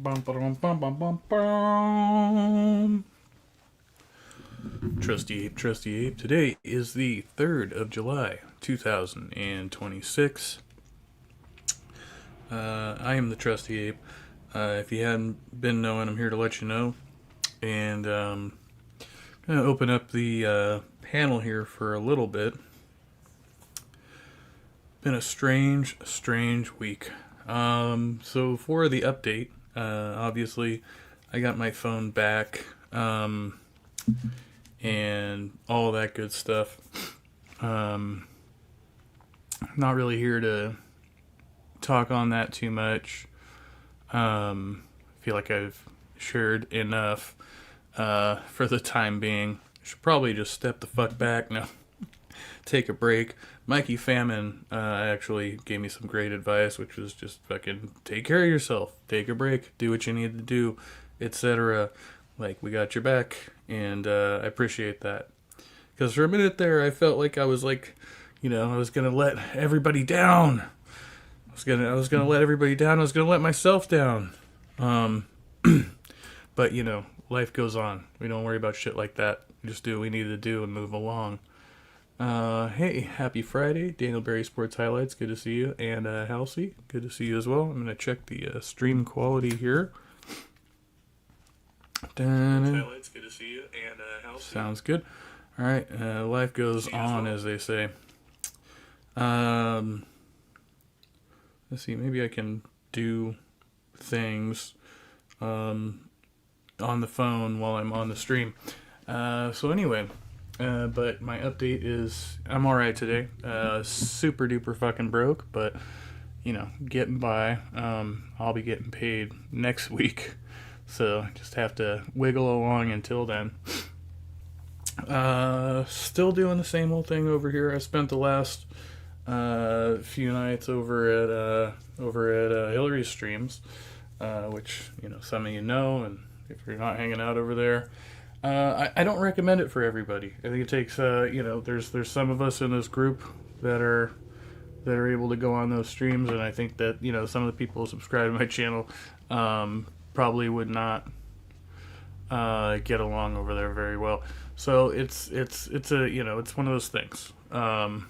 Bum, ba-dum, bum, bum, bum, bum. Trusty Ape, Trusty Ape. Today is the 3rd of July, 2026. I am the Trusty Ape. If you hadn't been knowing, I'm here to let you know. And I'm going to open up the panel here for a little bit. Been a strange week. So for the update, obviously I got my phone back, and all that good stuff. Not really here to talk on that too much. Feel like I've shared enough for the time being. Should probably just step the fuck back now. Take a break. Mikey Famine actually gave me some great advice, which was just fucking take care of yourself, take a break, do what you need to do, etc. Like, we got your back, and I appreciate that. Because for a minute there, I felt like I was like, I was gonna let everybody down. I was gonna let everybody down. I was gonna let myself down. But life goes on. We don't worry about shit like that. We just do what we need to do and move along. Hey, happy Friday. Daniel Berry Sports Highlights, good to see you. And Halsey, good to see you as well. I'm going to check the stream quality here. Highlights, good to see you. And Halsey. Sounds good. All right, life goes on, as they say. Let's see, maybe I can do things on the phone while I'm on the stream. So anyway... but my update is I'm alright today. Super duper fucking broke, but getting by. I'll be getting paid next week, so just have to wiggle along until then. Still doing the same old thing over here. I spent the last few nights over at Hillary's streams, which some of you know, and if you're not hanging out over there. I don't recommend it for everybody. I think it takes, there's some of us in this group that are able to go on those streams, and I think that some of the people who subscribe to my channel probably would not get along over there very well. So it's it's one of those things. And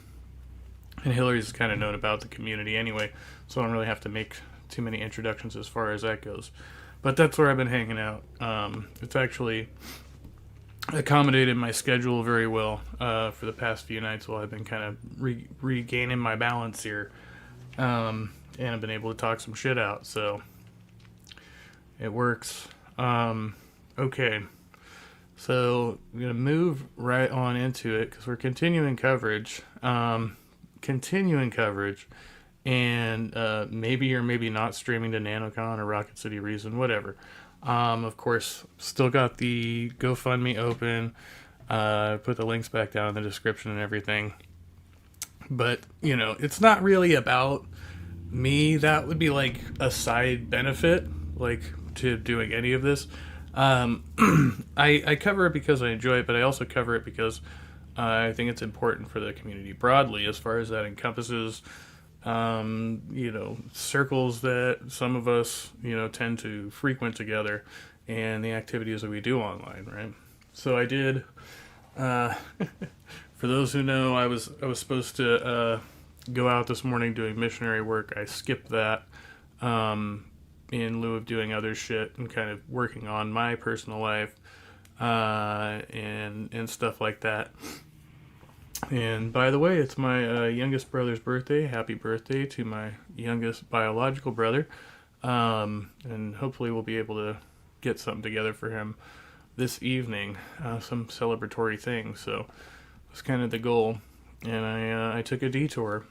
Hillary's kind of known about the community anyway, so I don't really have to make too many introductions as far as that goes. But that's where I've been hanging out. It's actually accommodated my schedule very well for the past few nights while I've been kind of regaining my balance here, and I've been able to talk some shit out, so it works. Okay, so I'm gonna move right on into it because we're continuing coverage, and maybe or maybe not streaming to NanoCon or Rocket City Reason, whatever. Of course, still got the GoFundMe open. Put the links back down in the description and everything. But, it's not really about me. That would be like a side benefit, like, to doing any of this. I cover it because I enjoy it, but I also cover it because I think it's important for the community broadly, as far as that encompasses circles that some of us, tend to frequent together, and the activities that we do online, right? So I did, for those who know, I was supposed to go out this morning doing missionary work. I skipped that in lieu of doing other shit and kind of working on my personal life and stuff like that. And by the way, it's my youngest brother's birthday. Happy birthday to my youngest biological brother. And hopefully we'll be able to get something together for him this evening, some celebratory thing. So that's kind of the goal. And I took a detour,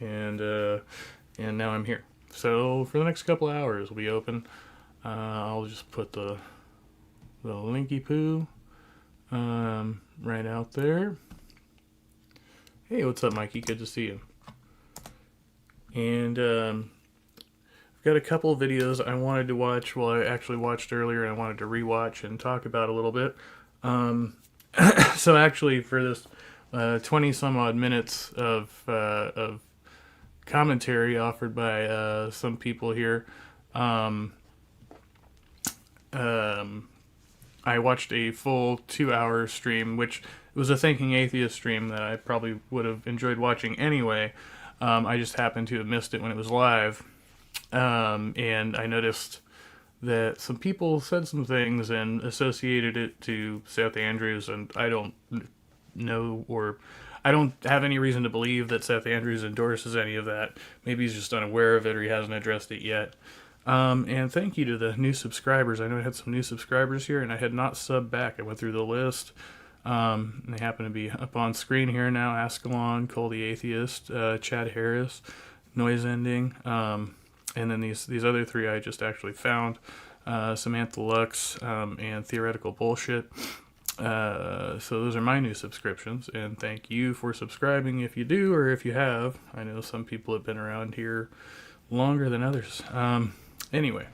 and now I'm here. So for the next couple of hours, we'll be open. I'll just put the linky poo right out there. Hey, what's up, Mikey? Good to see you. And I've got a couple of videos I wanted to watch. Well, I actually watched earlier, and I wanted to rewatch and talk about a little bit. So actually, for this 20 some odd minutes of commentary offered by some people here, I watched a full 2-hour stream, which was a Thinking Atheist stream that I probably would have enjoyed watching anyway. I just happened to have missed it when it was live. And I noticed that some people said some things and associated it to Seth Andrews, and I don't know, or I don't have any reason to believe that Seth Andrews endorses any of that. Maybe he's just unaware of it or he hasn't addressed it yet. And thank you to the new subscribers. I know I had some new subscribers here, and I had not subbed back. I went through the list. They happen to be up on screen here now. Ascalon, Cole the Atheist, Chad Harris, Noise Ending, and then these other three I just actually found. Samantha Lux, and Theoretical Bullshit. So those are my new subscriptions, and thank you for subscribing if you do or if you have. I know some people have been around here longer than others. Anyway,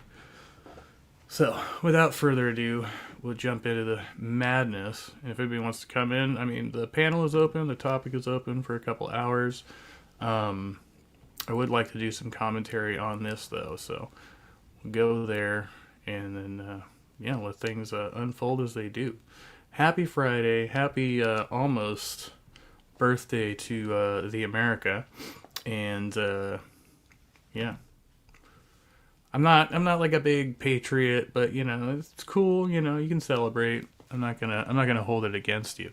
so without further ado, we'll jump into the madness. And if anybody wants to come in, I mean, the panel is open, the topic is open for a couple hours. I would like to do some commentary on this, though, so we'll go there and then, let things unfold as they do. Happy Friday, happy almost birthday to the America, and I'm not like a big patriot, but it's cool. You can celebrate. I'm not gonna hold it against you.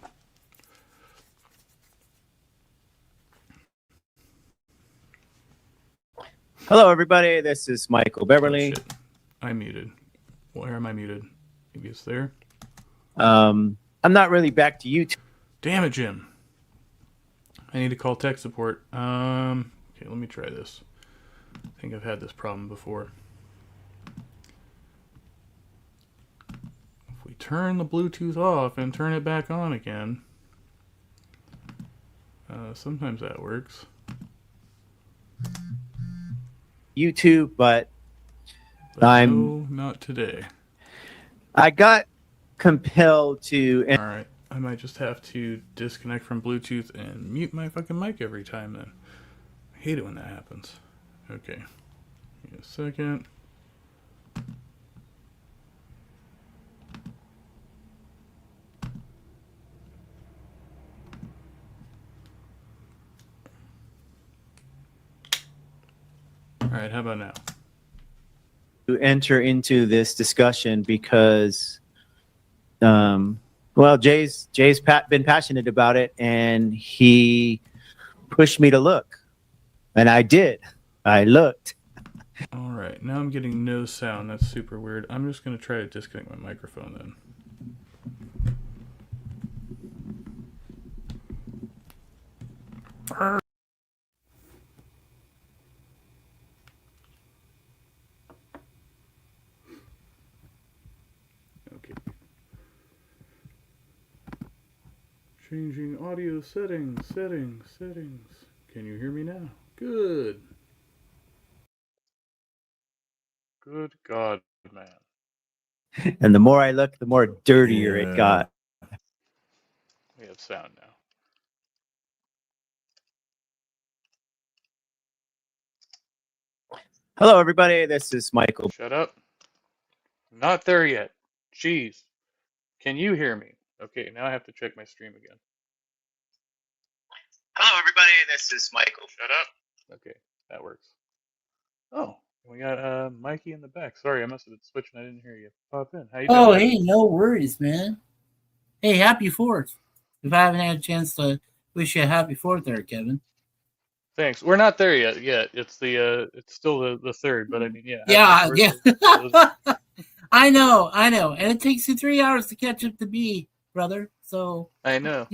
Hello, everybody. This is Michael Beverly. Oh, shit. I'm muted. Where am I muted? Maybe it's there. I'm not really back to YouTube. Damn it, Jim. I need to call tech support. Okay, let me try this. I think I've had this problem before. If we turn the Bluetooth off and turn it back on again, sometimes that works. YouTube, but no, not today. I got compelled to. All right, I might just have to disconnect from Bluetooth and mute my fucking mic every time then. I hate it when that happens. Okay, give me a second. All right, how about now? To enter into this discussion because, Jay's been passionate about it, and he pushed me to look, and I did. I looked. All right, now I'm getting no sound. That's super weird. I'm just gonna try to disconnect my microphone then. Okay. Changing audio settings. Can you hear me now? Good. Good God, man. And the more I looked, the more dirtier it got. We have sound now. Hello, everybody. This is Michael. Shut up. Not there yet. Jeez. Can you hear me? Okay, now I have to check my stream again. Hello, everybody. This is Michael. Shut up. Okay, that works. Oh, we got Mikey in the back. Sorry, I must have been switching. I didn't hear you pop in. How you doing? Oh, hey, no worries, man. Hey, happy 4th. If I haven't had a chance to wish you a happy 4th there, Kevin. Thanks. We're not there yet. It's it's still the 3rd, but I mean, yeah. Yeah. I know. And it takes you 3 hours to catch up to me, brother. So I know.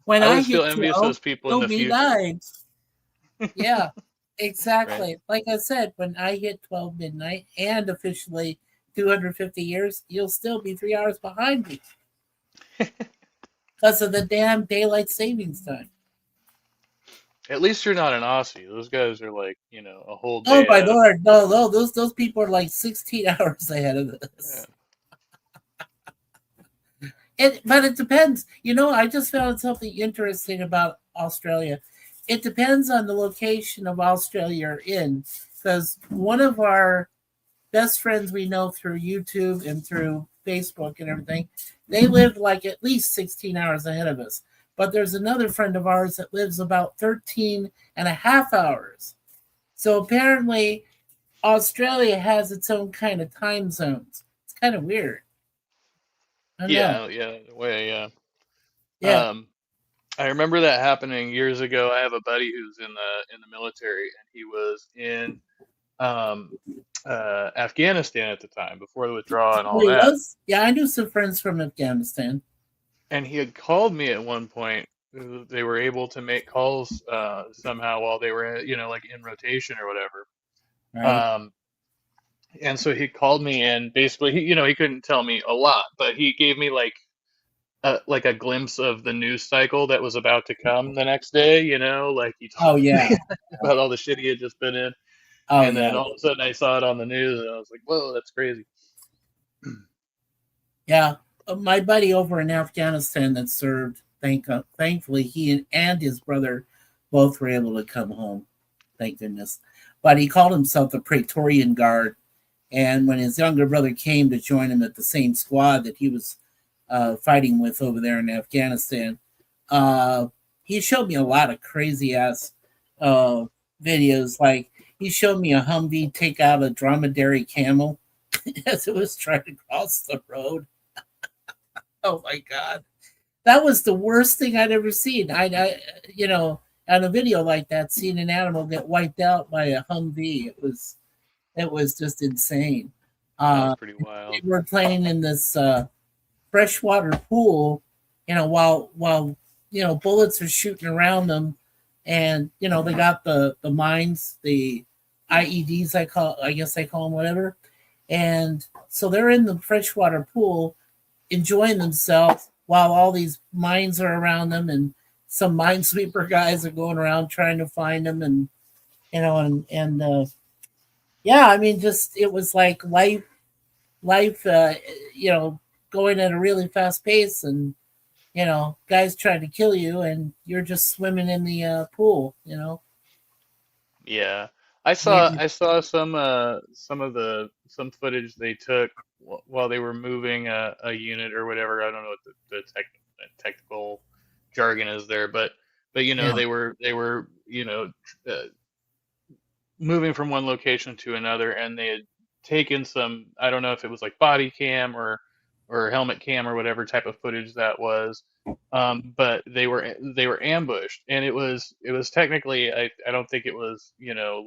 when I I was still hit envious of 12, those people in the future. 9. Yeah, exactly. Right. Like I said, when I hit 12 midnight and officially 250 years, you'll still be 3 hours behind me because of the damn daylight savings time. At least you're not an Aussie. Those guys are like, a whole day. Oh my lord, no, those people are like 16 hours ahead of us. Yeah. But it depends. I just found something interesting about Australia. It depends on the location of Australia you're in, because one of our best friends we know through YouTube and through Facebook and everything, they lived like at least 16 hours ahead of us. But there's another friend of ours that lives about 13 and a half hours. So apparently, Australia has its own kind of time zones. It's kind of weird. I know. Yeah, the way, yeah. Yeah. I remember that happening years ago. I have a buddy who's in the military, and he was in um, Afghanistan at the time before the withdrawal and Oh, all he that. was? Yeah, I knew some friends from Afghanistan. And he had called me at one point. They were able to make calls somehow while they were, like in rotation or whatever. Right. And so he called me, and basically, he couldn't tell me a lot, but he gave me like a glimpse of the news cycle that was about to come the next day. Like he Oh, told yeah. me about all the shit he had just been in, Oh, and then yeah. all of a sudden I saw it on the news, and I was like, "Whoa, that's crazy." Yeah. My buddy over in Afghanistan that served, thankfully, he and his brother both were able to come home. Thank goodness. But he called himself the Praetorian Guard. And when his younger brother came to join him at the same squad that he was fighting with over there in Afghanistan, he showed me a lot of crazy ass videos. Like he showed me a Humvee take out a dromedary camel as it was trying to cross the road. Oh my God. That was the worst thing I'd ever seen. On a video like that, seeing an animal get wiped out by a Humvee, it was just insane. That was Uh, pretty they wild. were playing in this freshwater pool, while bullets are shooting around them, and they got the mines, the IEDs, I guess they call them, whatever, and so they're in the freshwater pool enjoying themselves while all these mines are around them, and some minesweeper guys are going around trying to find them, and yeah, I mean, just it was like life, going at a really fast pace, and guys trying to kill you, and you're just swimming in the pool. Yeah, Maybe. I saw some footage they took while they were moving a unit or whatever. I don't know what technical jargon is there, but Yeah. they were uh, moving from one location to another, and they had taken some, I don't know if it was like body cam or helmet cam or whatever type of footage that was, but they were ambushed, and it was technically, I don't think it was,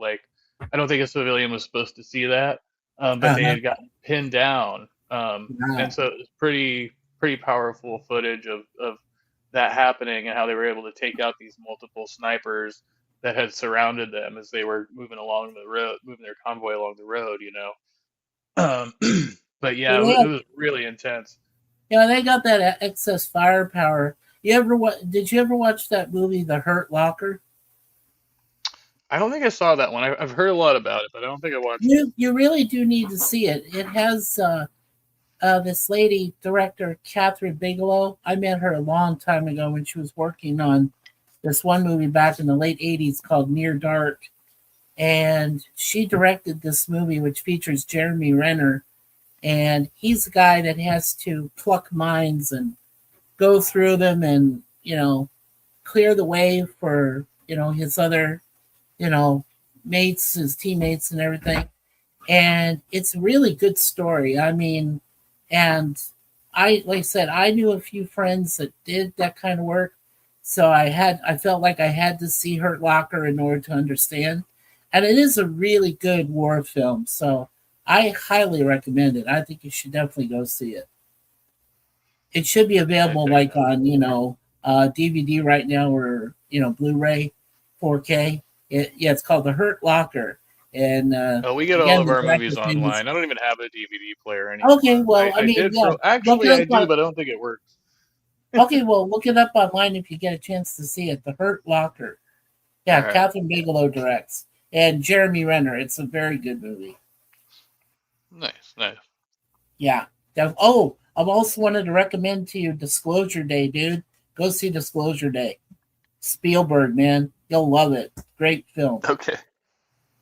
like, I don't think a civilian was supposed to see that, but they Uh-huh. had gotten pinned down, and Wow. so it was pretty powerful footage of that happening, and how they were able to take out these multiple snipers that had surrounded them as they were moving along the road, moving their convoy along the road. Um, but Yeah, yeah, it was really intense. they got that excess firepower. Did you ever watch that movie, The Hurt Locker? I don't think I saw that one. I've heard a lot about it, but I don't think I watched it. You really do need to see it. It has this lady director, Catherine Bigelow. I met her a long time ago when she was working on this one movie back in the late '80s called Near Dark, and she directed this movie which features Jeremy Renner, and he's a guy that has to pluck mines and go through them, and clear the way for his other you know mates, his teammates, and everything. And it's a really good story. I mean, and like I said, I knew a few friends that did that kind of work, so I felt like I had to see Hurt Locker in order to understand. And it is a really good war film, so I highly recommend it. I think you should definitely go see it. It should be I might available check it like out. on DVD right now, or Blu-ray, 4K. Yeah, it's called The Hurt Locker, and Oh, we get all again, of the our movies director's name is. online. I don't even have a DVD player Okay, anymore. well, I, I I mean, did yeah, for, look it actually I up do, on. but I don't think it works. Okay, well, look it up online if you get a chance to see it. The Hurt Locker. All Yeah, right. Catherine Bigelow directs, and Jeremy Renner. It's a very good movie. Nice, nice. Yeah. Oh, I've also wanted to recommend to you Disclosure Day, dude. Go see Disclosure Day. Spielberg, man, you'll love it. Great film. Okay.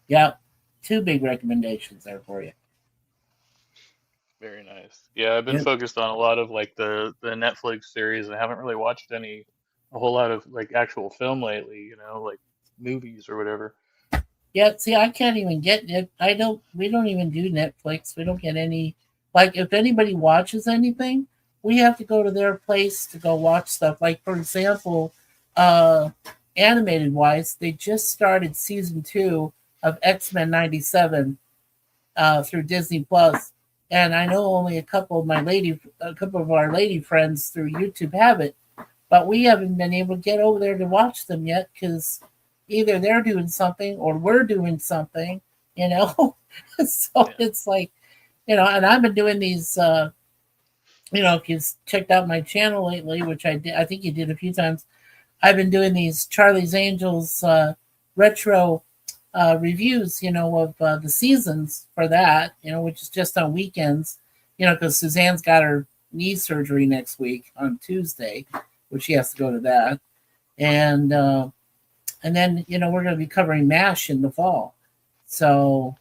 Yeah, two big recommendations there for you. Very nice. Yeah, I've been Yep. focused on a lot of like the Netflix series, and I haven't really watched a whole lot of like actual film lately. Like movies or whatever. Yeah, see, I can't even get it. We don't even do Netflix. We don't get any, like, if anybody watches anything, we have to go to their place to go watch stuff. Like, for example, uh, animated wise, they just started season 2 of X-Men 97 through Disney Plus. And I know only a couple of our lady friends through YouTube have it, but we haven't been able to get over there to watch them yet because either they're doing something or we're doing something, you know. So Yeah. it's like, and I've been doing these. If you've checked out my channel lately, which I did, I think you did a few times. I've been doing these Charlie's Angels retro reviews, of the seasons for that, which is just on weekends, because Suzanne's got her knee surgery next week on Tuesday, which she has to go to that, and then we're going to be covering MASH in the fall. So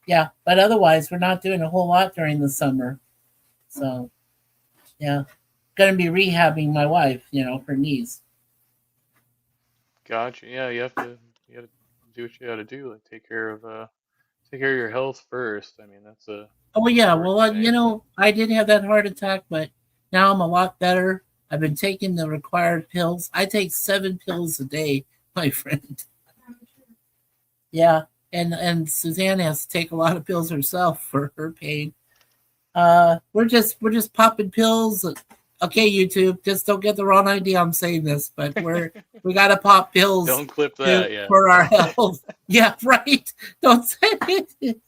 yeah, but otherwise we're not doing a whole lot during the summer. So yeah, going to be rehabbing my wife, her knees. Gotcha. Yeah, you have to do what you got to do. Like take care of your health first. I mean, that's a Oh yeah, important well, thing. I did have that heart attack, but now I'm a lot better. I've been taking the required pills. I take 7 pills a day, my friend. Yeah, and Suzanne has to take a lot of pills herself for her pain. We're just popping pills. Okay, YouTube, just don't get the wrong idea. I'm saying this, but we gotta pop pills Don't clip that. Yeah. for our health. Yeah, right. Don't say it.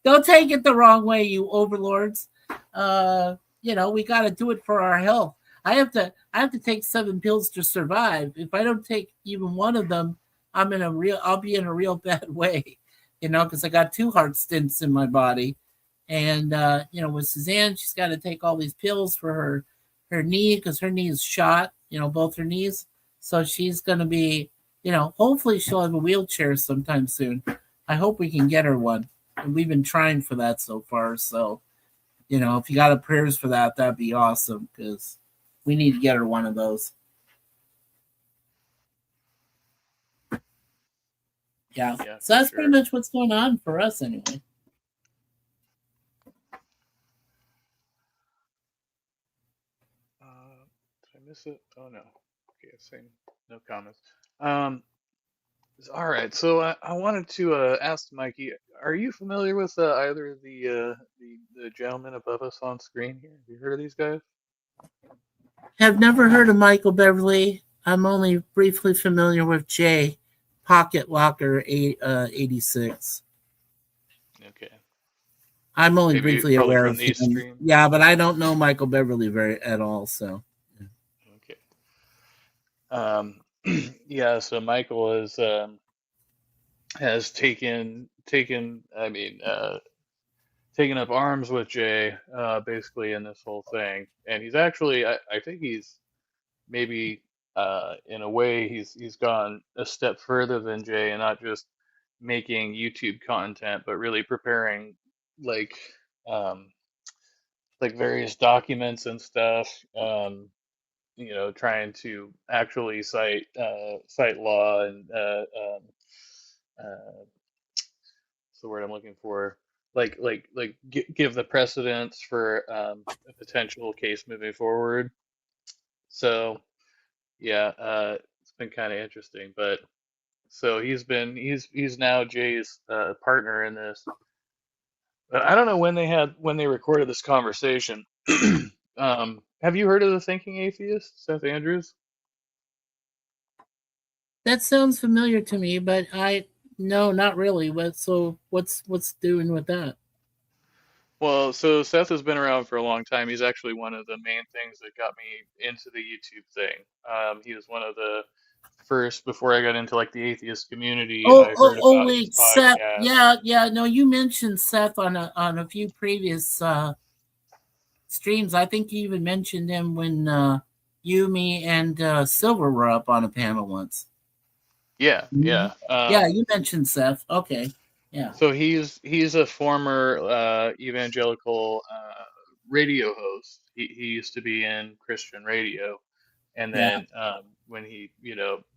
Don't take it the wrong way, you overlords. We got to do it for our health. I have to take 7 pills to survive. If I don't take even one of them, I'll be in a real bad way, because I got 2 heart stints in my body. And with Suzanne, she's got to take all these pills for her knee because her knee is shot, both her knees. So she's going to be, hopefully she'll have a wheelchair sometime soon. I hope we can get her one. And we've been trying for that so far. So, if you got a prayers for that, that'd be awesome because we need to get her one of those. Yeah. Yeah, So for that's pretty sure. much what's going on for us anyway. Did I miss it? Oh no. Okay, same. No comments. Um, all right. So I wanted to ask Mikey, are you familiar with either of the gentlemen above us on screen here? Have you heard of these guys? Have never heard of Michael Beverly. I'm only briefly familiar with Jay Pocket Locker 86. Okay. I'm only Maybe briefly probably aware from of these him. streams. Yeah, but I don't know Michael Beverly at all. So Okay. Um, yeah. So Michael has taken I mean taken up arms with Jay basically in this whole thing, and he's actually I think he's maybe in a way he's gone a step further than Jay and not just making YouTube content, but really preparing like um, like various documents and stuff. Trying to actually cite law and what's the word I'm looking for? Give the precedence for a potential case moving forward. So yeah, it's been kind of interesting. But so he's now Jay's partner in this. But I don't know when they recorded this conversation. Have you heard of the Thinking Atheist, Seth Andrews? that sounds familiar to me, but no, not really. What's doing with that? Well, so Seth has been around for a long time. He's actually one of the main things that got me into the YouTube thing. He was one of the first before I got into like the atheist community. I heard about his Wait, Seth. podcast. Yeah, yeah. No, you mentioned Seth on a few previous streams. I think you even mentioned him when you, me, and Silver were up on a panel once. Yeah, Mhm. yeah. Yeah, you mentioned Seth. Okay. Yeah. So he's a former evangelical radio host. He used to be in Christian radio, and Yeah. then when he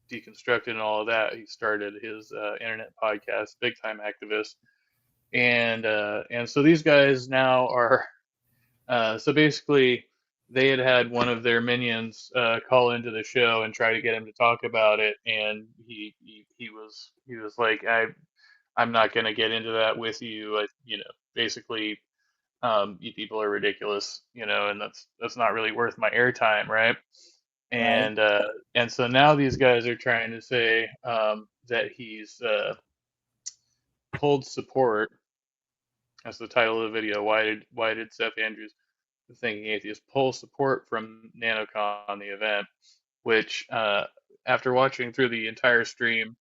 deconstructed and all of that, he started his internet podcast, Big Time Activist, and so these guys now are so basically they had one of their minions call into the show and try to get him to talk about it, and he was like, I'm not going to get into that with you. Basically, you people are ridiculous, and that's not really worth my airtime, right? Right. And so now these guys are trying to say that he's pulled support. That's the title of the video. Why did Seth Andrews, the Thinking Atheist, pull support from NanoCon on the event? Which after watching through the entire stream,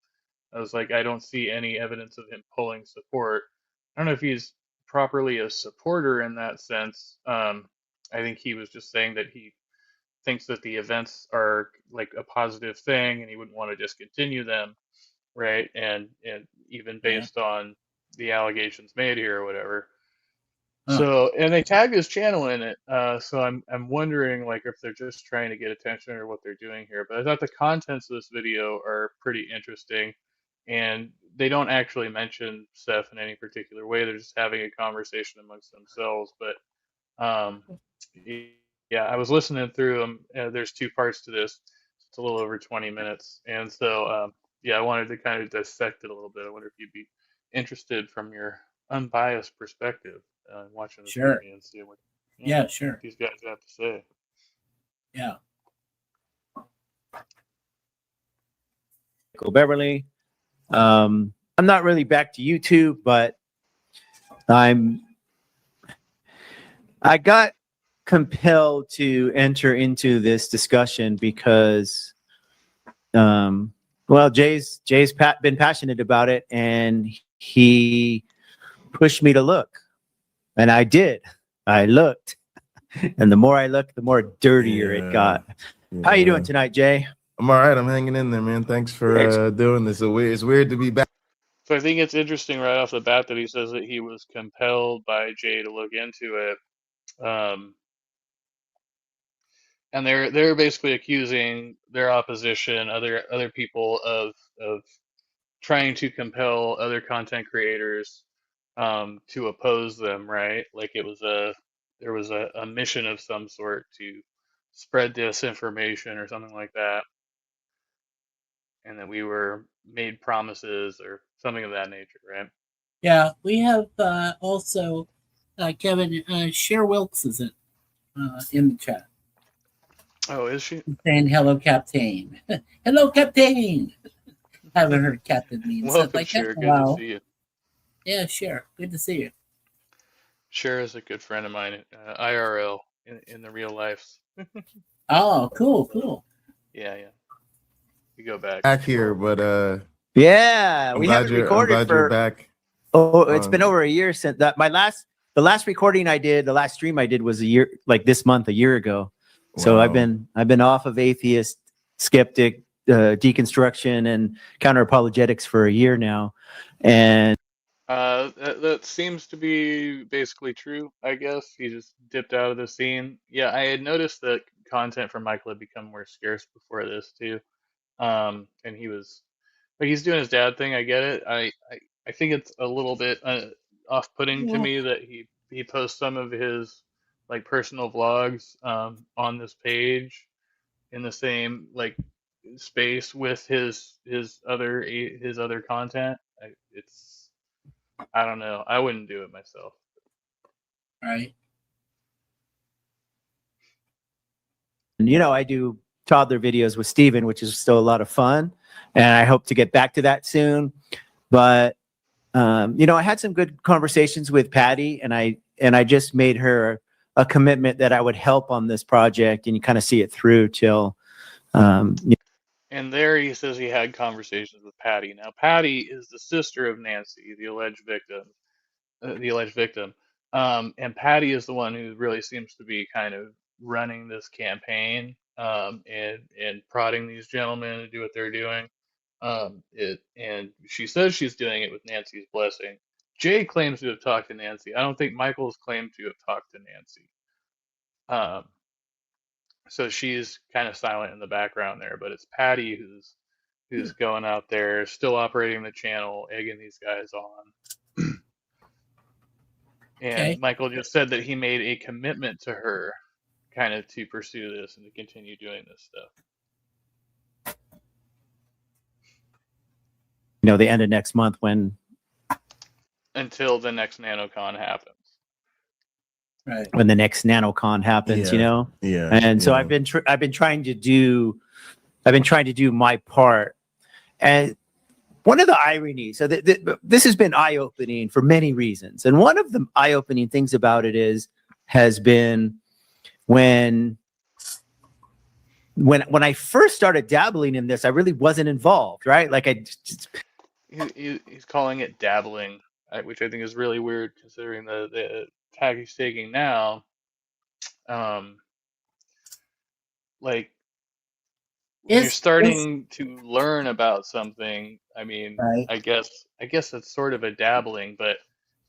I was like, I don't see any evidence of him pulling support. I don't know if he's properly a supporter in that sense. I think he was just saying that he thinks that the events are like a positive thing and he wouldn't want to discontinue them, right? And even Yeah. based on the allegations made here or whatever. Huh. So, and they tagged his channel in it. So I'm wondering like if they're just trying to get attention or what they're doing here. But I thought the contents of this video are pretty interesting, and they don't actually mention Seth in any particular way. They're just having a conversation amongst themselves. But um, yeah, I was listening through them. There's two parts to this. It's a little over 20 minutes, and so yeah, I wanted to kind of dissect it a little bit. I wonder if you'd be interested from your unbiased perspective watching this Sure. movie and seeing what Yeah, sure. these guys have to say. Yeah. Michael Beverly. I'm not really back to YouTube, but I got compelled to enter into this discussion because, well, Jay's been passionate about it, and he pushed me to look, and I did. I looked, and the more I looked, the more dirtier it got. How you doing tonight, Jay? I'm all right. I'm hanging in there, man. Thanks for doing this. It's weird to be back. So I think it's interesting right off the bat that he says that he was compelled by Jay to look into it. And they're basically accusing their opposition, other people of trying to compel other content creators to oppose them, right? Like there was a mission of some sort to spread disinformation or something like that, and that we were made promises or something of that nature, right? Yeah. We have also Kevin Cher Wilkes is in the chat Oh, is she? saying hello, Captain. Hello, Captain. Haven't heard Captain mean stuff Welcome, like Cher. that. Good Wow. to see you. Yeah, sure. Good to see you. Cher is a good friend of mine, IRL in the real life. Oh, cool. Yeah. We go back. Back here, but Yeah, I'm we glad haven't you're recorded you're for. back. Oh, it's been over a year since that. The last recording I did, the last stream I did was a year, like this month, a year ago. So Wow. I've been off of atheist, skeptic, deconstruction, and counter apologetics for a year now, and That seems to be basically true, I guess. He just dipped out of the scene. Yeah, I had noticed that content from Michael had become more scarce before this too. And but he's doing his dad thing. I get it. I think it's a little bit off-putting to Yeah. me that he posts some of his like personal vlogs on this page in the same like space with his other content. I don't know. I wouldn't do it myself. Right. I do toddler videos with Steven, which is still a lot of fun, and I hope to get back to that soon. But I had some good conversations with Patty, and I just made her a commitment that I would help on this project, and you kind of see it through till. And there he says he had conversations with Patty. Now, Patty is the sister of Nancy, the alleged victim. And Patty is the one who really seems to be kind of running this campaign and prodding these gentlemen to do what they're doing. And she says she's doing it with Nancy's blessing. Jay claims to have talked to Nancy. I don't think Michael's claimed to have talked to Nancy. Um, so she's kind of silent in the background there, but it's Patty who's going out there, still operating the channel, egging these guys on. And Okay. Michael just said that he made a commitment to her, kind of to pursue this and to continue doing this stuff. You know, the end of next month when Until the next NanoCon happens. Right. the next NanoCon happens, you Yeah. know. Yeah. And so yeah. I've been trying to do my part. And one of the ironies, so this has been eye-opening for many reasons. And one of the eye-opening things about it has been when I first started dabbling in this, I really wasn't involved, right? Like He's calling it dabbling, which I think is really weird considering the tag he's taking now. Like when you're starting to learn about something, I mean, Right. I guess that's sort of a dabbling, but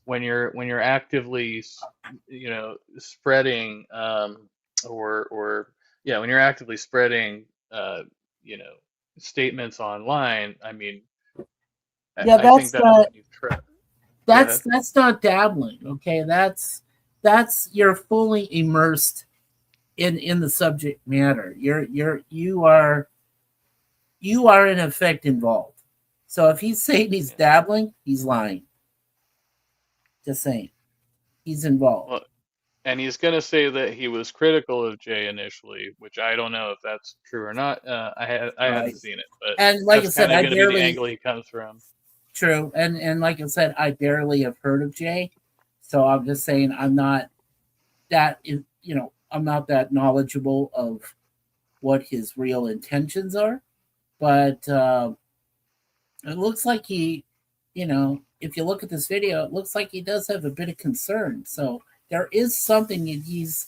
when you're actively, spreading, or yeah, when you're actively spreading, you know, statements online, I mean, Yeah, I think that's when you try. that's not dabbling. Okay, that's you're fully immersed in the subject matter. You are in effect involved. So if he's saying he's dabbling, he's lying. Just saying, he's involved. Well, and he's going to say that he was critical of Jay initially, which I don't know if that's true or not. I haven't seen it, but And like that's I said, kind of I going to be the barely angle he comes from. true. And like I said, I barely have heard of Jay, so I'm just saying I'm not that I'm not that knowledgeable of what his real intentions are. But it looks like he, if you look at this video, it looks like he does have a bit of concern. So there is something that he's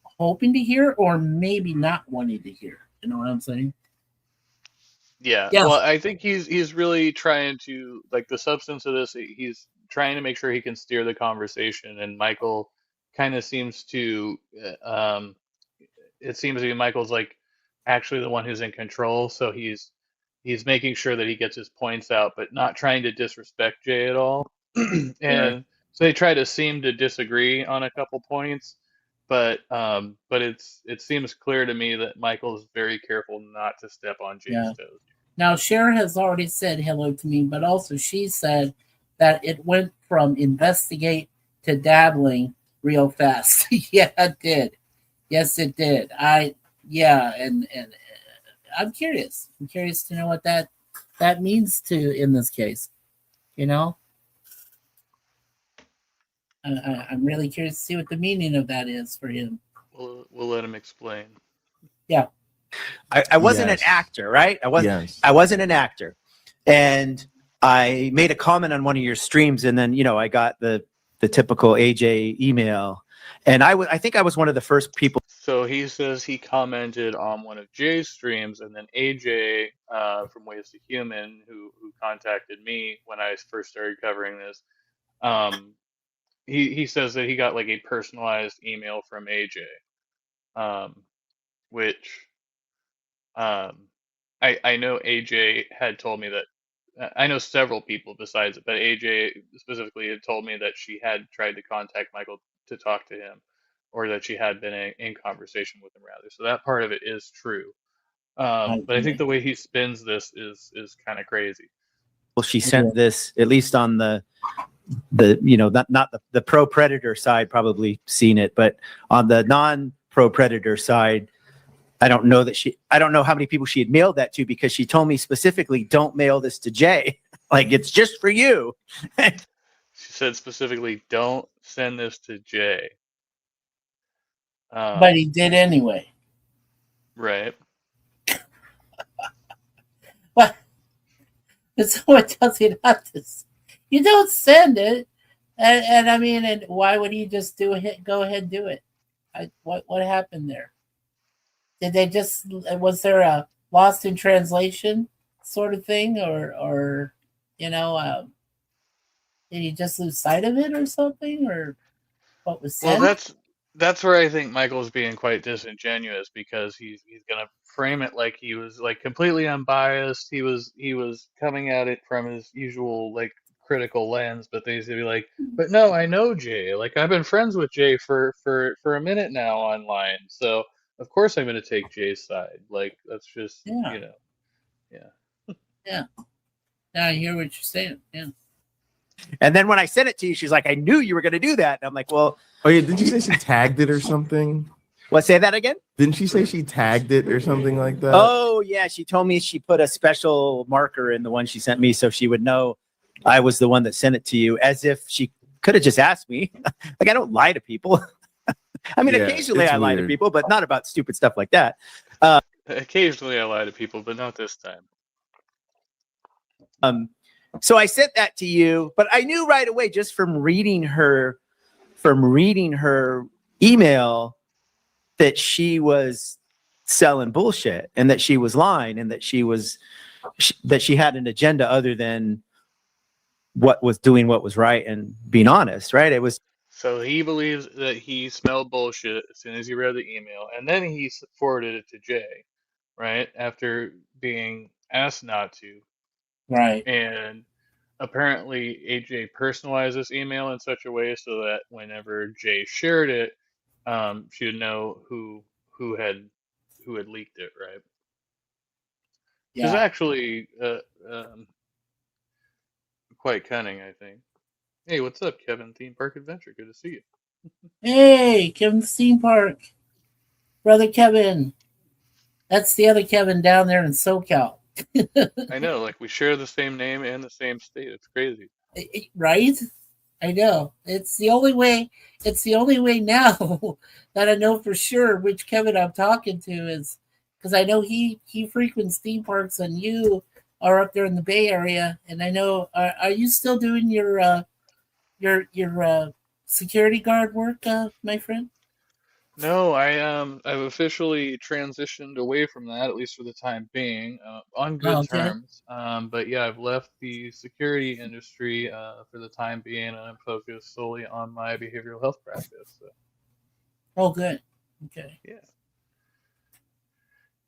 hoping to hear or maybe not wanting to hear. You know what I'm saying? Yeah. Yeah. Well, I think he's really trying to, like, the substance of this. He's trying to make sure he can steer the conversation, and Michael kind of seems to. It seems to be Michael's like actually the one who's in control, so he's making sure that he gets his points out, but not trying to disrespect Jay at all. And so they try to seem to disagree on a couple points, but it seems clear to me that Michael is very careful not to step on Jay's Yeah. toes. Now, Cher has already said hello to me, but also she said that it went from investigate to dabbling real fast. Yeah, it did. Yes, it did. And I'm curious. I'm curious to know what that means to in this case. You know, I'm really curious to see what the meaning of that is for him. We'll let him explain. Yeah. I wasn't Yes. an actor, right? I wasn't an actor. And I made a comment on one of your streams, and then, I got the typical AJ email. And I think I was one of the first people. So he says he commented on one of Jay's streams, and then AJ from Ways to Human, who contacted me when I first started covering this, he says that he got like a personalized email from AJ, which I know AJ had told me that. I know several people besides it, but AJ specifically had told me that she had tried to contact Michael to talk to him, or that she had been in conversation with him rather. So that part of it is true. But I think the way he spins this is kind of crazy. Well, she sent this, at least on the not the pro predator side, probably seen it, but on the non pro predator side, I don't know how many people she had mailed that to, because she told me specifically, don't mail this to Jay. Like, it's just for you. She said specifically, don't send this to Jay. But he did anyway. Right. But someone tells you not to, you don't send it. And I mean, and why would he just go ahead and do it? What happened there? Did they was there a lost in translation sort of thing, or did he just lose sight of it or something, or what was said? Well, That's where I think Michael's being quite disingenuous because he's gonna frame it like he was like completely unbiased. He was coming at it from his usual like critical lens, but they be like, but no, I know Jay. Like I've been friends with Jay for a minute now online, so of course I'm gonna take Jay's side. Like that's just Yeah, yeah. yeah. Yeah, I hear what you're saying. Yeah. And then when I sent it to you, she's like, I knew you were going to do that. And I'm like, well, Oh yeah, did you say she tagged it or something? what, say that again? Didn't she say she tagged it or something like that? Oh, yeah. She told me she put a special marker in the one she sent me so she would know I was the one that sent it to you, as if she could have just asked me. Like, I don't lie to people. I mean, Yeah, occasionally it's I lie to weird. people, but not about stupid stuff like that. Occasionally I lie to people, but not this time. Um, so I sent that to you, but I knew right away just from reading her email that she was selling bullshit and that she was lying and that that she had an agenda other than what was right and being honest, right? It was So he believes that he smelled bullshit as soon as he read the email, and then he forwarded it to Jay, right? After being asked not to. Right. And apparently, AJ personalized this email in such a way so that whenever Jay shared it, she would know who had who had leaked it, right? Which is Yeah. actually quite cunning, I think. Hey, what's up, Kevin? Theme Park Adventure. Good to see you. Hey, Kevin's theme park. Brother Kevin. That's the other Kevin down there in SoCal. I know, like we share the same name and the same state. It's crazy. Right? I know. It's the only way now that I know for sure which Kevin I'm talking to is because I know he frequents theme parks and you are up there in the Bay Area. And I know are you still doing your security guard work, my friend? No, I've officially transitioned away from that, at least for the time being, on Oh, good okay. terms. But yeah, I've left the security industry for the time being, and I'm focused solely on my behavioral health practice. So Oh, good. Okay. yeah.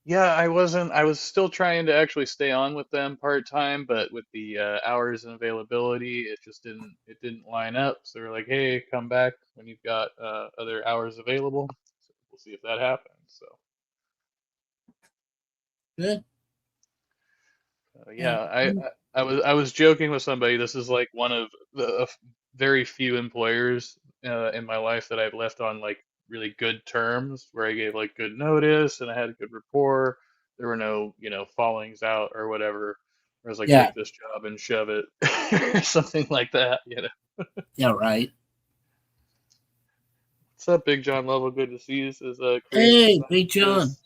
Yeah, I wasn't. I was still trying to actually stay on with them part time, but with the hours and availability, it just didn't line up. So they're like, "Hey, come back when you've got other hours available." So we'll see if that happens. So Good. Yeah. yeah, I was joking with somebody. This is like one of the very few employers in my life that I've left on like really good terms, where I gave like good notice and I had a good rapport. There were no, fallings out or whatever. Where I was like, Yeah. take this job and shove it, or something like that. Yeah. Right. What's up, Big John Lovell? Good to see you. Says creation Hey, Big John. scientists.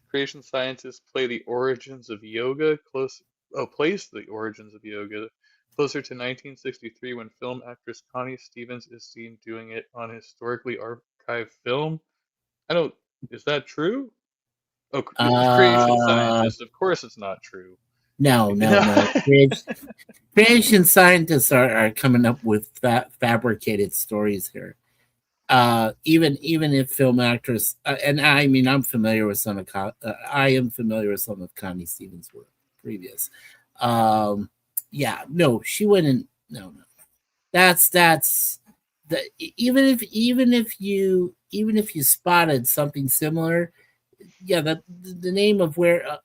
Creation scientists play the origins of yoga close. Oh, place the origins of yoga closer to 1963 when film actress Connie Stevens is seen doing it on historically archived film. I don't. Is that true? Oh, creation Uh, scientists. Of course, it's not true. no, no, no. Creation scientists are coming up with fabricated stories here. Even if film actress, and I mean, I am familiar with some of Connie Stevens' work previous. Um, yeah, no, she wouldn't. No, no. That's the even if you spotted something similar, yeah, the name of where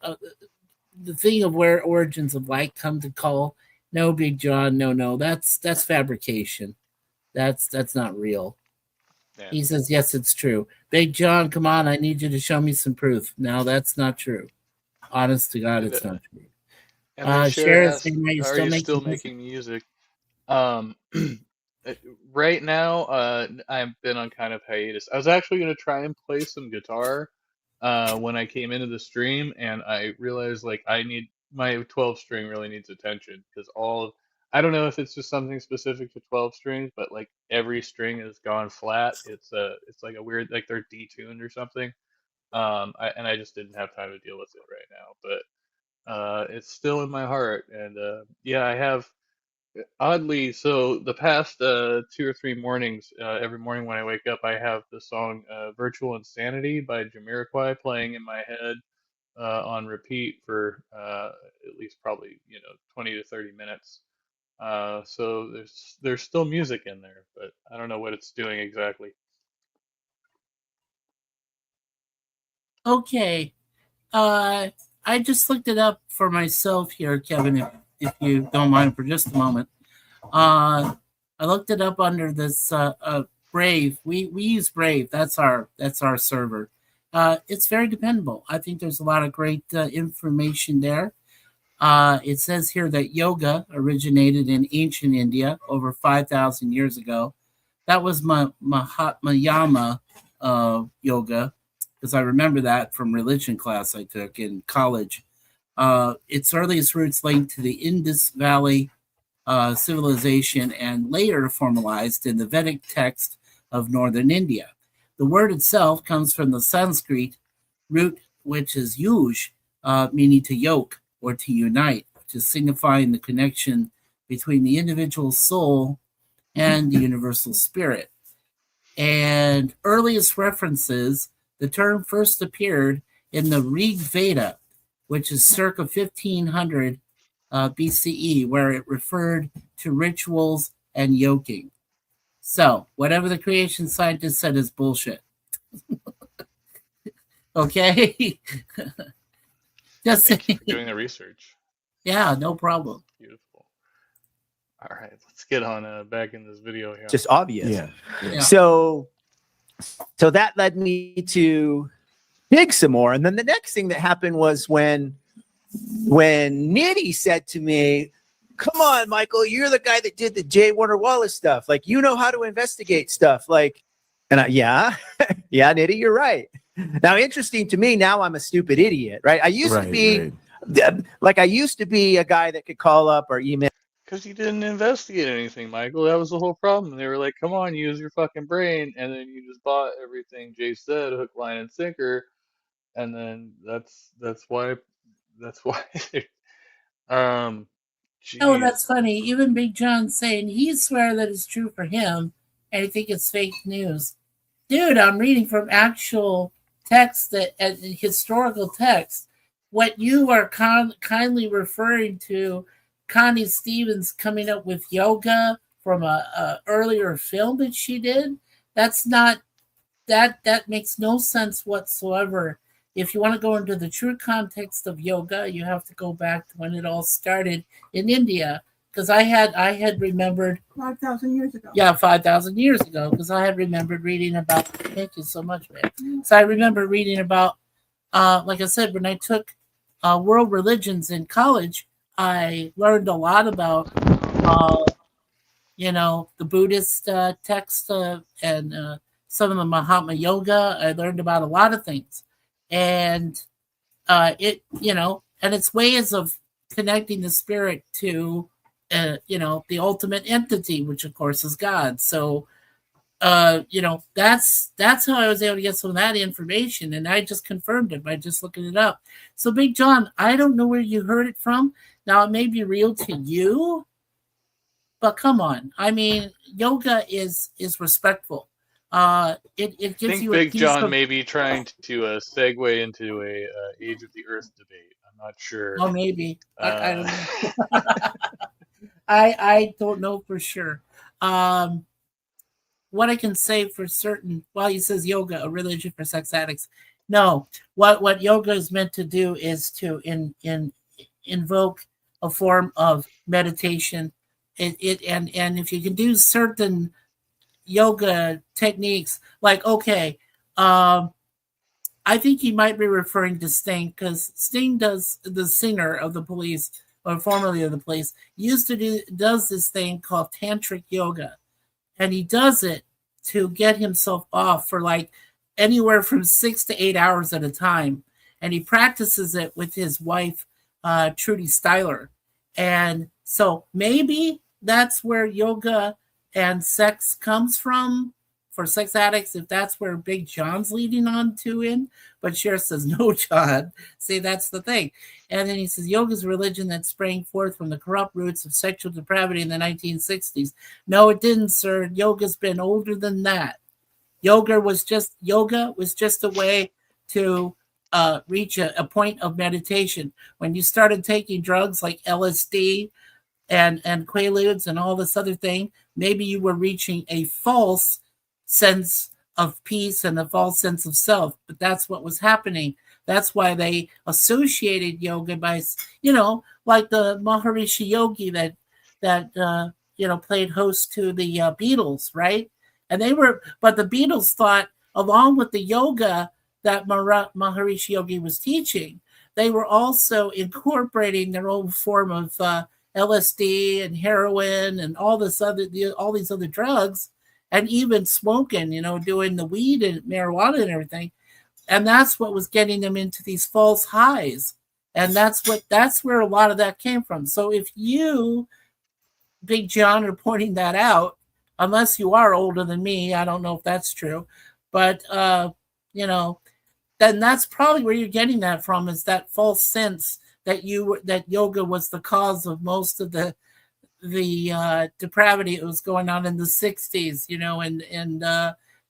the thing of where origins of light come to call. No, Big John, no, no, that's fabrication. That's not real. Yeah. He says, yes, it's true. Big John, come on, I need you to show me some proof. No, that's not true. Honest to God, And it's not true. and then Cher Sharon asks, saying, are you "Are still you making still music? making music?" Um, right now, I've been on kind of hiatus. I was actually gonna try and play some guitar, when I came into the stream, and I realized like I need my 12 string really needs attention because I don't know if it's just something specific to 12 strings, but like every string has gone flat. It's like a weird like they're detuned or something. And I just didn't have time to deal with it right now, but it's still in my heart, and yeah, I have. oddly, so the past 2 or 3 mornings, every morning when I wake up, I have the song "Virtual Insanity" by Jamiroquai playing in my head on repeat for at least probably 20 to 30 minutes. So there's still music in there, but I don't know what it's doing exactly. Okay. I just looked it up for myself here, Kevin, if you don't mind for just a moment. I looked it up under this Brave. We use Brave. That's our server. It's very dependable. I think there's a lot of great information there. It says here that yoga originated in ancient India over 5,000 years ago. That was Mahatmayama yoga, because I remember that from religion class I took in college. Its earliest roots linked to the Indus Valley civilization and later formalized in the Vedic text of northern India. The word itself comes from the Sanskrit root, which is yuj, meaning to yoke or to unite, which is signifying the connection between the individual soul and the universal spirit. And earliest references, the term first appeared in the Rig Veda, which is circa 1500 BCE, where it referred to rituals and yoking. So, whatever the creation scientist said is bullshit. Okay? Just Thank you saying. for doing the research. Yeah, no problem. Beautiful. All right, let's get on back in this video here. Just obvious. Yeah. So that led me to dig some more. And then the next thing that happened was when Nitty said to me, "Come on, Michael, you're the guy that did the J. Warner Wallace stuff. Like, you know how to investigate stuff." Like, and yeah, Nitty, you're right. Now, interesting to me, now I'm a stupid idiot, right? I used to be I used to be a guy that could call up or email. Because you didn't investigate anything, Michael. That was the whole problem. They were like, "Come on, use your fucking brain," and then you just bought everything Jay said, hook, line, and sinker, and then that's why um, Oh, geez. that's funny. Even Big John saying he swear that it's true for him, and I think it's fake news. Dude, I'm reading from actual text, that historical text. What you are kindly referring to, Connie Stevens coming up with yoga from a earlier film that she did, that's not that makes no sense whatsoever. If you want to go into the true context of yoga, you have to go back to when it all started in India. Because I had remembered 5,000 years ago. Yeah, 5,000 years ago. Because I had remembered reading about. Thank you so much, man. So I remember reading about, like I said, when I took world religions in college, I learned a lot about, the Buddhist text and some of the Mahatma Yoga. I learned about a lot of things, and and its ways of connecting the spirit to, the ultimate entity, which of course is God. So, that's how I was able to get some of that information, and I just confirmed it by just looking it up. So, Big John, I don't know where you heard it from. Now, it may be real to you, but come on. I mean, yoga is respectful. It gives I think you Big John may be trying to segue into a Age of the Earth debate. I'm not sure. Oh, maybe. I don't know. I don't know for sure. What I can say for certain, he says yoga, a religion for sex addicts. No, what yoga is meant to do is to invoke a form of meditation. And if you can do certain yoga techniques, like, okay, I think he might be referring to Sting, because Sting the singer of the Police, or formerly of the Police, does this thing called tantric yoga, and he does it to get himself off for like anywhere from 6 to 8 hours at a time, and he practices it with his wife, Trudy Styler, and so maybe that's where yoga and sex comes from. for sex addicts if that's where Big John's leading on to in. But Cher says, no, John. See, that's the thing. And then he says, yoga's a religion that sprang forth from the corrupt roots of sexual depravity in the 1960s. No, it didn't, sir. Yoga's been older than that. Yoga was just a way to reach a point of meditation. When you started taking drugs like LSD and Quaaludes and all this other thing, maybe you were reaching a false sense of peace and a false sense of self. But that's what was happening. That's why they associated yoga by, like the Maharishi Yogi that played host to the Beatles, right? And but the Beatles thought, along with the yoga that Maharishi Yogi was teaching, they were also incorporating their own form of LSD and heroin and all these other drugs, and even smoking, doing the weed and marijuana and everything. And that's what was getting them into these false highs. And that's where a lot of that came from. So if you, Big John, are pointing that out, unless you are older than me, I don't know if that's true, but then that's probably where you're getting that from, is that false sense that yoga was the cause of most of the depravity that was going on in the 60s,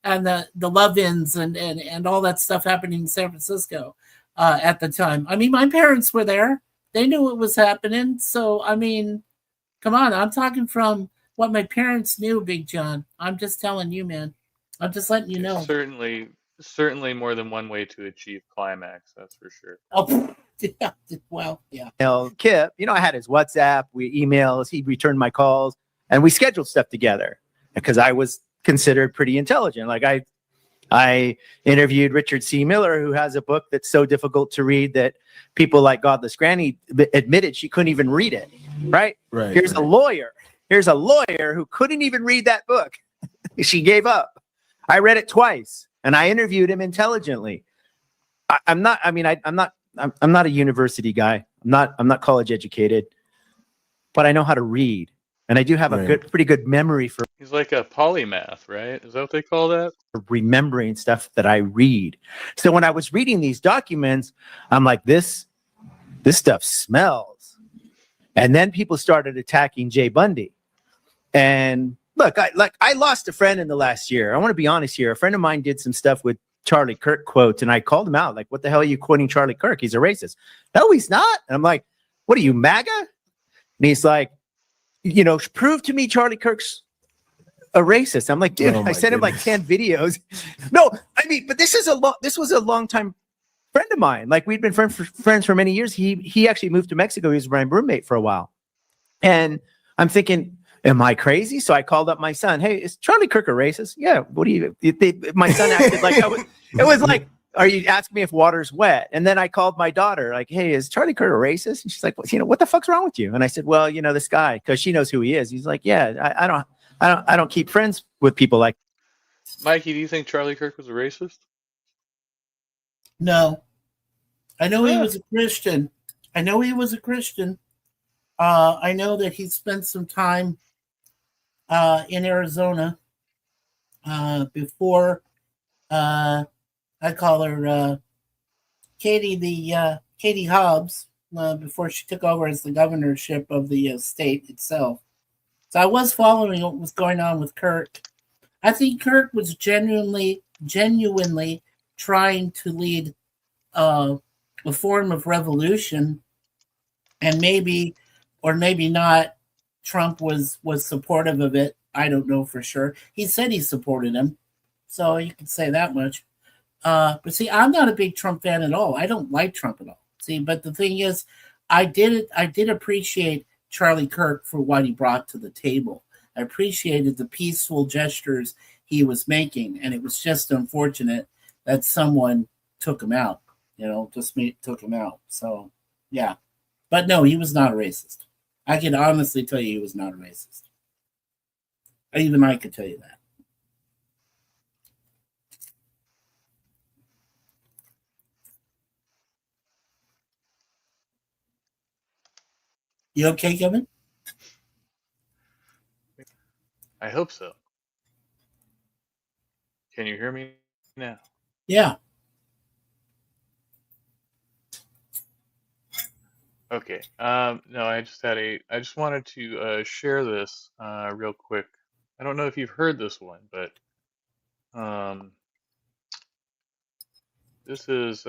and the love-ins and all that stuff happening in San Francisco at the time. I mean, my parents were there. They knew what was happening. So, I mean, come on, I'm talking from what my parents knew, Big John. I'm just telling you, man. I'm just letting you know. Certainly more than one way to achieve climax, that's for sure. Oh, yeah. Well, yeah. Kip, I had his WhatsApp, we emails, he returned my calls, and we scheduled stuff together because I was considered pretty intelligent. Like I interviewed Richard C. Miller, who has a book that's so difficult to read that people like Godless Granny admitted she couldn't even read it. Right? Here's a lawyer who couldn't even read that book. She gave up. I read it twice, and I interviewed him intelligently. I'm not a university guy. I'm not college educated, but I know how to read, and I do have a pretty good memory for. He's like a polymath, right? Is that what they call that? Remembering stuff that I read. So when I was reading these documents, I'm like, this stuff smells. And then people started attacking Jay Bundy. And look, I lost a friend in the last year. I want to be honest here. A friend of mine did some stuff with Charlie Kirk quotes, and I called him out. Like, what the hell are you quoting Charlie Kirk? He's a racist. No, he's not. And I'm like, what are you, MAGA? And he's like, prove to me Charlie Kirk's a racist. I'm like, dude, I sent him like 10 videos. No, I mean, but this was a long time friend of mine. Like, we'd been friends for many years. He actually moved to Mexico. He was my roommate for a while. And I'm thinking, am I crazy? So I called up my son. Hey, is Charlie Kirk a racist? Yeah. What do you? My son acted like it was like, are you asking me if water's wet? And then I called my daughter, like, hey, is Charlie Kirk a racist? And she's like, what the fuck's wrong with you? And I said, well, this guy, because she knows who he is. He's like, yeah, I don't keep friends with people like. Mikey, do you think Charlie Kirk was a racist? No. I know he was a Christian. I know that he spent some time in Arizona before I call her Katie Hobbs, before she took over as the governorship of the state itself. So I was following what was going on with Kirk. I think Kirk was genuinely trying to lead a form of revolution, and maybe or maybe not, Trump was supportive of it. I don't know for sure. He said he supported him, so you can say that much. But see, I'm not a big Trump fan at all. I don't like Trump at all. See, but the thing is, I did appreciate Charlie Kirk for what he brought to the table. I appreciated the peaceful gestures he was making, and it was just unfortunate that someone took him out. Took him out. So, yeah. But no, he was not a racist. I can honestly tell you he was not a racist. Even I could tell you that. You okay, Kevin? I hope so. Can you hear me now? Yeah. Okay. No, I just wanted to share this real quick. I don't know if you've heard this one, but um, this is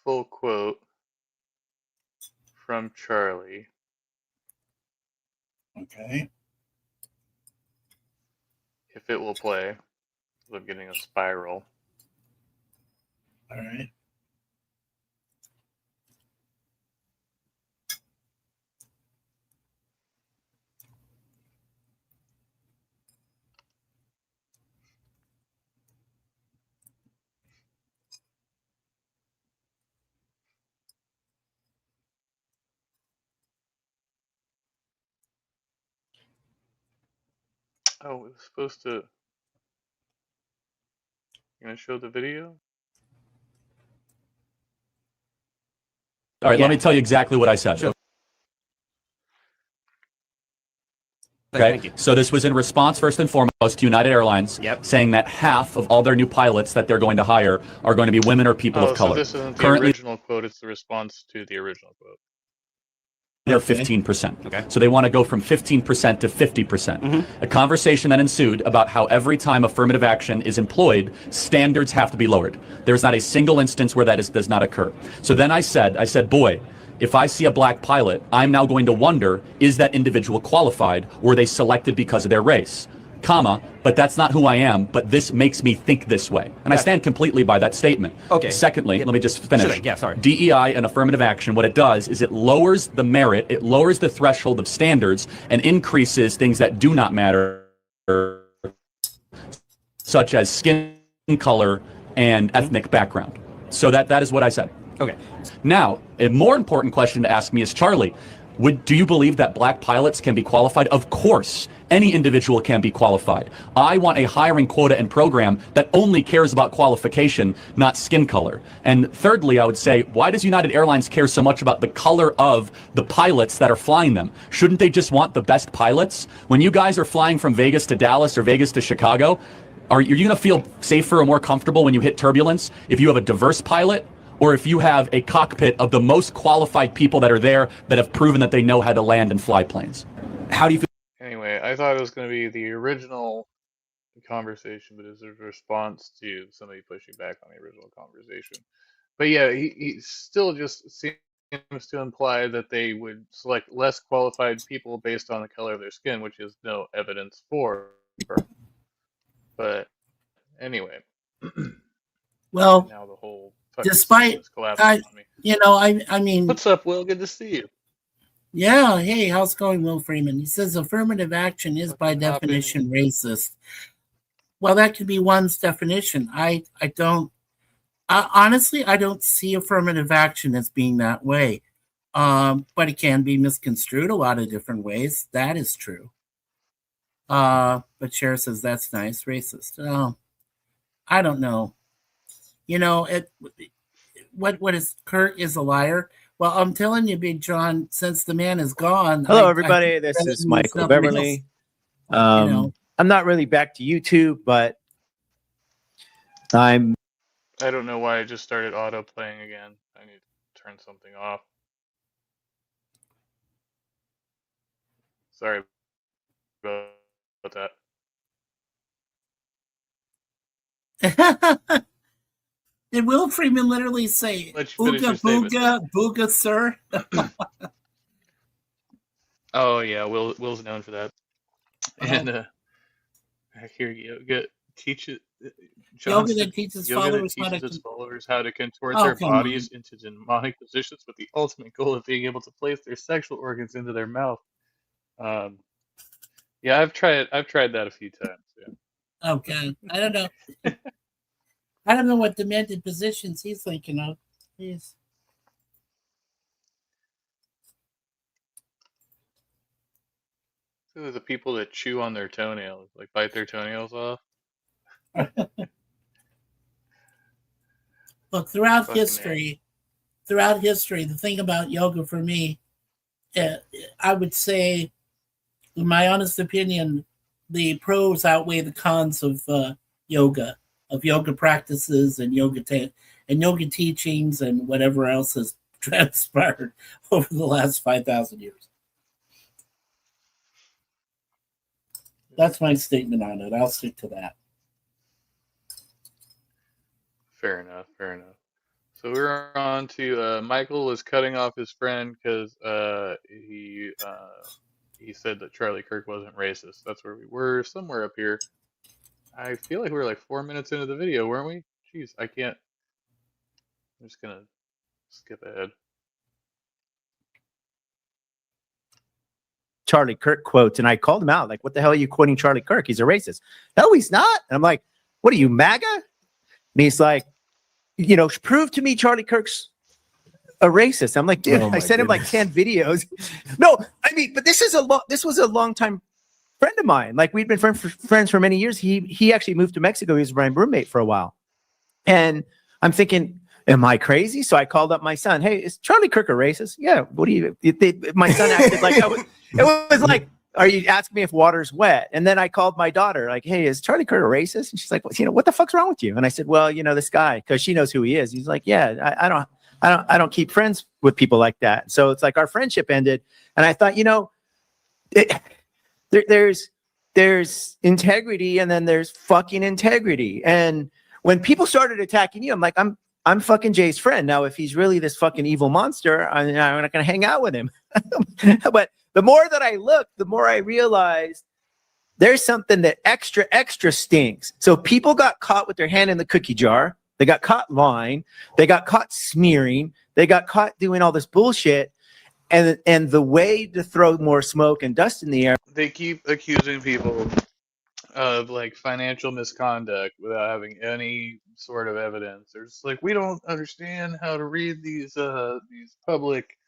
full quote from Charlie. Okay. If it will play, I'm getting a spiral. All right. Oh, it was supposed to. You gonna show the video? All right, Yeah. let me tell you exactly what I said. Sure. Okay, Thank you. so this was in response, first and foremost, to United Airlines saying that half of all their new pilots that they're going to hire are going to be women or people Oh, of color. so this isn't the Currently, original quote, it's the response to the original quote. they're Okay. 15%. Okay. So they want to go from 15% to 50%. A conversation then ensued about how every time affirmative action is employed, standards have to be lowered. There's not a single instance where that does not occur. So then I said, boy, if I see a black pilot, I'm now going to wonder, is that individual qualified? Were they selected because of their race? Comma, but that's not who I am, but this makes me think this way. And I stand completely by that statement. Okay. Secondly, let me just finish. Sure, yeah, sorry. DEI and affirmative action, what it does is it lowers the merit, it lowers the threshold of standards, and increases things that do not matter, such as skin color and ethnic background. So that is what I said. Okay. Now, a more important question to ask me is, Charlie, do you believe that black pilots can be qualified? Of course, any individual can be qualified. I want a hiring quota and program that only cares about qualification, not skin color. And thirdly, I would say, why does United Airlines care so much about the color of the pilots that are flying them? Shouldn't they just want the best pilots? When you guys are flying from Vegas to Dallas or Vegas to Chicago, are you going to feel safer or more comfortable when you hit turbulence if you have a diverse pilot? Or if you have a cockpit of the most qualified people that are there that have proven that they know how to land and fly planes? How do you feel? Anyway, I thought it was going to be the original conversation, but it's a response to somebody pushing back on the original conversation. But yeah, he still just seems to imply that they would select less qualified people based on the color of their skin, which is no evidence for. But anyway, Well, now the whole despite is collapsing on me. I mean, What's up, Will? Good to see you. yeah. Hey, how's it going, Will Freeman? He says affirmative action is by Hop in. definition racist. Well, that could be one's definition. Honestly, I don't see affirmative action as being that way. But it can be misconstrued a lot of different ways. That is true. But Cher says that's nice, racist. Oh, I don't know. What is Kurt is a liar. Well, I'm telling you, Big John, since the man is gone. Hello, I everybody. think This that is means Michael nothing Beverly. else. I'm not really back to YouTube, but I'm. I don't know why I just started auto playing again. I need to turn something off. Sorry about that. Did Will Freeman literally say Let you finish "Booga your statement. booga booga, sir"? Oh yeah, Will's known for that. And here you go. Teach it. Yoga that teaches Yoga that followers how teaches to. its followers how to contort Oh, their come on. bodies into demonic positions with the ultimate goal of being able to place their sexual organs into their mouth. Yeah, I've tried that a few times. Yeah. Okay, I don't know. I don't know what demented positions he's thinking of. Jeez. So the people that chew on their toenails, like bite their toenails off. Look, throughout Fucking history, the thing about yoga for me, I would say in my honest opinion, the pros outweigh the cons of yoga, of yoga practices and and yoga teachings and whatever else has transpired over the last 5,000 years. That's my statement on it. I'll stick to that. Fair enough. Fair enough. So we're on to Michael was cutting off his friend because he said that Charlie Kirk wasn't racist. That's where we were, somewhere up here. I feel like we were like 4 minutes into the video, weren't we? Jeez, I can't. I'm just gonna skip ahead. Charlie Kirk quotes, and I called him out, like, what the hell are you quoting Charlie Kirk? He's a racist. No, he's not. And I'm like, what are you, MAGA? And he's like, you know, prove to me Charlie Kirk's a racist. I'm like, dude, Oh I my sent him like goodness. 10 videos. No, I mean, but this was a long time friend of mine. Like, we'd been friends for many years. He actually moved to Mexico. He was my roommate for a while. And I'm thinking, am I crazy? So I called up my son. Hey, is Charlie Kirk a racist? Yeah. What do you? My son acted like it was like, are you asking me if water's wet? And then I called my daughter, like, hey, is Charlie Kirk a racist? And she's like, well, you know, what the fuck's wrong with you? And I said, well, you know, this guy, because she knows who he is. He's like, yeah, I don't keep friends with people like that. So it's like our friendship ended. And I thought, you know, there's integrity, and then there's fucking integrity. And when people started attacking you, I'm like, I'm fucking Jay's friend. Now, if he's really this fucking evil monster, I'm not going to hang out with him. But the more that I look, the more I realize there's something that extra stinks. So people got caught with their hand in the cookie jar. They got caught lying. They got caught smearing. They got caught doing all this bullshit. And the way to throw more smoke and dust in the air. They keep accusing people of like financial misconduct without having any sort of evidence. They're just like, we don't understand how to read these public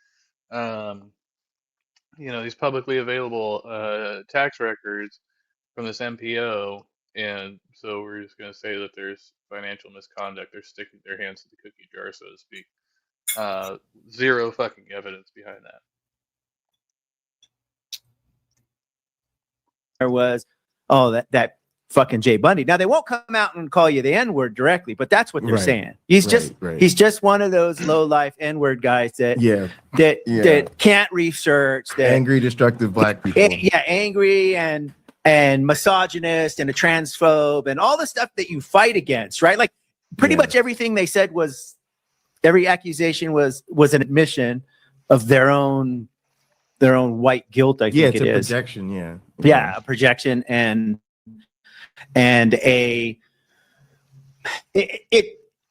these publicly available tax records from this MPO, and so we're just going to say that there's financial misconduct. They're sticking their hands to the cookie jar, so to speak. Zero fucking evidence behind that. There was, oh, that fucking Jay Bundy. Now, they won't come out and call you the N-word directly, but that's what they're Right. saying. He's Right. he's just one of those low life N-word guys that Yeah. that can't research, that Angry, destructive black people. angry and misogynist and a transphobe and all the stuff that you fight against, right? Like pretty Yeah. much everything they said every accusation was an admission of their own white guilt. I think It's it a is. projection. Yeah. Yeah, a projection and it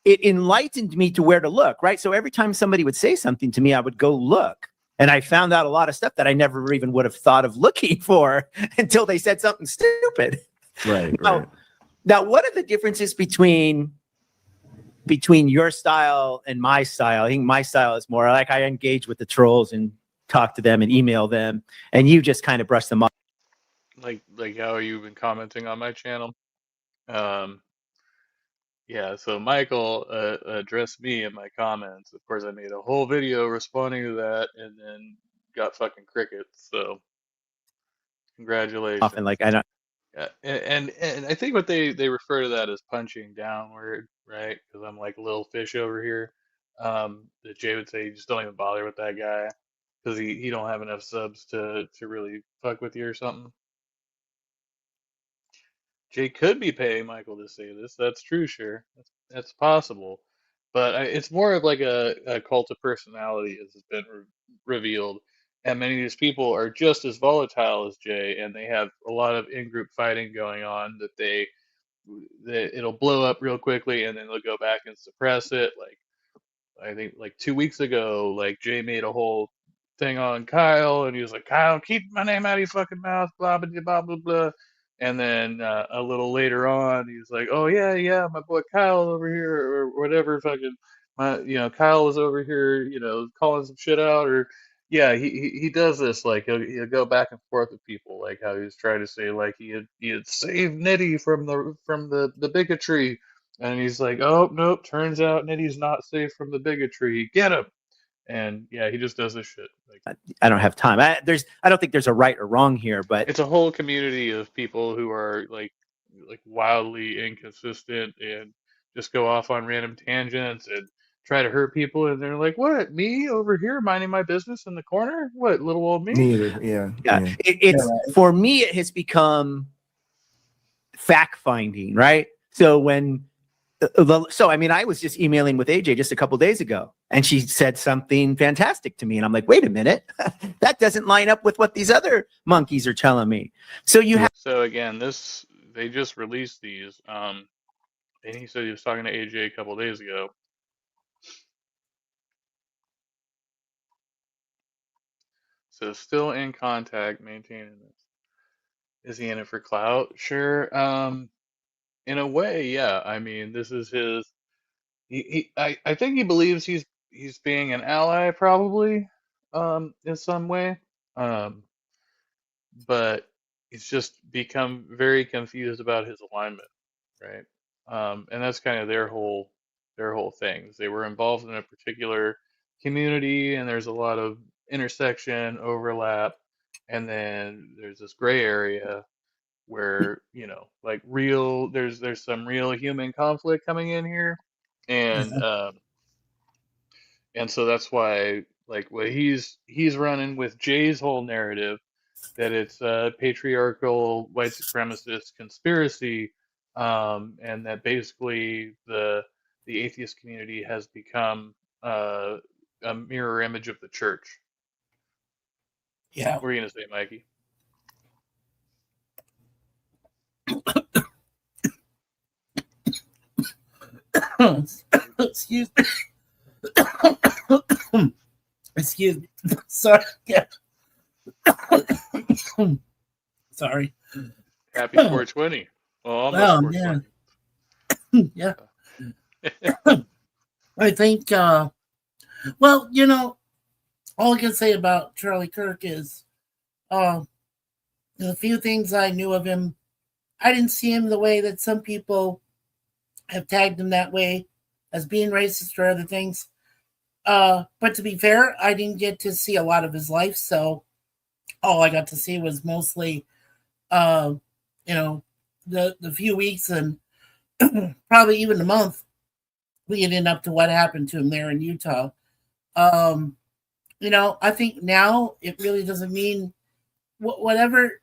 enlightened me to where to look, right? So every time somebody would say something to me, I would go look. And I found out a lot of stuff that I never even would have thought of looking for until they said something stupid. Right. Now, what are the differences between your style and my style? I think my style is more like I engage with the trolls and talk to them and email them, and you just kind of brush them off. Like how you've been commenting on my channel. Yeah, so Michael addressed me in my comments. Of course, I made a whole video responding to that, and then got fucking crickets. So, congratulations. Often, like I don't. Yeah, and I think what they refer to that as punching downward, right? Because I'm like little fish over here. That Jay would say, just don't even bother with that guy because he don't have enough subs to really fuck with you or something. Jay could be paying Michael to say this. That's true, sure. That's possible. But it's more of like a cult of personality, as has been revealed. And many of these people are just as volatile as Jay, and they have a lot of in-group fighting going on that it'll blow up real quickly, and then they'll go back and suppress it. Like I think like 2 weeks ago, like Jay made a whole thing on Kyle, and he was like, "Kyle, keep my name out of your fucking mouth," blah blah blah blah blah. And then a little later on, he's like, "Oh yeah, my boy Kyle over here, or whatever, fucking Kyle was over here, calling some shit out, or yeah, he does this like he'll go back and forth with people, like how he was trying to say like he had saved Nitty from the bigotry." And he's like, "Oh, nope, turns out Nitty's not safe from the bigotry. Get him." And yeah, he just does this shit. Like, I don't have time. I don't think there's a right or wrong here, but it's a whole community of people who are like wildly inconsistent and just go off on random tangents and try to hurt people. And they're like, "What? Me over here minding my business in the corner? What, little old me?" Neither. Yeah. yeah, Yeah. it's for me. It has become fact finding, right? So I mean, I was just emailing with AJ just a couple days ago, and she said something fantastic to me, and I'm like, wait a minute, that doesn't line up with what these other monkeys are telling me. So you have, So again, they just released these. And he said he was talking to AJ a couple days ago. So still in contact, maintaining this. Is he in it for clout? Sure. In a way, yeah. I mean, this is his. I think he believes he's being an ally, probably, in some way. Um, but he's just become very confused about his alignment, right? And that's kind of their whole things. They were involved in a particular community, and there's a lot of intersection overlap, and then there's this gray area where like there's some real human conflict coming in here, and so that's why like what he's running with Jay's whole narrative that it's a patriarchal white supremacist conspiracy, and that basically the atheist community has become a mirror image of the church. Yeah. What were you gonna say, Mikey? Excuse me. Excuse me. Sorry. Yeah. Sorry. Happy 420. Well, almost Oh 420. man. Yeah. I think well, all I can say about Charlie Kirk is the few things I knew of him, I didn't see him the way that some people have tagged him that way as being racist or other things. But to be fair, I didn't get to see a lot of his life, so all I got to see was mostly the few weeks and probably even a month leading up to what happened to him there in Utah. I think now it really doesn't mean whatever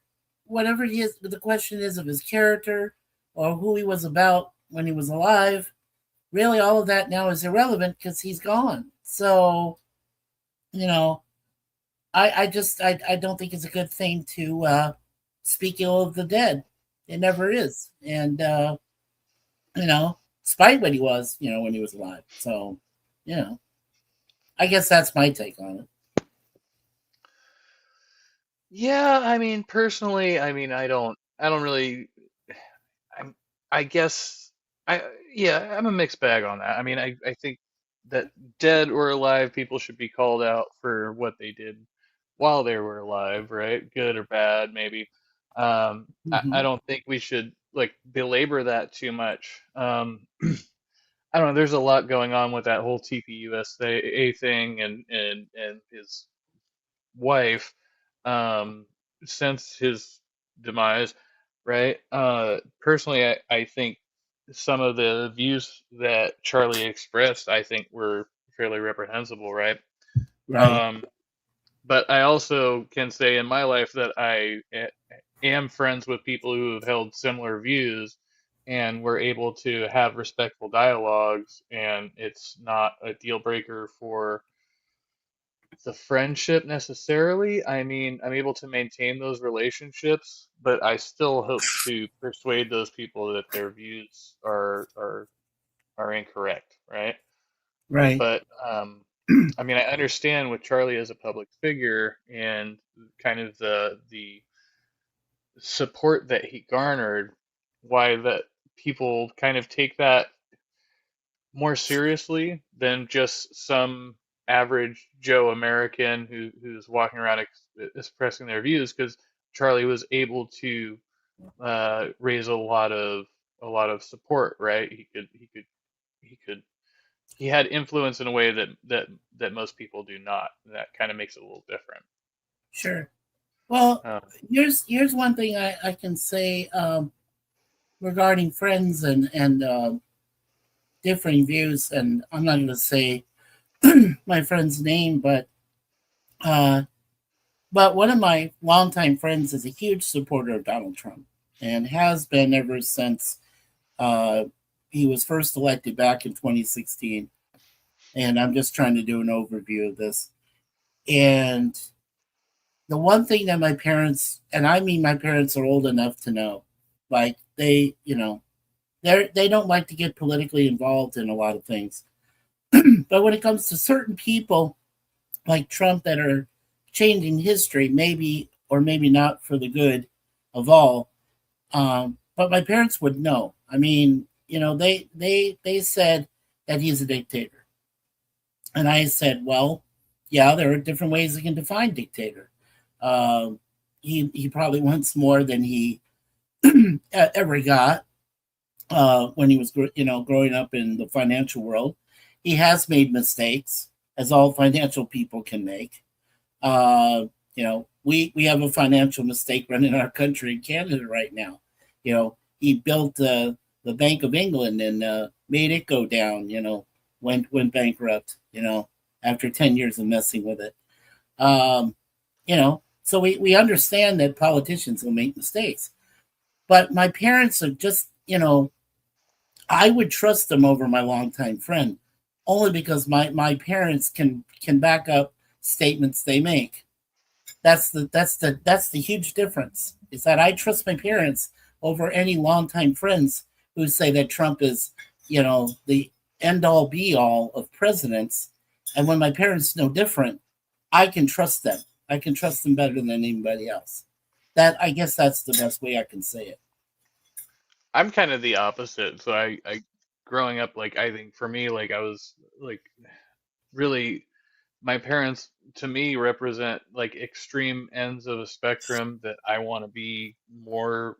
he is. The question is of his character or who he was about when he was alive. Really, all of that now is irrelevant because he's gone. So, I don't think it's a good thing to speak ill of the dead. It never is, and despite what he was, when he was alive. So, I guess that's my take on it. Yeah, I mean, personally, I mean, I don't really, I guess, yeah, I'm a mixed bag on that. I mean, I think that dead or alive people should be called out for what they did while they were alive, right? Good or bad, maybe. I don't think we should like belabor that too much. I don't know. There's a lot going on with that whole TPUSA thing and his wife since his demise, right? Personally, I think some of the views that Charlie expressed, I think, were fairly reprehensible, right? Right. But I also can say in my life that I am friends with people who have held similar views and we're able to have respectful dialogues, and it's not a deal breaker for the friendship necessarily. I mean, I'm able to maintain those relationships, but I still hope to persuade those people that their views are incorrect, right? Right. But I mean, I understand with Charlie as a public figure and kind of the support that he garnered, why that people kind of take that more seriously than just some average Joe American who's walking around expressing their views, because Charlie was able to raise a lot of support, right? He could he had influence in a way that most people do not. And that kind of makes it a little different. Sure. Well, Um, here's one thing I can say regarding friends and differing views, and I'm not going to say my friend's name, but one of my longtime friends is a huge supporter of Donald Trump and has been ever since he was first elected back in 2016. And I'm just trying to do an overview of this. And the one thing that my parents, and I mean my parents are old enough to know, like they don't like to get politically involved in a lot of things. But when it comes to certain people like Trump that are changing history, maybe or maybe not for the good of all, but my parents would know. I mean, they said that he's a dictator. And I said, well, yeah, there are different ways you can define dictator. He probably wants more than he ever got when he was, growing up in the financial world. He has made mistakes, as all financial people can make. We have a financial mistake running our country in Canada right now. He built the Bank of England and made it go down. Went bankrupt. After 10 years of messing with it. So we understand that politicians will make mistakes. But my parents are just, I would trust them over my longtime friend, only because my parents can back up statements they make. That's the huge difference, is that I trust my parents over any longtime friends who say that Trump is, the end all be all of presidents. And when my parents know different, I can trust them. I can trust them better than anybody else. I guess that's the best way I can say it. I'm kind of the opposite. So I growing up, like, I think for me, like, I was like really, my parents to me represent like extreme ends of a spectrum that I want to be more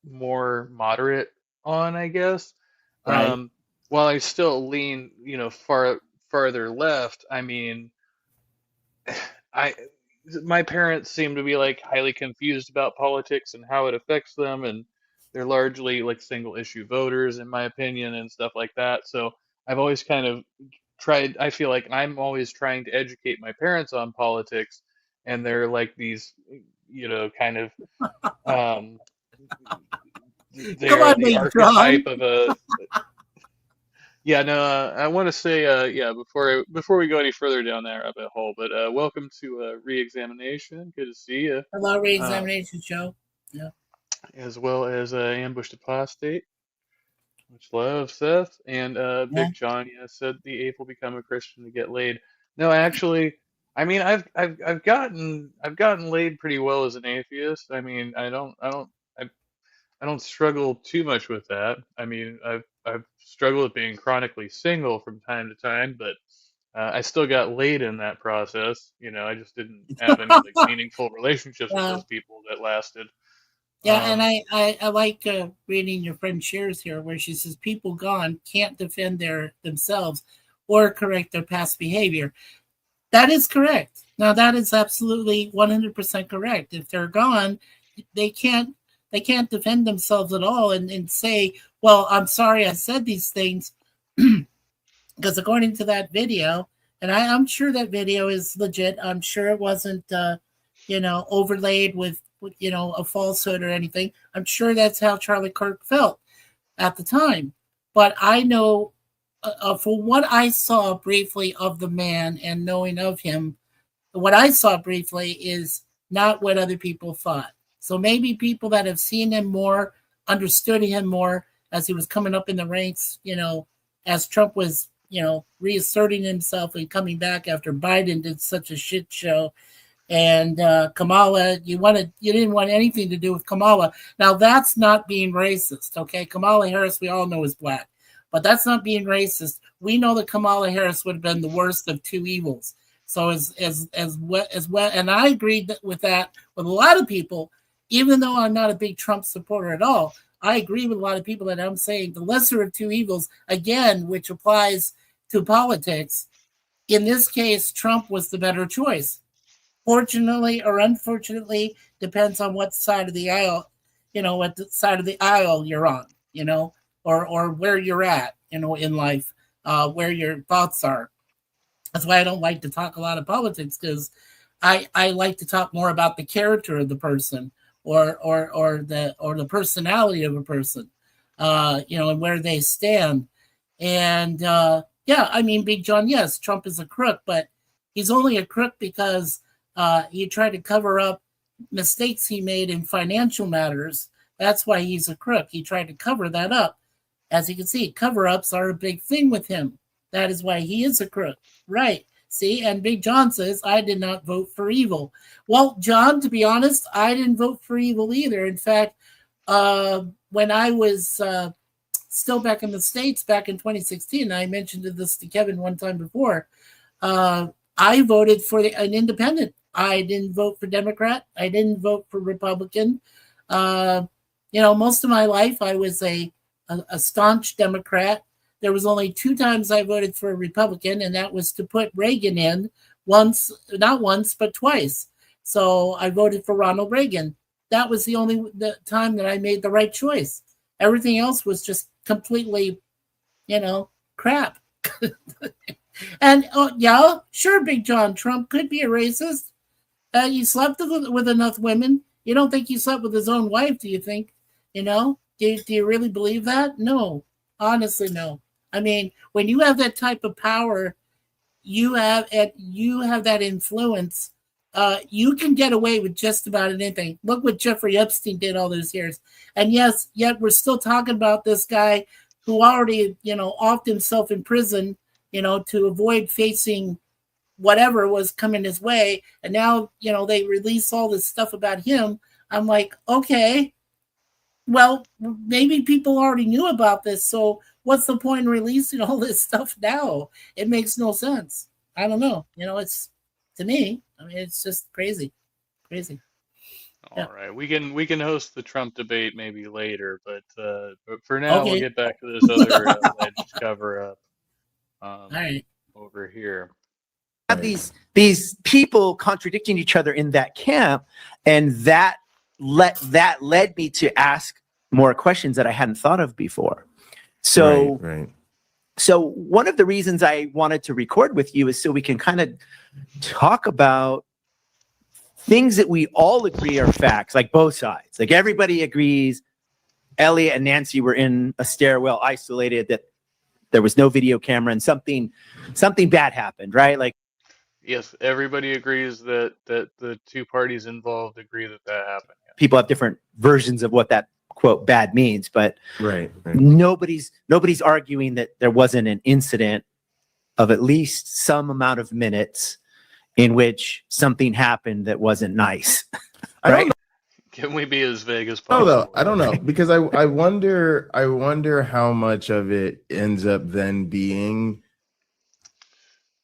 moderate on, I guess. Right. While I still lean, farther left. I mean, I my parents seem to be like highly confused about politics and how it affects them, and they're largely like single issue voters, in my opinion, and stuff like that. So I've always kind of tried. I feel like I'm always trying to educate my parents on politics, and they're like these, kind of um, they Come are on, the Big John. archetype of a. Yeah, no, I want to say, yeah, before we go any further down that rabbit hole, but welcome to Reexamination. Good to see you. Hello, Uh, Reexamination Show. Yeah. as well as Ambushed Apostate, much love, Seth, and Yeah. Big John. Yeah, said the ape will become a Christian to get laid. No, actually, I mean, I've gotten laid pretty well as an atheist. I mean, I don't struggle too much with that. I mean, I've struggled with being chronically single from time to time, but I still got laid in that process. I just didn't have any like meaningful relationships with Yeah. those people that lasted. Yeah, and Um, I like reading your friend shares here, where she says people gone can't defend themselves or correct their past behavior. That is correct. Now that is absolutely 100% correct. If they're gone, they can't defend themselves at all and say, well, I'm sorry I said these things. Because according to that video, and I'm sure that video is legit. I'm sure it wasn't overlaid with a falsehood or anything. I'm sure that's how Charlie Kirk felt at the time. But I know for what I saw briefly of the man and knowing of him, what I saw briefly is not what other people thought. So maybe people that have seen him more, understood him more as he was coming up in the ranks, as Trump was, reasserting himself and coming back after Biden did such a shit show. And Kamala, you didn't want anything to do with Kamala. Now that's not being racist, okay? Kamala Harris, we all know, is black, but that's not being racist. We know that Kamala Harris would have been the worst of two evils. So as well, and I agreed with that with a lot of people, even though I'm not a big Trump supporter at all. I agree with a lot of people that I'm saying the lesser of two evils, again, which applies to politics. In this case, Trump was the better choice. Fortunately or unfortunately, depends on what side of the aisle, what side of the aisle you're on, or where you're at, in life, where your thoughts are. That's why I don't like to talk a lot of politics, because I like to talk more about the character of the person, or the personality of a person, and where they stand. And yeah, I mean, Big John, yes, Trump is a crook, but he's only a crook because he tried to cover up mistakes he made in financial matters. That's why he's a crook. He tried to cover that up. As you can see, cover-ups are a big thing with him. That is why he is a crook. Right. See, and Big John says, I did not vote for evil. Well, John, to be honest, I didn't vote for evil either. In fact, when I was still back in the States back in 2016, I mentioned this to Kevin one time before, I voted for an independent. I didn't vote for Democrat. I didn't vote for Republican. Most of my life I was a staunch Democrat. There was only 2 times I voted for a Republican, and that was to put Reagan in not once, but twice. So I voted for Ronald Reagan. That was the only time that I made the right choice. Everything else was just completely, crap. And yeah, sure, Big John, Trump could be a racist. He slept with enough women. You don't think he slept with his own wife, do you think? Do you really believe that? No, honestly, no. I mean, when you have that type of power, you have that influence. You can get away with just about anything. Look what Jeffrey Epstein did all those years. And yes, yet we're still talking about this guy who already, offed himself in prison, to avoid facing whatever was coming his way. And now, they release all this stuff about him. I'm like, okay, well, maybe people already knew about this. So what's the point in releasing all this stuff now? It makes no sense. I don't know. It's, to me, I mean, it's just crazy. All right, we can host the Trump debate maybe later, but for now we'll get back to this other alleged cover-up All right. over here. Have these people contradicting each other in that camp, and that led me to ask more questions that I hadn't thought of before. So, right. So one of the reasons I wanted to record with you is so we can kind of talk about things that we all agree are facts, like both sides. Like everybody agrees Elliot and Nancy were in a stairwell isolated, that there was no video camera, and something bad happened, right? Like, yes, everybody agrees that the 2 parties involved agree that happened. Yeah. People have different versions of what that quote bad means, but Right. nobody's arguing that there wasn't an incident of at least some amount of minutes in which something happened that wasn't nice. I don't Right? know. Can we be as vague as Oh, possible? though. I don't know, because I wonder how much of it ends up then being.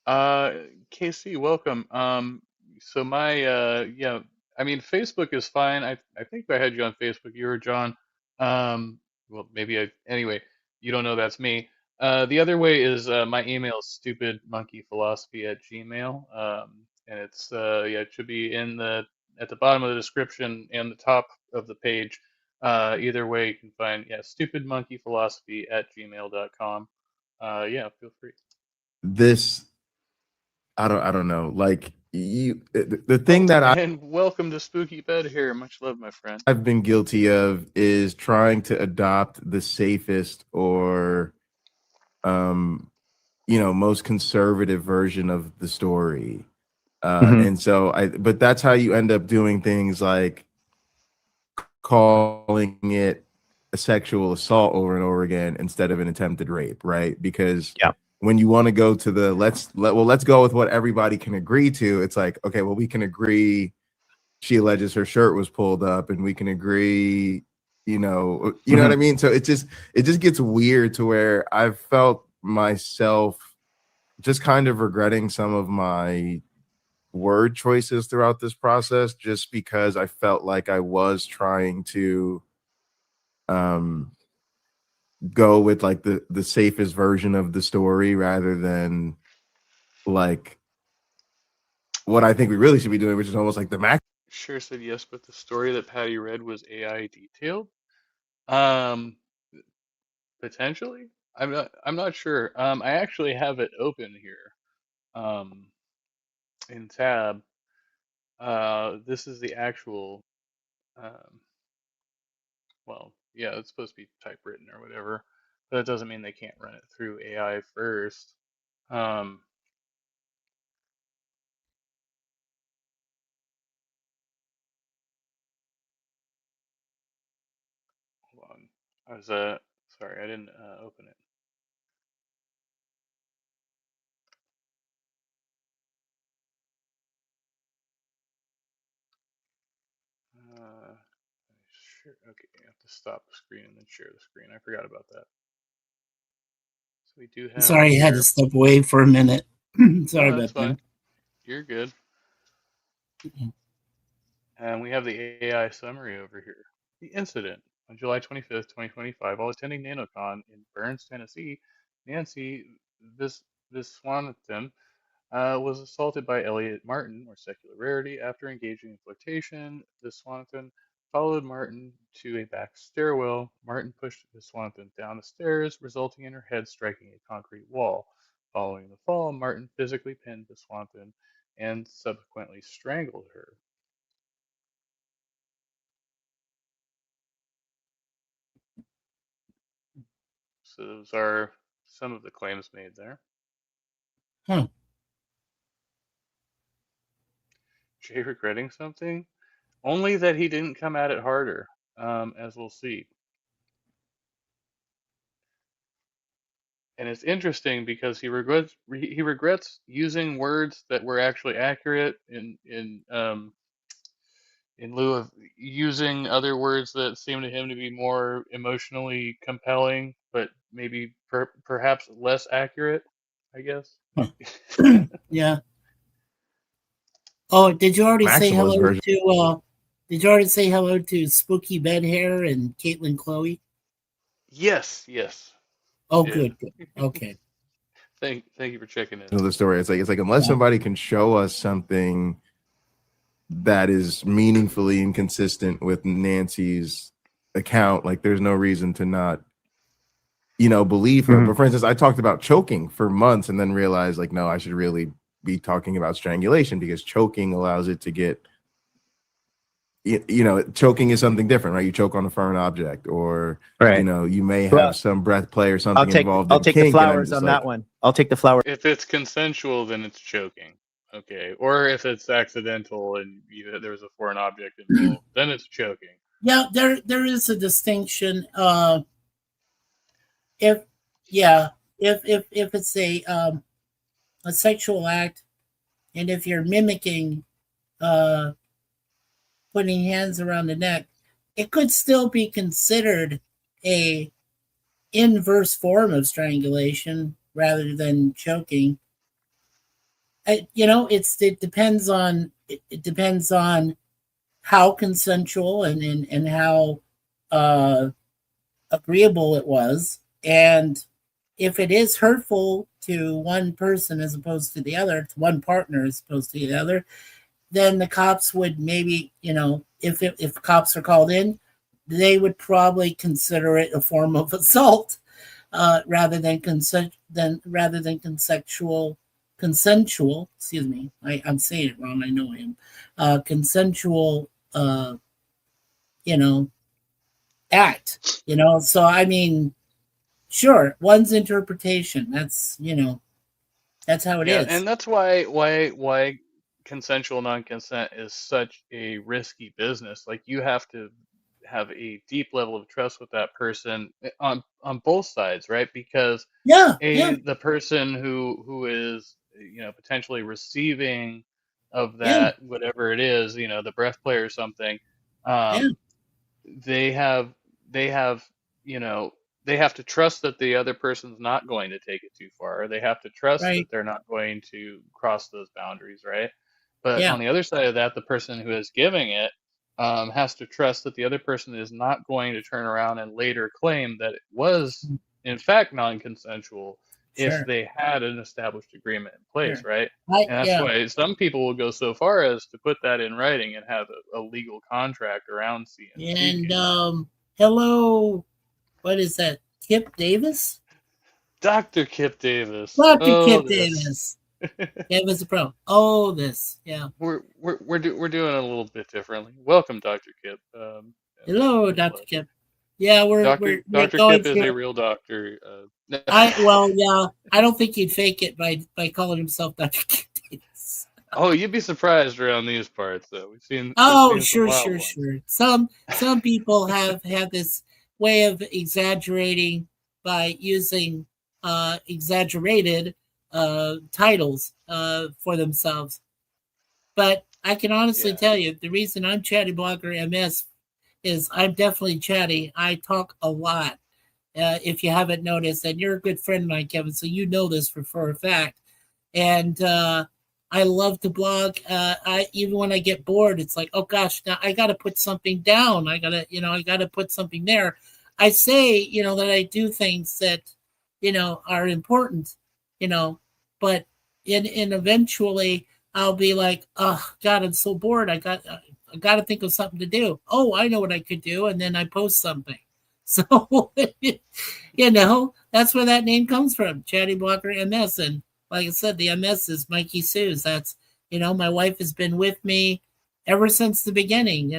KC, welcome. So my I mean, Facebook is fine. I think I had you on Facebook. You were John. Well, anyway, you don't know that's me. The other way is my email is stupidmonkeyphilosophy@gmail. And it's it should be at the bottom of the description and the top of the page. Either way, you can find stupidmonkeyphilosophy@gmail.com. Feel free. This, I don't know, like the thing that And welcome to Spooky Bed here. Much love, my friend. I've been guilty of is trying to adopt the safest or most conservative version of the story. And so but that's how you end up doing things like calling it a sexual assault over and over again instead of an attempted rape, right? Because when you want to go to the let's go with what everybody can agree to, it's like, okay, well, we can agree she alleges her shirt was pulled up, and we can agree, you know what I mean? So it just gets weird to where I've felt myself just kind of regretting some of my word choices throughout this process, just because I felt like I was trying to um go with like the safest version of the story rather than like what I think we really should be doing, which is almost like the Mac. Sure said yes, but the story that Patty read was AI detailed. Um, Potentially. I'm not sure. I actually have it open here. Um, in tab. This is the actual. Um, well, yeah, it's supposed to be typewritten or whatever, but that doesn't mean they can't run it through AI first. Um, Hold on. I was sorry, I didn't open it. Uh, sure. Okay, you have to stop the screen and then share the screen. I forgot about that. So we do have it Sorry, I had to here. step away for a minute. Sorry No, that's about that. fine. You're good. And we have the AI summary over here. The incident on July 25th, 2025, while attending NanoCon in Burns, Tennessee, Nancy Viswanathan was assaulted by Elliot Martin, or Secular Rarity, after engaging in flirtation. Viswanathan followed Martin to a back stairwell. Martin pushed Viswanathan down the stairs, resulting in her head striking a concrete wall. Following the fall, Martin physically pinned Viswanathan and subsequently strangled her. So those are some of the claims made there. Huh. Jay regretting something? Only that he didn't come at it harder, as we'll see. And it's interesting because he regrets using words that were actually accurate in lieu of using other words that seem to him to be more emotionally compelling, but maybe perhaps less accurate, I guess. Huh. Yeah. Oh, did you already say Maximalist hello version. to did you already say hello to Spooky Bed Hair and Caitlin Chloe? Yes, Oh, did. good. Okay. Thank you for checking in. Of the story. It's like unless Yeah. somebody can show us something that is meaningfully inconsistent with Nancy's account, like there's no reason to not, believe her. Mhm. But for instance, I talked about choking for months and then realized like, no, I should really be talking about strangulation because choking allows it to get, choking is something different, right? You choke on a firm object, or Right. you may Well, have some breath play or I'll something take involved I'll in take the kink, and I'm flowers just on like, that one. I'll take the flowers. If it's consensual, then it's choking. Okay. Or if it's accidental and there's a foreign object involved, then it's choking. Yeah, there is a distinction. If yeah, if it's a sexual act, and if you're mimicking uh putting hands around the neck, it could still be considered a inverse form of strangulation rather than choking. It depends on how consensual and how uh, agreeable it was, and if it is hurtful to one person as opposed to the other, to one partner as opposed to the other, then the cops would maybe, if cops are called in, they would probably consider it a form of assault rather than consensual. Excuse me, I'm saying it wrong. I know him. Consensual, you know, act. So I mean, sure, one's interpretation. That's how it Yeah, is. and that's why consensual non-consent is such a risky business. Like you have to have a deep level of trust with that person on both sides, right? Because Yeah, yeah, the person who is potentially receiving of yeah, that whatever it is, the breath play or something, yeah. um, they have they have you know they have to trust that the other person's not going to take it too far. They have to trust that Right. they're not going to cross those boundaries, right? But Yeah, on the other side of that, the person who is giving it, has to trust that the other person is not going to turn around and later claim that it was, in fact, non-consensual if Sure. they had an established agreement in place, Sure. right? And that's Yeah. why some people will go so far as to put that in writing and have a legal contract around CNC. And hello, what is that? Kip Davis? Dr. Kip Davis. Dr. Oh, Kip this. Davis. Davis a pro. Oh, this. Yeah. We're doing it a little bit differently. Welcome, Dr. Kip. Hello, it's a Dr. pleasure. Kip. Yeah, we're Dr. going Kip is a through. real doctor. Yeah, I don't think he'd fake it by calling himself Dr. Kip Davis. Oh, you'd be surprised around these parts, though. We've seen Oh, some sure, wild sure, ones. sure. Some people have this way of exaggerating by using exaggerated titles for themselves. But I can honestly Yeah. tell you the reason I'm Chatty Blogger MS is I'm definitely chatty. I talk a lot. If you haven't noticed, and you're a good friend of mine, Kevin, so you know this for a fact. And I love to blog. I even when I get bored, it's like, oh gosh, now I got to put something down. I gotta put something there. I say, that I do things that, are important, but in eventually I'll be like, oh God, I'm so bored. I got to think of something to do. Oh, I know what I could do, and then I post something. So, that's where that name comes from, Chatty Blocker MS. And like I said, the MS is Mikey Sue's. That's, my wife has been with me ever since the beginning,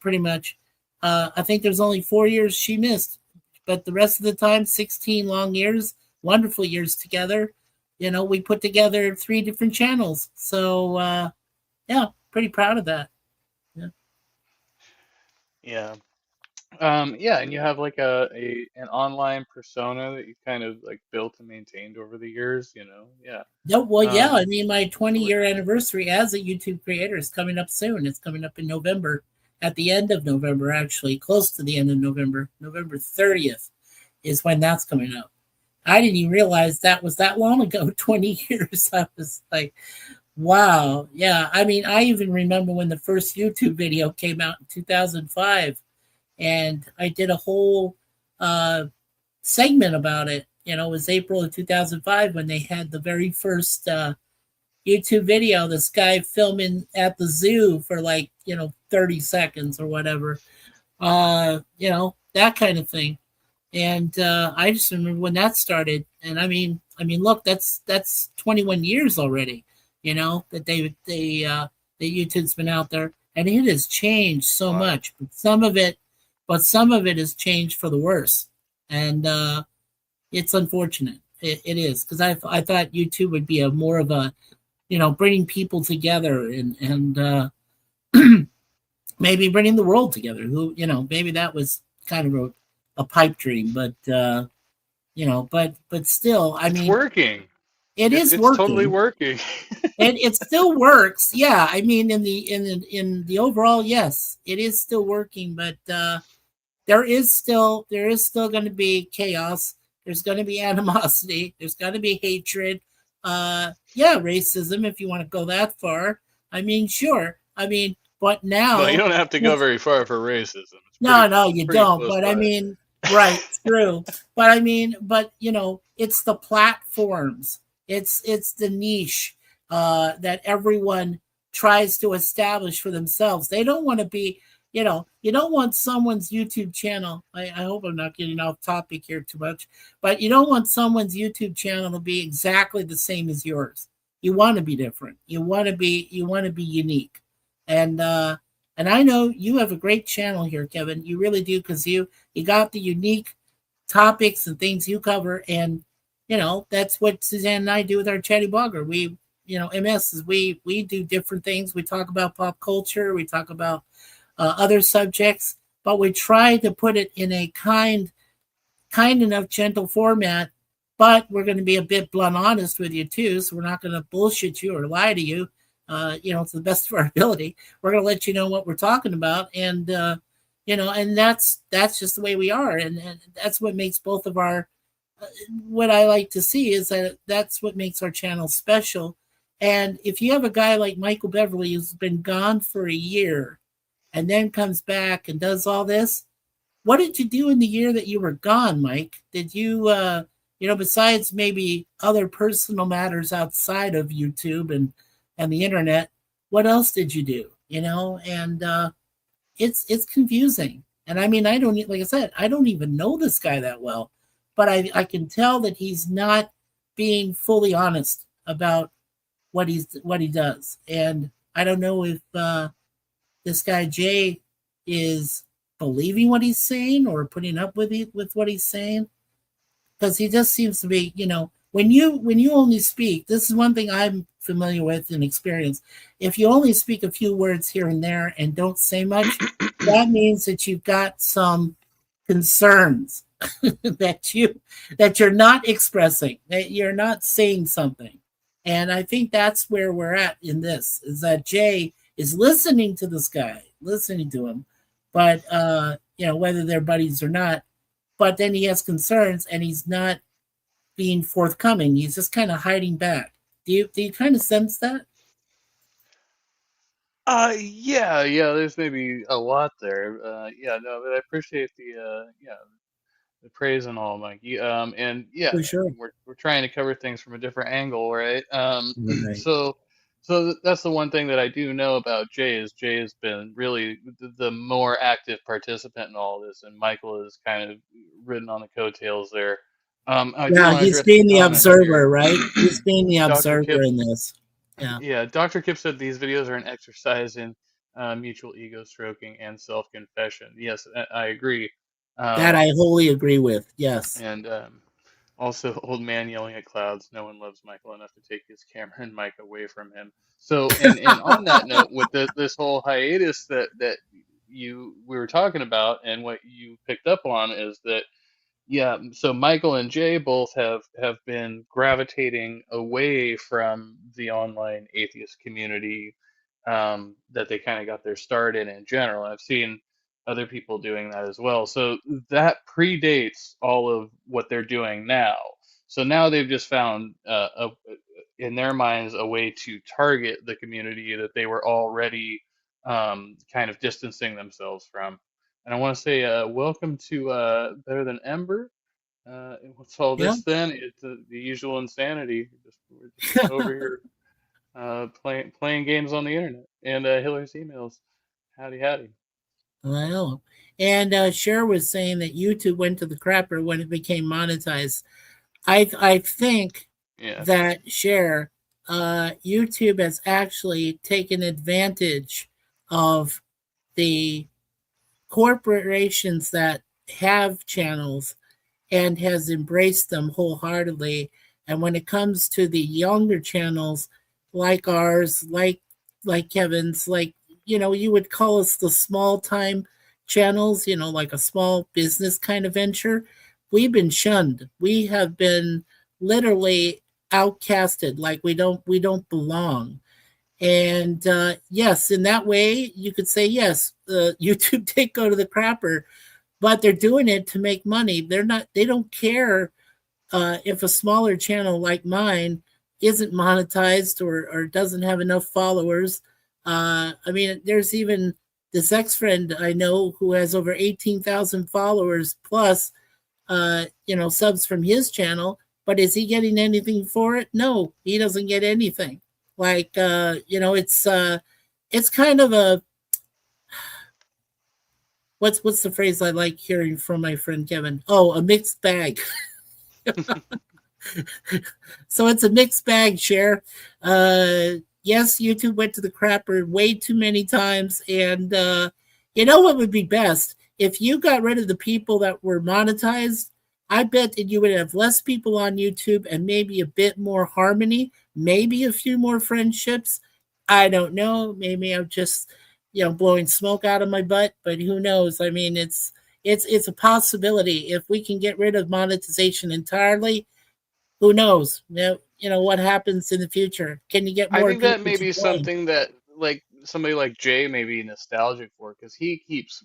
pretty much. I think there's only 4 years she missed, but the rest of the time, 16 long years, wonderful years together. We put together 3 different channels. So, yeah, pretty proud of that. Yeah. Yeah, and you have like an online persona that you kind of like built and maintained over the years, Yeah. No, well, yeah. I Um, mean, my 20-year anniversary as a YouTube creator is coming up soon. It's coming up in November, at the end of November, actually, close to the end of November. November 30th is when that's coming up. I didn't even realize that was that long ago, 20 years. I was like, wow. Yeah. I mean, I even remember when the first YouTube video came out in 2005, and I did a whole segment about it. It was April of 2005 when they had the very first YouTube video, this guy filming at the zoo for 30 seconds or whatever, that kind of thing. And I just remember when that started. And I mean, look, that's 21 years already, that that YouTube's been out there, and it has changed so Wow. much. But some of it has changed for the worse, and it's unfortunate. It is, because I thought YouTube would be a more of a, bringing people together and maybe bringing the world together. Who, maybe that was kind of a pipe dream, but but still, I it's mean, working. it's It's working. totally working. And it still works. Yeah, I mean, in the overall, yes, it is still working, but there is still going to be chaos. There's going to be animosity. There's going to be hatred. Racism, if you want to go that far. I mean, sure. I mean, but now, Well, you don't have to go very far for racism. It's no, you pretty don't. close But by. I mean, right, true. But I mean, it's the platforms. It's the niche that everyone tries to establish for themselves. They don't want to be, you don't want someone's YouTube channel. I hope I'm not getting off topic here too much, but you don't want someone's YouTube channel to be exactly the same as yours. You want to be different. You want to be unique. And I know you have a great channel here, Kevin. You really do, because you got the unique topics and things you cover, and that's what Suzanne and I do with our Chatty Blogger. We, MS is we do different things. We talk about pop culture. We talk about other subjects, but we try to put it in a kind enough, gentle format. But we're going to be a bit blunt, honest with you too. So we're not going to bullshit you or lie to you. To the best of our ability. We're going to let you know what we're talking about, and and that's just the way we are, and that's what makes both of our. What I like to see is that that's what makes our channel special. And if you have a guy like Michael Beverly who's been gone for a year, and then comes back and does all this. What did you do in the year that you were gone, Mike? Did you, besides maybe other personal matters outside of YouTube and the internet, what else did you do? And it's confusing. And I mean, I don't, like I said, I don't even know this guy that well, but I can tell that he's not being fully honest about what he does. And I don't know if this guy Jay is believing what he's saying or putting up with what he's saying, because he just seems to be, when you only speak, this is one thing I'm familiar with and experience. If you only speak a few words here and there and don't say much, that means that you've got some concerns that you're not expressing, that you're not saying something. And I think that's where we're at in this, is that Jay is listening to this guy, listening to him, but whether they're buddies or not, but then he has concerns and he's not being forthcoming. He's just kind of hiding back. Do you kind of sense that? Yeah, there's maybe a lot there. Yeah, no, but I appreciate the praise and all, Mikey. And yeah, For sure. we're trying to cover things from a different angle, right? Right. So that's the one thing that I do know about Jay is Jay has been really the more active participant in all this, and Michael is kind of ridden on the coattails there. I do Yeah, want to he's address being the comments observer, here. right? He's being the Dr. observer Kip, in this. Yeah. yeah, Dr. Kip said these videos are an exercise in mutual ego stroking and self-confession. Yes, I agree. That Um, I wholly agree with. Yes. and Also, old man yelling at clouds. No one loves Michael enough to take his camera and mic away from him. So, and on that note, with this whole hiatus that we were talking about, and what you picked up on is that, yeah, so Michael and Jay both have been gravitating away from the online atheist community, that they kind of got their start in general. I've seen other people doing that as well. So that predates all of what they're doing now. So now they've just found, in their minds, a way to target the community that they were already kind of distancing themselves from. And I want to say, welcome to Better Than Ember. What's all Yeah. this then? It's the usual insanity. We're just over here playing games on the internet. And Hillary's emails. Howdy, howdy. I know. And Cher was saying that YouTube went to the crapper when it became monetized. I think Yeah. that Cher, YouTube has actually taken advantage of the corporations that have channels and has embraced them wholeheartedly. And when it comes to the younger channels like ours, like Kevin's, like you would call us the small time channels, like a small business kind of venture, we've been shunned. We have been literally outcasted, like we don't belong. And yes, in that way, you could say yes, YouTube did go to the crapper, but they're doing it to make money. They don't care if a smaller channel like mine isn't monetized or doesn't have enough followers. I mean, there's even this ex-friend I know who has over 18,000 followers plus, subs from his channel. But is he getting anything for it? No, he doesn't get anything. Like, it's kind of a, what's the phrase I like hearing from my friend Kevin? Oh, a mixed bag. So it's a mixed bag, Cher. Yes, YouTube went to the crapper way too many times. And you know what would be best? If you got rid of the people that were monetized, I bet that you would have less people on YouTube and maybe a bit more harmony, maybe a few more friendships. I don't know. Maybe I'm just, blowing smoke out of my butt, but who knows? I mean, it's a possibility. If we can get rid of monetization entirely, who knows? What happens in the future? Can you get I more think that people may to be join? something that, like, somebody like Jay may be nostalgic for, because he keeps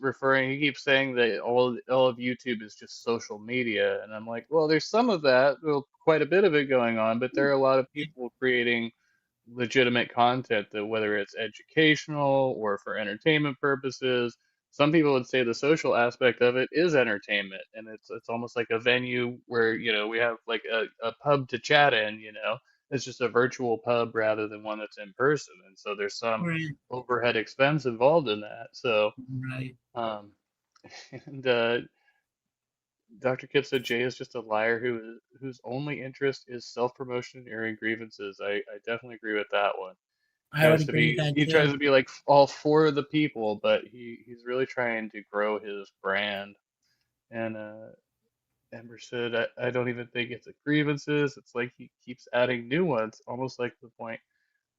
saying that all of YouTube is just social media, and I'm like, well, there's some of that, well, quite a bit of it going on, but there are a lot of people creating legitimate content, that whether it's educational or for entertainment purposes. Some people would say the social aspect of it is entertainment, and it's almost like a venue where, we have like a pub to chat in. It's just a virtual pub rather than one that's in person, and so there's some Right. overhead expense involved in that. So, Right. um, and Dr. Kip said Jay is just a liar whose only interest is self-promotion and airing grievances. I definitely agree with that one. I would agree with that He tries too. to be like all for the people, but he's really trying to grow his brand. And Ember said, I don't even think it's a grievances. It's like he keeps adding new ones, almost like the point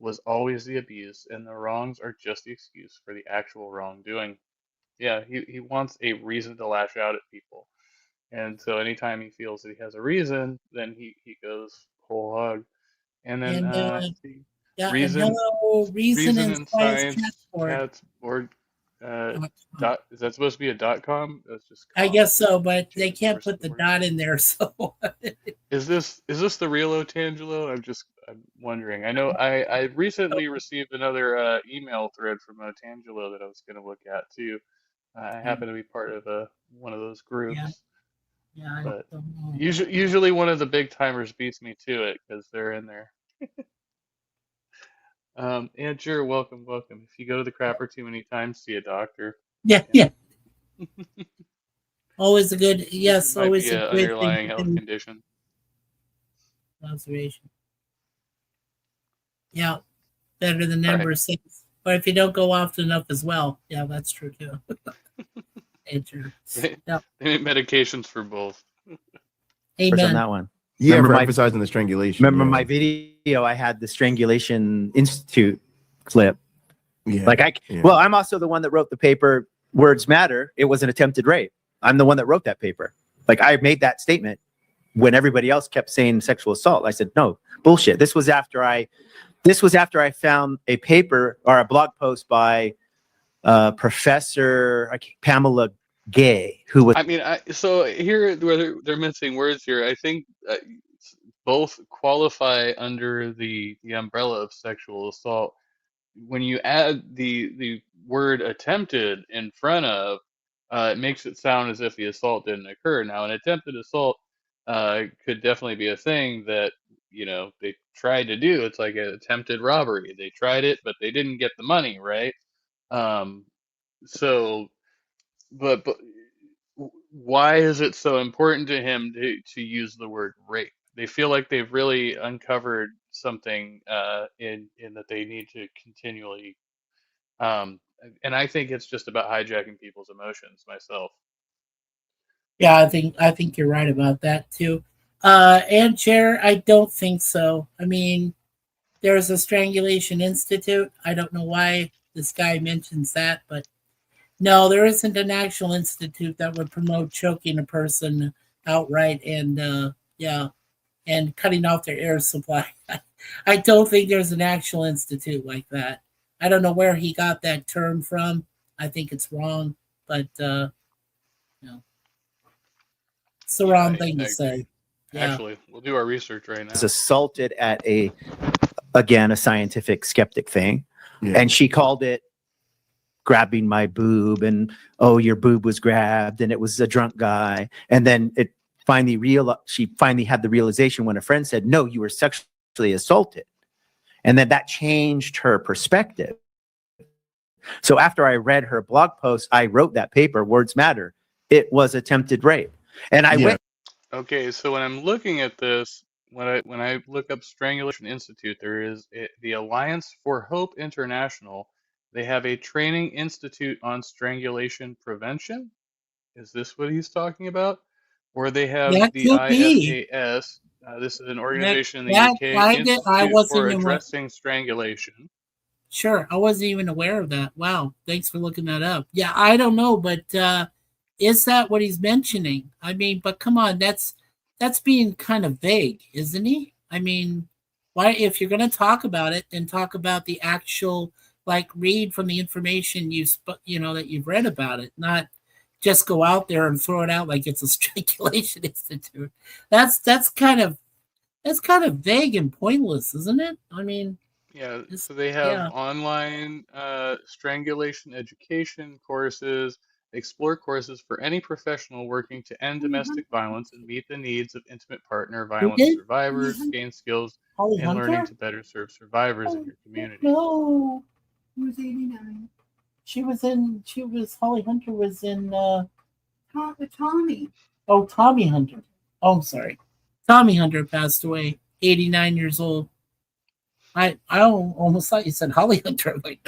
was always the abuse, and the wrongs are just the excuse for the actual wrongdoing. Yeah, he wants a reason to lash out at people. And so anytime he feels that he has a reason, then he goes whole hog. And then And let's see, yeah, and reason hello, Reason reason and and Science science Chatboard. cats board uh .com. is that supposed to be a .com? That's just I com. guess so, but they Change can't source put the word. dot in there, so Is this the real Otangelo? I'm wondering. I know I recently received another email thread from Otangelo that I was going to look at too. I happen to be part of one of those yeah, groups, yeah, I but don't know. usually one of the big timers beats me to it because they're in there. And sure, welcome, welcome. If you go to the crapper too many times, see a doctor. Yeah, Yeah. yeah. Always a good, It yes, might always be a an good thing underlying to health condition. observation. Yeah, better than All right. number 6. Or if you don't go often enough as well. Yeah, that's true too. True. They Yeah. make medications for both. On Amen. that one. Yeah, Remember for my- emphasizing the strangulation. Remember yeah. my video? I had the Strangulation Institute clip. Yeah. Like Yeah. well, I'm also the one that wrote the paper. Words matter. It was an attempted rape. I'm the one that wrote that paper. Like I made that statement when everybody else kept saying sexual assault. I said no, bullshit. This was after I found a paper or a blog post by Professor Pamela Gay, who was I mean, so here where they're missing words here. I think both qualify under the umbrella of sexual assault. When you add the word attempted in front of, it makes it sound as if the assault didn't occur. Now, an attempted assault could definitely be a thing that they tried to do. It's like an attempted robbery. They tried it, but they didn't get the money, right? Um, so, but why is it so important to him to use the word rape? They feel like they've really uncovered something in that they need to continually um, and I think it's just about hijacking people's emotions myself. Yeah, I think you're right about that too. And Chair, I don't think so. I mean, there's a Strangulation Institute. I don't know why this guy mentions that, but no, there isn't an actual institute that would promote choking a person outright and yeah, and cutting off their air supply. I don't think there's an actual institute like that. I don't know where he got that term from. I think it's wrong, but it's the wrong thing to say. Yeah. Actually, we'll do our research right now. was assaulted at a scientific skeptic thing, Yeah. and she called it grabbing my boob, and oh, your boob was grabbed, and it was a drunk guy, and then she finally had the realization when a friend said, no, you were sexually assaulted, and then that changed her perspective. So after I read her blog post, I wrote that paper, Words Matter. It was attempted rape, and I went. Okay, so when I'm looking at this, when I look up Strangulation Institute, there is the Alliance for Hope International. They have a training institute on strangulation prevention. Is this what he's talking about? Or they have That the could be. IFAS. This is an organization in the That- UK, I Institute wasn't for even- Addressing Strangulation. Sure, I wasn't even aware of that. Wow, thanks for looking that up. Yeah, I don't know, but is that what he's mentioning? I mean, but come on, that's being kind of vague, isn't he? I mean, why if you're going to talk about it, then talk about the actual, like, read from the information that you've read about it, not just go out there and throw it out like it's a strangulation institute. That's kind of vague and pointless, isn't it? I mean, Yeah, It's- so they have yeah. online strangulation education courses, explore courses for any professional working to end domestic violence and meet the needs of intimate partner Who violence did? survivors, gain skills Holly in learning Hunter? to better serve survivors in your community. No, Who's 89? Holly Hunter was in Tommy. oh, Tommy Hunter. Oh, I'm sorry. Tommy Hunter passed away, 89 years old. I almost thought you said Holly Hunter. I'm like,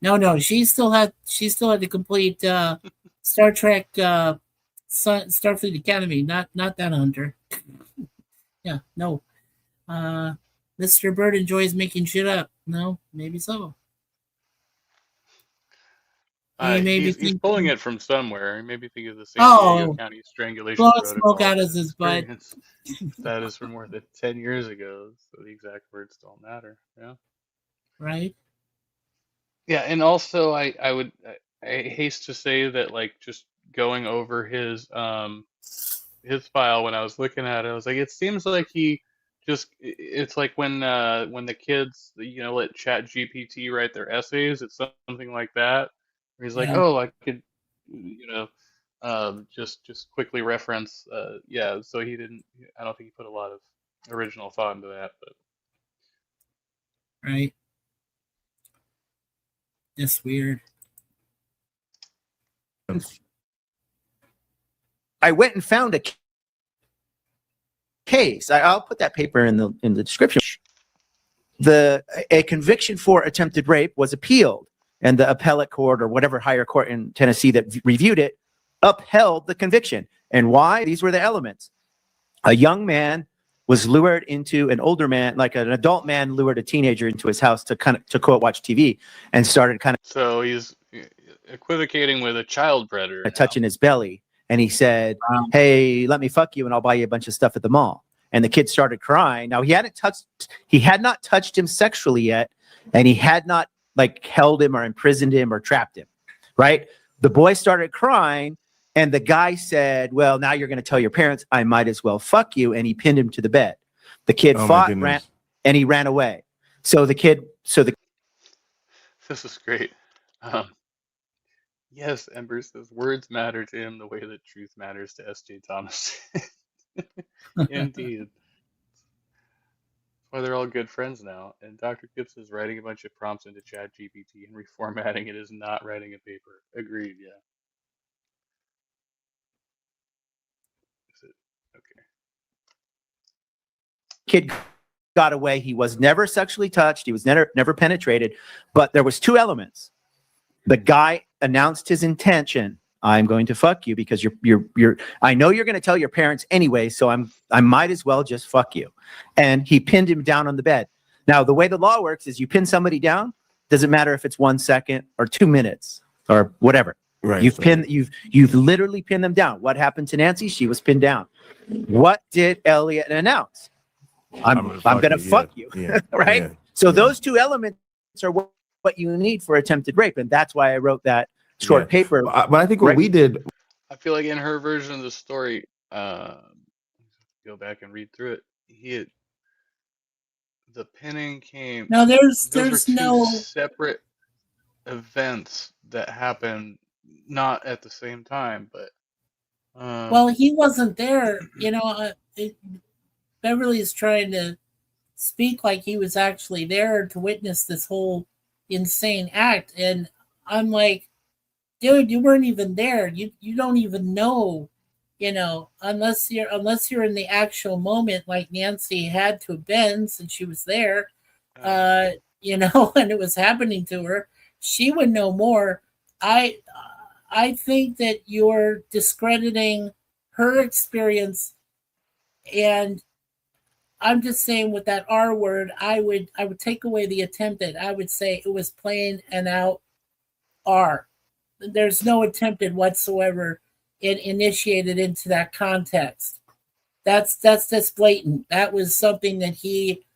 no. She still had to complete Star Trek Starfleet Academy, not that Hunter. Yeah, no. Mr. Bird enjoys making shit up. No, maybe so. He may be He's thinking, pulling it from somewhere. He maybe think of the San Diego oh, County Strangulation blowing smoke Protocol out of as his butt. experience. That is from more than 10 years ago, so the exact words don't matter. Yeah. Right? Yeah, and also I haste to say that like just going over his file when I was looking at it, I was like, it seems like he it's like when the kids let Chat GPT write their essays, it's something like that. Where he's like, Yeah. oh, I could just quickly reference yeah, so I don't think he put a lot of original thought into that, but Right? Just weird. I went and found a case. I'll put that paper in the description. A conviction for attempted rape was appealed, and the appellate court or whatever higher court in Tennessee that reviewed it upheld the conviction. And why? These were the elements. A young man was lured into an older man, like an adult man lured a teenager into his house to quote watch TV and started kind so he's equivocating with a child predator of touching his belly. And he said, Wow. hey, let me fuck you and I'll buy you a bunch of stuff at the mall. And the kid started crying. Now he had not touched him sexually yet. And he had not like held him or imprisoned him or trapped him. Right. The boy started crying. And the guy said, well, now you're going to tell your parents, I might as well fuck you. And he pinned him to the bed. The kid Oh, my fought, goodness. and he ran away. So the This is great. Yes, Ember says words matter to him the way that truth matters to S.J. Thomas. Indeed. That's why they're all good friends now. And Dr. Gibbs is writing a bunch of prompts into Chat GPT and reformatting it is not writing a paper. Agreed, yeah. Is it? Okay. kid got away. He was never sexually touched. He was never penetrated. But there was two elements. The guy announced his intention. I'm going to fuck you because I know you're going to tell your parents anyway, so I might as well just fuck you. And he pinned him down on the bed. Now, the way the law works is you pin somebody down, doesn't matter if it's 1 second or 2 minutes or whatever. Right. You've literally pinned them down. What happened to Nancy? She was pinned down. What did Elliot announce? I'm going to fuck you. Yeah. Right? Yeah. So Yeah. those two elements are what you need for attempted rape. And that's why I wrote that short paper. But I think what we did, I feel like in her version of the story, go back and read through it. The pinning came. No, Those there's were two no. separate events that happened, not at the same time, but. Well, he wasn't there. Beverly's trying to speak like he was actually there to witness this whole insane act, and I'm like, dude, you weren't even there. You don't even know, unless you're in the actual moment, like Nancy had to have been since she was there, and it was happening to her. She would know more. I think that you're discrediting her experience, and I'm just saying with that R word, I would take away the attempted. I would say it was plain and out R. There's no attempted whatsoever initiated into that context. That's just blatant. That was something that he,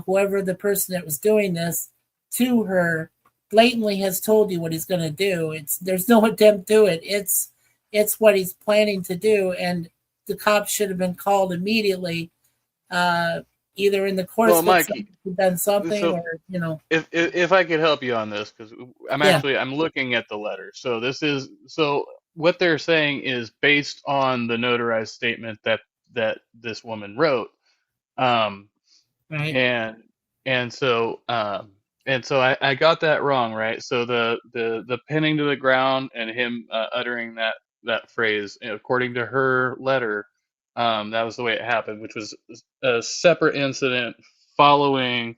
whoever the person that was doing this to her, blatantly has told you what he's going to do. There's no attempt to it. It's what he's planning to do, and the cops should have been called immediately. either in the course Well, of Mikey, you've done something, so or if I could help you on this, because I'm looking at the letter. So what they're saying is based on the notarized statement that this woman wrote. right, And and so I got that wrong, right? So the pinning to the ground and him uttering that phrase, according to her letter, that was the way it happened, which was a separate incident following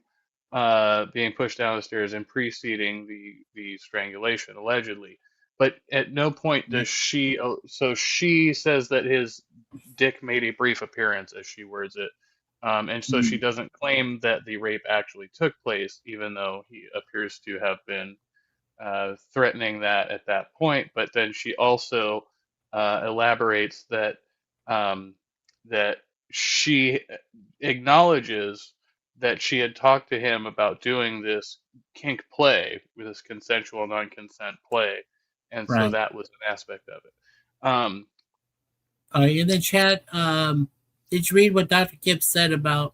being pushed down the stairs and preceding the strangulation, allegedly. But at no point does she. So she says that his dick made a brief appearance, as she words it. And so she doesn't claim that the rape actually took place, even though he appears to have been threatening that at that point. But then she also elaborates that she acknowledges that she had talked to him about doing this kink play, with this consensual non-consent play, and so right. that was an aspect of it. In the chat, did you read what Dr. Gibbs said about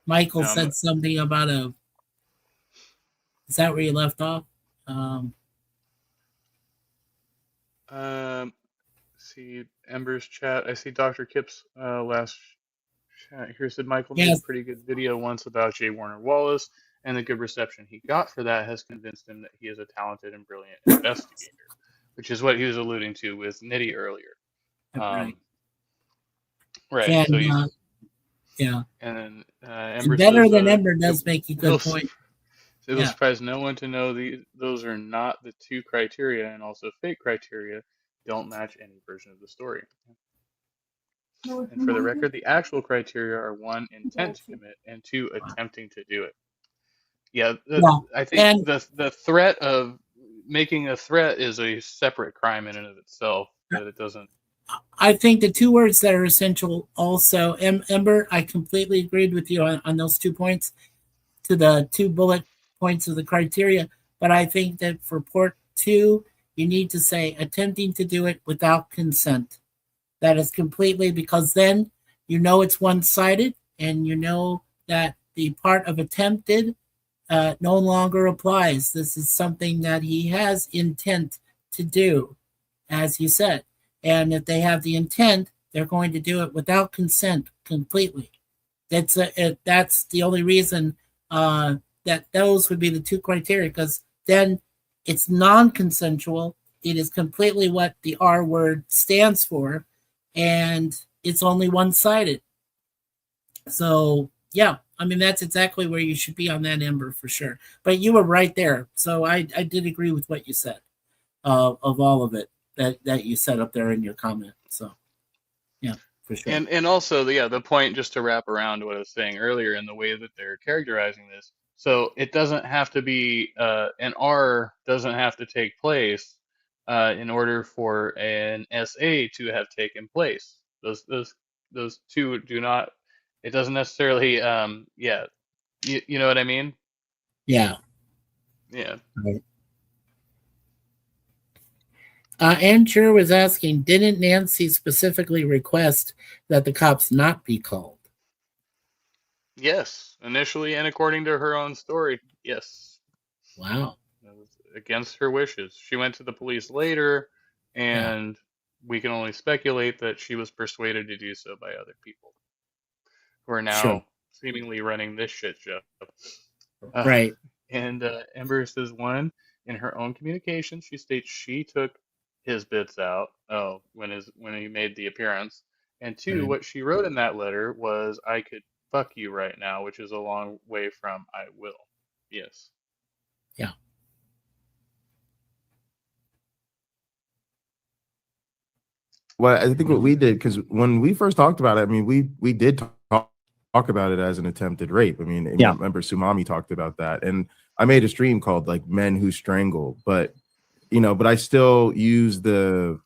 Michael Um, said something about is that where you left off? See Ember's chat. I see Dr. Kip's last chat here said Michael made Yes. a pretty good video once about J. Warner Wallace, and the good reception he got for that has convinced him that he is a talented and brilliant investigator, which is what he was alluding to with Nitty earlier. Right. Right. And, So yeah. and then And Ember better says, than Ember does make a good it'll, point. it'll Yeah. surprise no one to know those are not the two criteria, and also fake criteria don't match any version of the story. And for the record, the actual criteria are 1, intent to commit, and 2, attempting to do it. Yeah, I think the threat of making a threat is a separate crime in and of itself. That it doesn't. I think the two words that are essential also, Ember, I completely agreed with you on those 2 points, to the 2 bullet points of the criteria. But I think that for part 2, you need to say attempting to do it without consent. That is completely, because then you know it's one-sided, and you know that the part of attempted no longer applies. This is something that he has intent to do, as you said. And if they have the intent, they're going to do it without consent completely. That's the only reason that those would be the 2 criteria, because then it's non-consensual. It is completely what the R word stands for, and it's only one-sided. So, yeah, I mean, that's exactly where you should be on that, Ember, for sure. But you were right there. So I did agree with what you said of all of it that you set up there in your comment. So, yeah, for sure. And also, the point, just to wrap around what I was saying earlier, in the way that they're characterizing this. So it doesn't have to be, an R doesn't have to take place in order for an SA to have taken place. Those two do not. It doesn't necessarily. Yeah, you know what I mean? Yeah. Yeah. Right. Andrew was asking, didn't Nancy specifically request that the cops not be called? Yes, initially, and according to her own story, yes. Wow. It was against her wishes. She went to the police later, and we can only speculate that she was persuaded to do so by other people who are now seemingly running this shit show. Right. And Ember says, 1, in her own communication, she states she took his bits out. Oh, when he made the appearance. And 2, what she wrote in that letter was, "I could fuck you right now," which is a long way from "I will." Yes. Yeah. Well, I think what we did, because when we first talked about it, I mean, we did talk about it as an attempted rape. I mean, remember Sumami talked about that, and I made a stream called like "Men Who Strangle," but but I still use the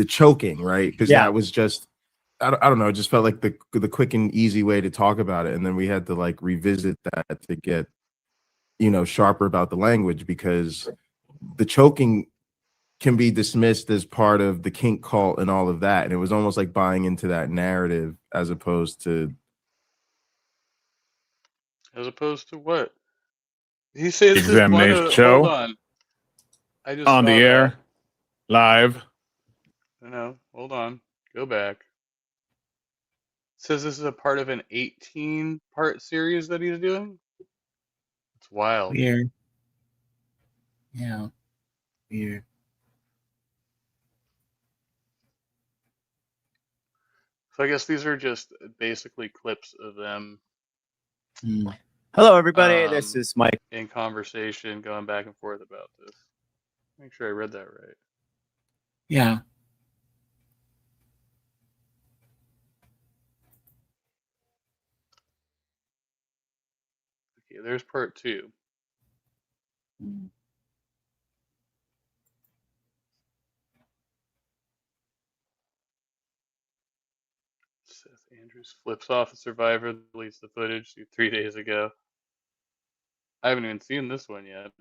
choking, right? Because that was just I don't know, it just felt like the quick and easy way to talk about it, and then we had to like revisit that to get sharper about the language, because the choking can be dismissed as part of the kink cult and all of that, and it was almost like buying into that narrative as opposed to As opposed to what? He says this one. Examination show. Hold on. I just On the saw air, live. that. No, hold on. Go back. It says this is a part of an 18-part series that he's doing. It's wild. Weird. Yeah. Weird. So I guess these are just basically clips of them Mm. Hello, everybody. This Um, is Mike. in conversation, going back and forth about this. Make sure I read that right. Yeah. Okay, there's part 2. Mm. Seth Andrews flips off a survivor, deletes the footage 3 days ago. I haven't even seen this one yet.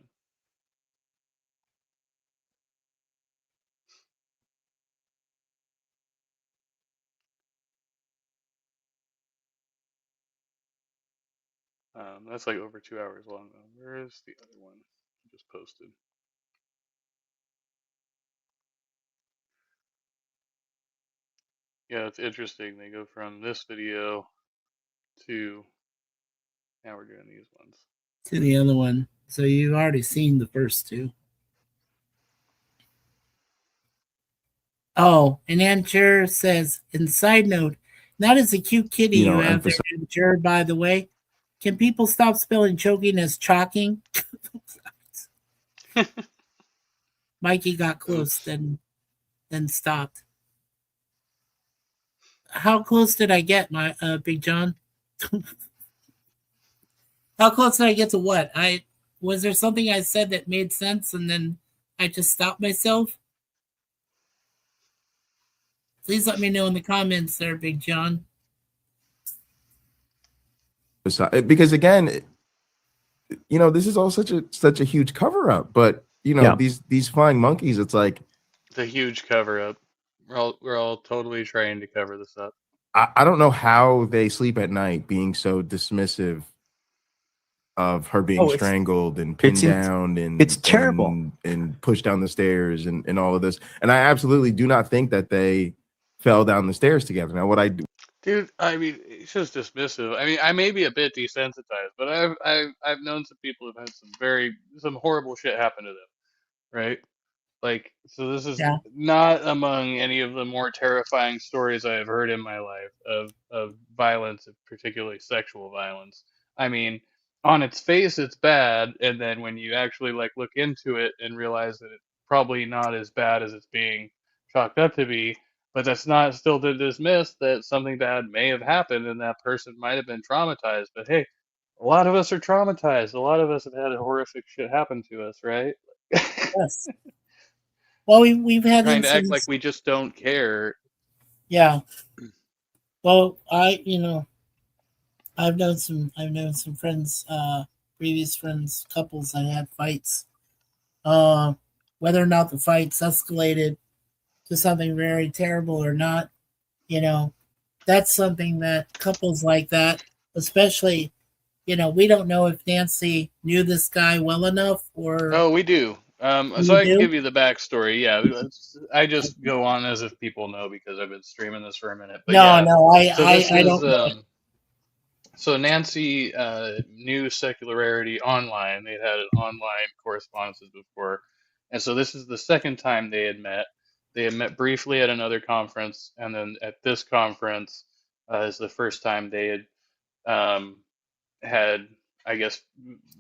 That's like over 2 hours long though. Where is the other one I just posted? Yeah, it's interesting. They go from this video to now we're doing these ones. To the other one. So you've already seen the first two. Oh, and Ancher says, and side note, that is a cute kitty You you know, have there, Ancher, by the way. Can people stop spelling choking as chalking? Mikey got close, then stopped. How close did I get, my Big John? How close did I get to what? Was there something I said that made sense and then I just stopped myself? Please let me know in the comments there, Big John. Because again, you know, this is all such a huge cover up, but you know, these flying monkeys, it's like It's a huge cover up. We're all totally trying to cover this up. I don't know how they sleep at night being so dismissive of her being strangled and pinned down and it's terrible and pushed down the stairs and all of this. And I absolutely do not think that they fell down the stairs together. Now, what I do, Dude, I mean, it's just dismissive. I mean, I may be a bit desensitized, but I've known some people who've had some horrible shit happen to them, right? Like, so this is not among any of the more terrifying stories I have heard in my life of violence, particularly sexual violence. I mean, on its face, it's bad, and then when you actually like look into it and realize that it's probably not as bad as it's being chalked up to be, but that's not still to dismiss that something bad may have happened and that person might have been traumatized. But hey, a lot of us are traumatized. A lot of us have had horrific shit happen to us, right? Yes. Well, we've had trying to act like we just don't care. Yeah. Well, I've known some friends, previous friends, couples that had fights. Whether or not the fights escalated to something very terrible or not, you know, that's something that couples like that, especially, you know, we don't know if Nancy knew this guy well enough or. Oh, we do. So I can give you the backstory. Yeah, I just go on as if people know because I've been streaming this for a minute. But I don't know. So Nancy knew Secularity online. They had an online correspondences before, and so this is the second time they had met. They had met briefly at another conference, and then at this conference is the first time they had, I guess,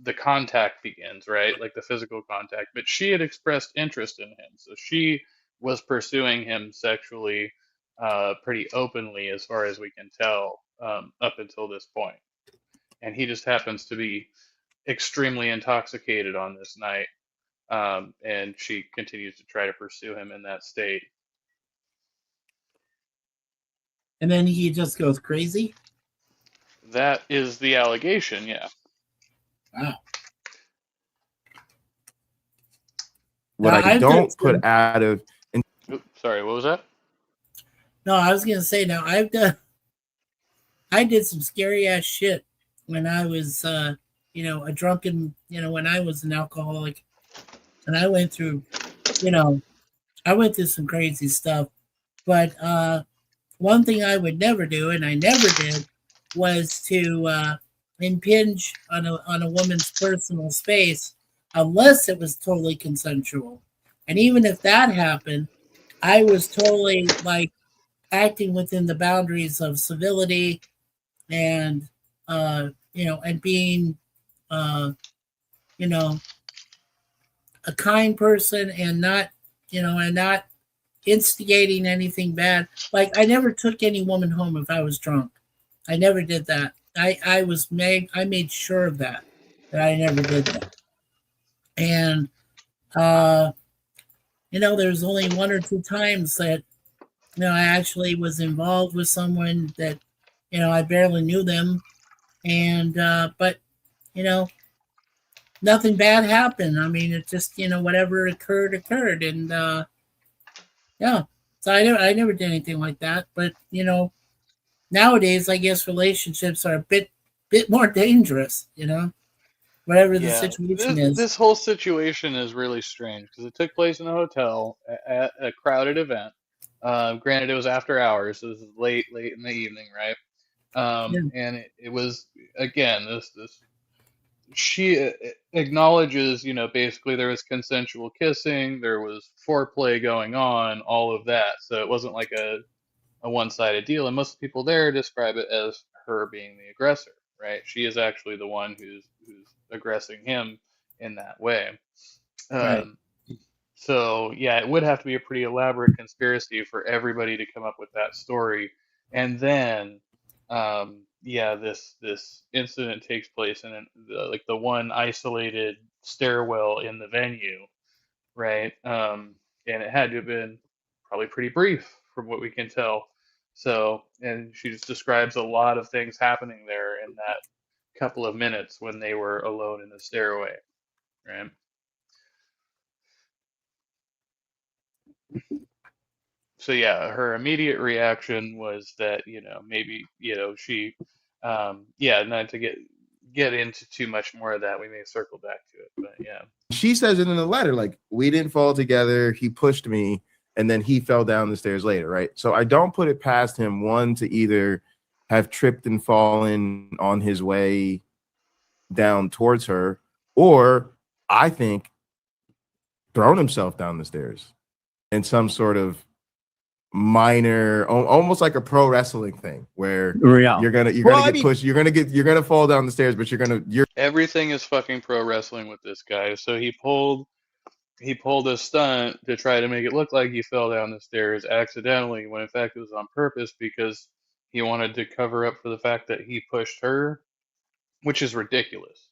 the contact begins, right? Like the physical contact. But she had expressed interest in him. So she was pursuing him sexually pretty openly, as far as we can tell, up until this point. And he just happens to be extremely intoxicated on this night. And she continues to try to pursue him in that state. And then he just goes crazy? That is the allegation, yeah. Wow. What I don't put out of. Oops, sorry, what was that? No, I was gonna say I did some scary ass shit when I was, a drunken, when I was an alcoholic, and I went through, I went through some crazy stuff. But one thing I would never do, and I never did, was to impinge on a woman's personal space unless it was totally consensual. And even if that happened, I was totally like acting within the boundaries of civility and and being you know a kind person and not instigating anything bad. Like I never took any woman home if I was drunk. I never did that. I made sure of that I never did that. And there's only one or two times that I actually was involved with someone that I barely knew them, and but nothing bad happened. I mean, it just whatever occurred, and yeah. So I never did anything like that. But nowadays I guess relationships are a bit more dangerous. Whatever the situation is. This whole situation is really strange because it took place in a hotel at a crowded event. Granted, it was after hours, so this is late in the evening, right? And it was again this she acknowledges, basically there was consensual kissing, there was foreplay going on, all of that. So it wasn't like a one-sided deal. And most people there describe it as her being the aggressor, right? She is actually the one who's aggressing him in that way. Right. So yeah, it would have to be a pretty elaborate conspiracy for everybody to come up with that story, and then this incident takes place in the one isolated stairwell in the venue, right? And it had to have been probably pretty brief from what we can tell. So, and she just describes a lot of things happening there in that couple of minutes when they were alone in the stairway, right? So yeah, her immediate reaction was that maybe she not to get into too much more of that. We may circle back to it, but yeah. She says it in the letter, like, we didn't fall together. He pushed me, and then he fell down the stairs later, right? So I don't put it past him, one, to either have tripped and fallen on his way down towards her, or I think thrown himself down the stairs in some sort of minor, almost like a pro wrestling thing where you're gonna fall down the stairs, but everything is fucking pro wrestling with this guy. So he pulled a stunt to try to make it look like he fell down the stairs accidentally, when in fact it was on purpose because he wanted to cover up for the fact that he pushed her, which is ridiculous.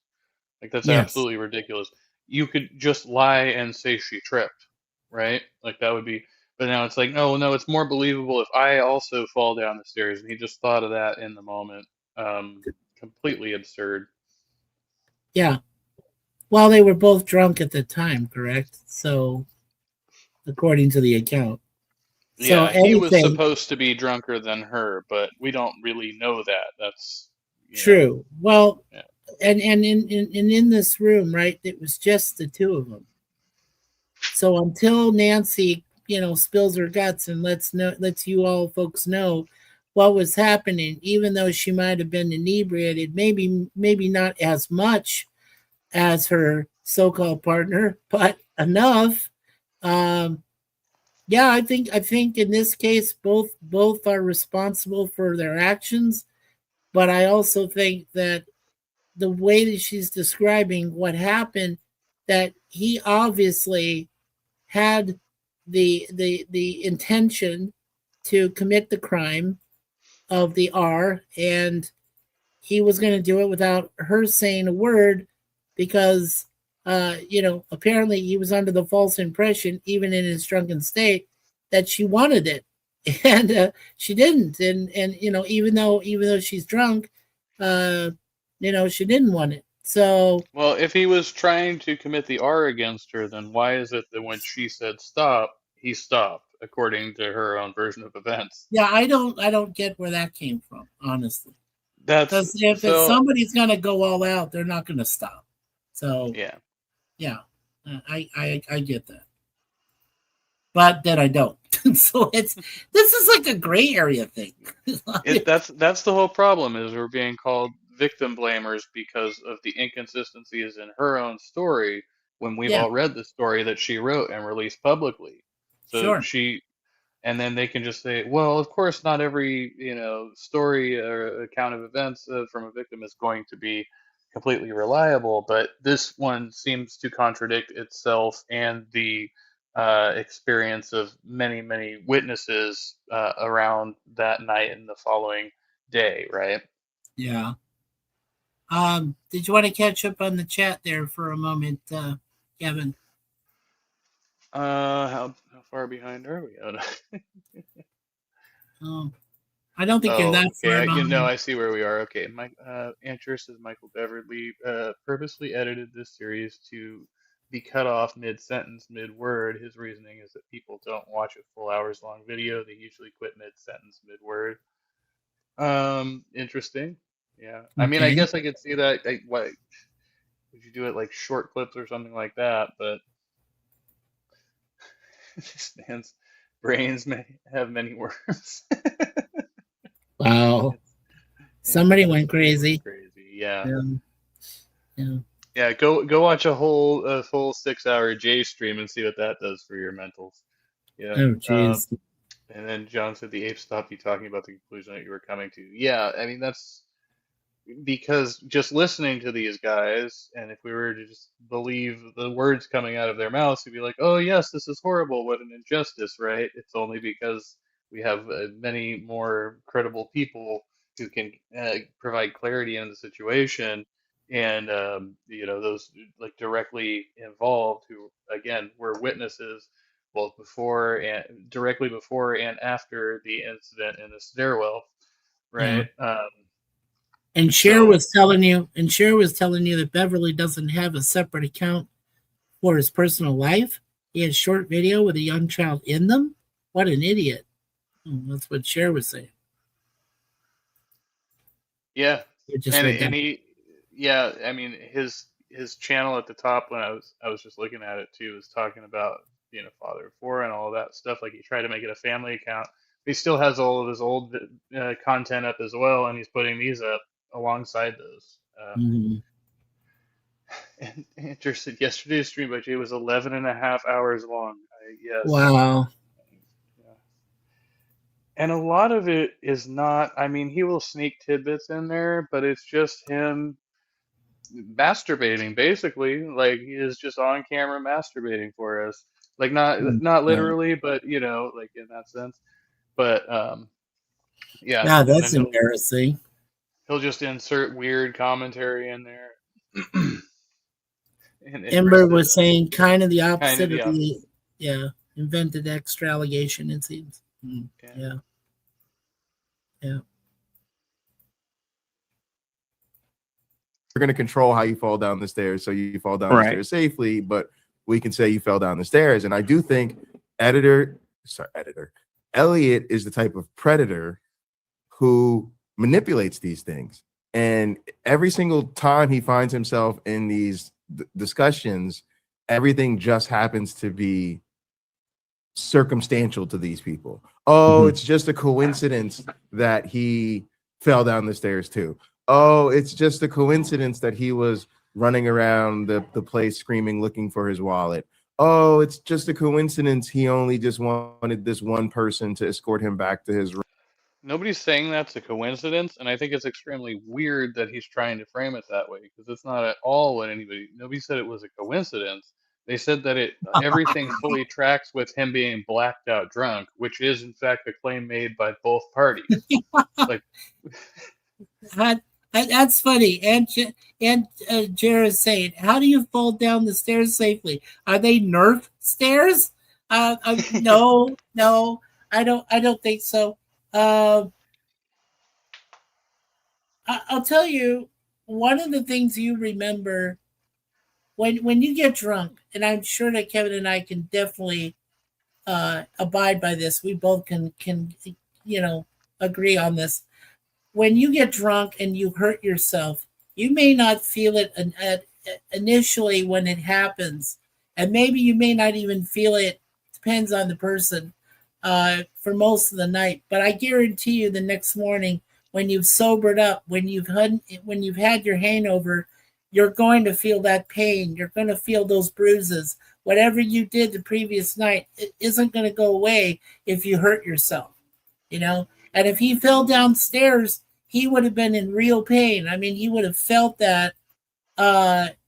Like that's absolutely ridiculous. You could just lie and say she tripped, right? Like that would be. But now it's like, no, it's more believable if I also fall down the stairs. And he just thought of that in the moment. Completely absurd. Yeah. Well, they were both drunk at the time, correct? So, according to the account. Yeah, he was supposed to be drunker than her, but we don't really know that. That's true. Well, yeah. and in this room, right, it was just the two of them. So until Nancy spills her guts and lets you all folks know what was happening, even though she might have been inebriated, maybe not as much as her so-called partner, but enough. I think in this case both are responsible for their actions, but I also think that the way that she's describing what happened, that he obviously had the intention to commit the crime of the R, and he was going to do it without her saying a word because apparently he was under the false impression, even in his drunken state, that she wanted it, and she didn't. And even though she's drunk, she didn't want it. So, well, if he was trying to commit the R against her, then why is it that when she said stop, he stopped, according to her own version of events? Yeah, I don't get where that came from, honestly. That's Because if so. somebody's going to go all out, they're not going to stop. So Yeah. yeah, I get that, but then I don't. So this is like a gray area thing. That's the whole problem is we're being called victim blamers because of the inconsistencies in her own story when we've Yeah, all read the story that she wrote and released publicly. So sure. and then they can just say, well, of course, not every story or account of events from a victim is going to be completely reliable, but this one seems to contradict itself and the experience of many, many witnesses around that night and the following day, right? Yeah. Did you want to catch up on the chat there for a moment, Kevin? How far behind are we? I don't think you're Oh, that okay. far behind. I see where we are. Okay, Mike. Answer says Michael Beverly purposely edited this series to be cut off mid-sentence, mid-word. His reasoning is that people don't watch a full hours-long video; they usually quit mid-sentence, mid-word. Interesting. Yeah. I mean, I Okay. guess I could see that. Why would you do it like short clips or something like that? But this man's brains may have many worms. Wow. Somebody went crazy. Crazy. Yeah. Yeah. Yeah. Yeah, go watch a full 6 hour J stream and see what that does for your mentals. Yeah. Oh, jeez. And then John said the ape stopped you talking about the conclusion that you were coming to. Yeah, I mean that's because just listening to these guys, and if we were to just believe the words coming out of their mouths, we'd be like, oh yes, this is horrible, what an injustice, right? It's only because we have many more credible people who can provide clarity in the situation, and those like directly involved who again were witnesses both before and directly before and after the incident in the stairwell, Yeah. right? And Cher was telling you, that Beverly doesn't have a separate account for his personal life. He has short video with a young child in them. What an idiot! That's what Cher was saying. Yeah, You just read that. yeah, I mean his channel at the top when I was just looking at it too was talking about being a father of four and all of that stuff. Like he tried to make it a family account. He still has all of his old content up as well, and he's putting these up alongside those. Mhm. And interested, yesterday's stream by Jay was 11 and a half hours long. Yes. Wow. Yeah. And a lot of it is not, I mean, he will sneak tidbits in there, but it's just him masturbating basically. Like he is just on camera masturbating for us. Like not Right. literally, but like in that sense. But yeah, Yeah, and that's then embarrassing. he'll just insert weird commentary in there. And Ember was saying kind of the kind of opposite the of opposite. the invented extra allegation, it seems. Yeah. Yeah. We're going to control how you fall down the stairs so you fall down the Right. stairs safely, but we can say you fell down the stairs. And I do think Elliot is the type of predator who manipulates these things. And every single time he finds himself in these discussions, everything just happens to be circumstantial to these people. Oh, it's just a coincidence that he fell down the stairs too. Oh, it's just a coincidence that he was running around the place screaming, looking for his wallet. Oh, it's just a coincidence he only just wanted this one person to escort him back to his room. Nobody's saying that's a coincidence, and I think it's extremely weird that he's trying to frame it that way because it's not at all what nobody said it was a coincidence. They said that everything fully tracks with him being blacked out drunk, which is in fact a claim made by both parties. Like That's funny. And Jared's saying, "How do you fall down the stairs safely? Are they Nerf stairs?" No, I don't think so. I'll tell you one of the things you remember when you get drunk, and I'm sure that Kevin and I can definitely abide by this. We both can agree on this. when you get drunk and you hurt yourself, you may not feel it initially when it happens, and maybe you may not even feel it. Depends on the person. For most of the night, but I guarantee you, the next morning when you've sobered up, when you've had your hangover, you're going to feel that pain. You're going to feel those bruises. Whatever you did the previous night, it isn't going to go away if you hurt yourself, you know. And if he fell downstairs, he would have been in real pain. I mean, he would have felt that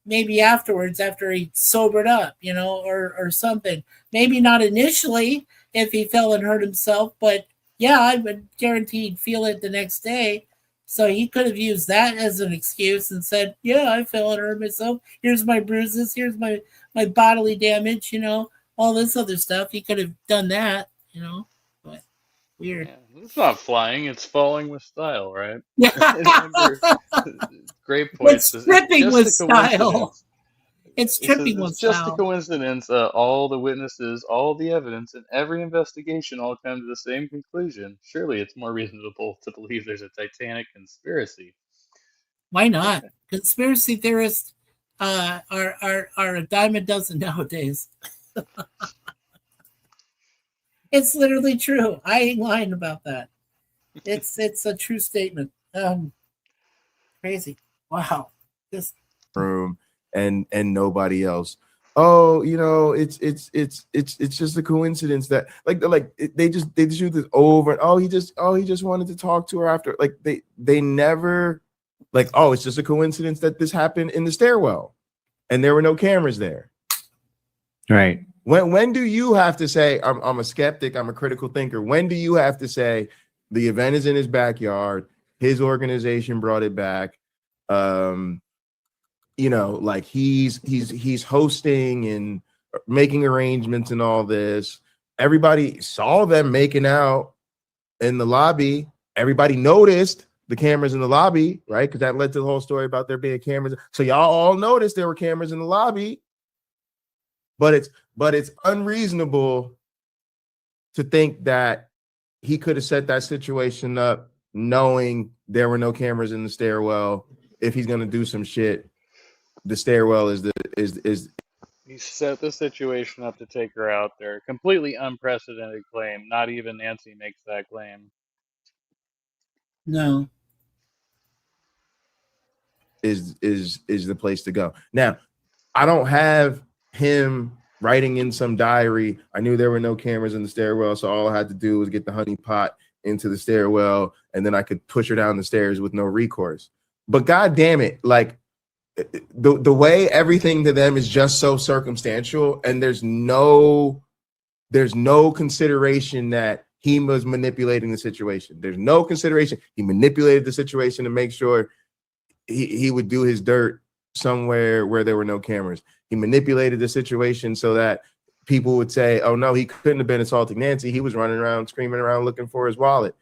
maybe afterwards, after he sobered up, you know, or something. Maybe not initially if he fell and hurt himself, but yeah, I would guarantee he'd feel it the next day. So he could have used that as an excuse and said, yeah, I fell and hurt myself. Here's my bruises. Here's my bodily damage, you know, all this other stuff. He could have done that, you know, but weird. Yeah, it's not flying, it's falling with style, right? Yeah. Remember, great point. It's tripping with style. It's tripping with It's just a style. coincidence. All the witnesses, all the evidence, and every investigation all come to the same conclusion. Surely it's more reasonable to believe there's a Titanic conspiracy. Why not? Conspiracy theorists are a dime a dozen nowadays. It's literally true. I ain't lying about that. It's a true statement. Crazy. Wow. Just room and nobody else. Oh, you know, it's just a coincidence that they just do this over and he just wanted to talk to her after. Like they never like, oh, it's just a coincidence that this happened in the stairwell and there were no cameras there. Right. When do you have to say I'm a skeptic, I'm a critical thinker? When do you have to say the event is in his backyard, his organization brought it back? You know, like he's hosting and making arrangements and all this. Everybody saw them making out in the lobby. Everybody noticed the cameras in the lobby, right? Because that led to the whole story about there being cameras. So y'all all noticed there were cameras in the lobby. But it's unreasonable to think that he could have set that situation up knowing there were no cameras in the stairwell. If he's gonna do some shit, the stairwell is He set the situation up to take her out there. Completely unprecedented claim. Not even Nancy makes that claim. no. is the place to go. Now, I don't have him writing in some diary. I knew there were no cameras in the stairwell, so all I had to do was get the honey pot into the stairwell, and then I could push her down the stairs with no recourse. But God damn it, like the way everything to them is just so circumstantial, and there's no consideration that he was manipulating the situation. There's no consideration. He manipulated the situation to make sure he would do his dirt somewhere where there were no cameras. He manipulated the situation so that people would say, oh no, he couldn't have been assaulting Nancy. He was running around, screaming around, looking for his wallet.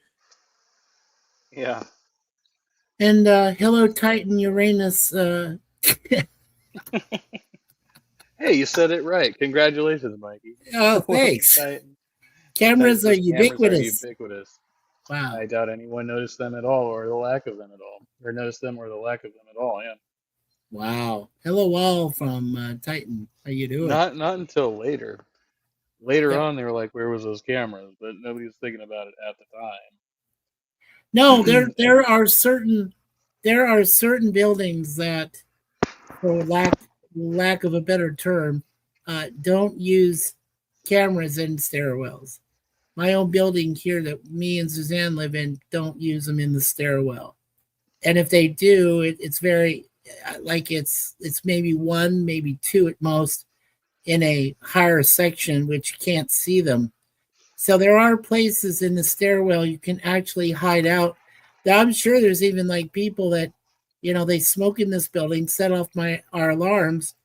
Yeah. And hello, Titan Uranus. Hey, you said it right. Congratulations, Mikey. Oh, thanks. Titan. Cameras are Cameras ubiquitous. are ubiquitous. Wow. I doubt anyone noticed them at all, or the lack of them at all, or noticed them or the lack of them at all. Yeah. Wow. Hello, all from Titan. How you doing? Not until later. Later Yeah. on, they were like, "Where was those cameras?" But nobody was thinking about it at the time. No, there are certain buildings that, for lack of a better term, don't use cameras in stairwells. My own building here that me and Suzanne live in don't use them in the stairwell, and if they do, it's very like it's maybe one, maybe two at most in a higher section, which you can't see them. So there are places in the stairwell you can actually hide out. Now, I'm sure there's even like people that, you know, they smoke in this building, set off our alarms,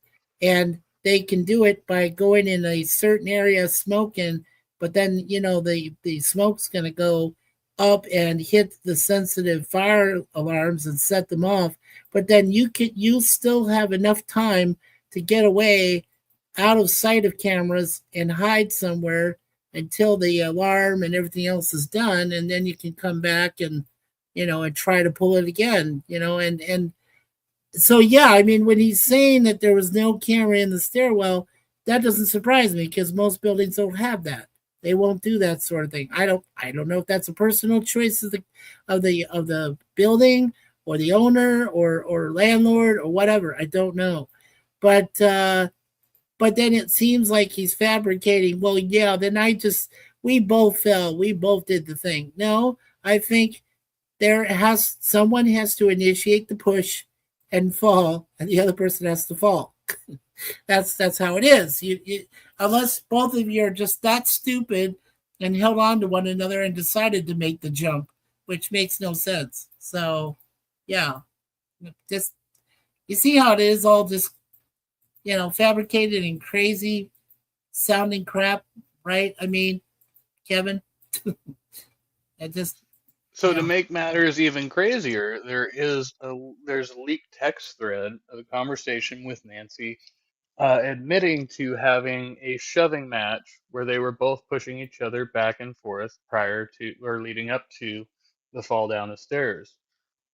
and they can do it by going in a certain area smoking, but then, you know, the smoke's going to go up and hit the sensitive fire alarms and set them off. But then you'll still have enough time to get away out of sight of cameras and hide somewhere until the alarm and everything else is done, and then you can come back and, and try to pull it again, and so yeah, I mean, when he's saying that there was no camera in the stairwell, that doesn't surprise me because most buildings don't have that. They won't do that sort of thing. I don't know if that's a personal choice of the building or the owner or landlord or whatever. I don't know, but then it seems like he's fabricating. Well, yeah, then we both fell. We both did the thing. No, I think someone has to initiate the push and fall, and the other person has to fall. That's how it is. You unless both of you are just that stupid and held on to one another and decided to make the jump, which makes no sense. So, yeah, just you see how it is, all just fabricated and crazy sounding crap, right? I mean, Kevin, it just. So to make matters even crazier, there's a leaked text thread of a conversation with Nancy, admitting to having a shoving match where they were both pushing each other back and forth prior to or leading up to the fall down the stairs.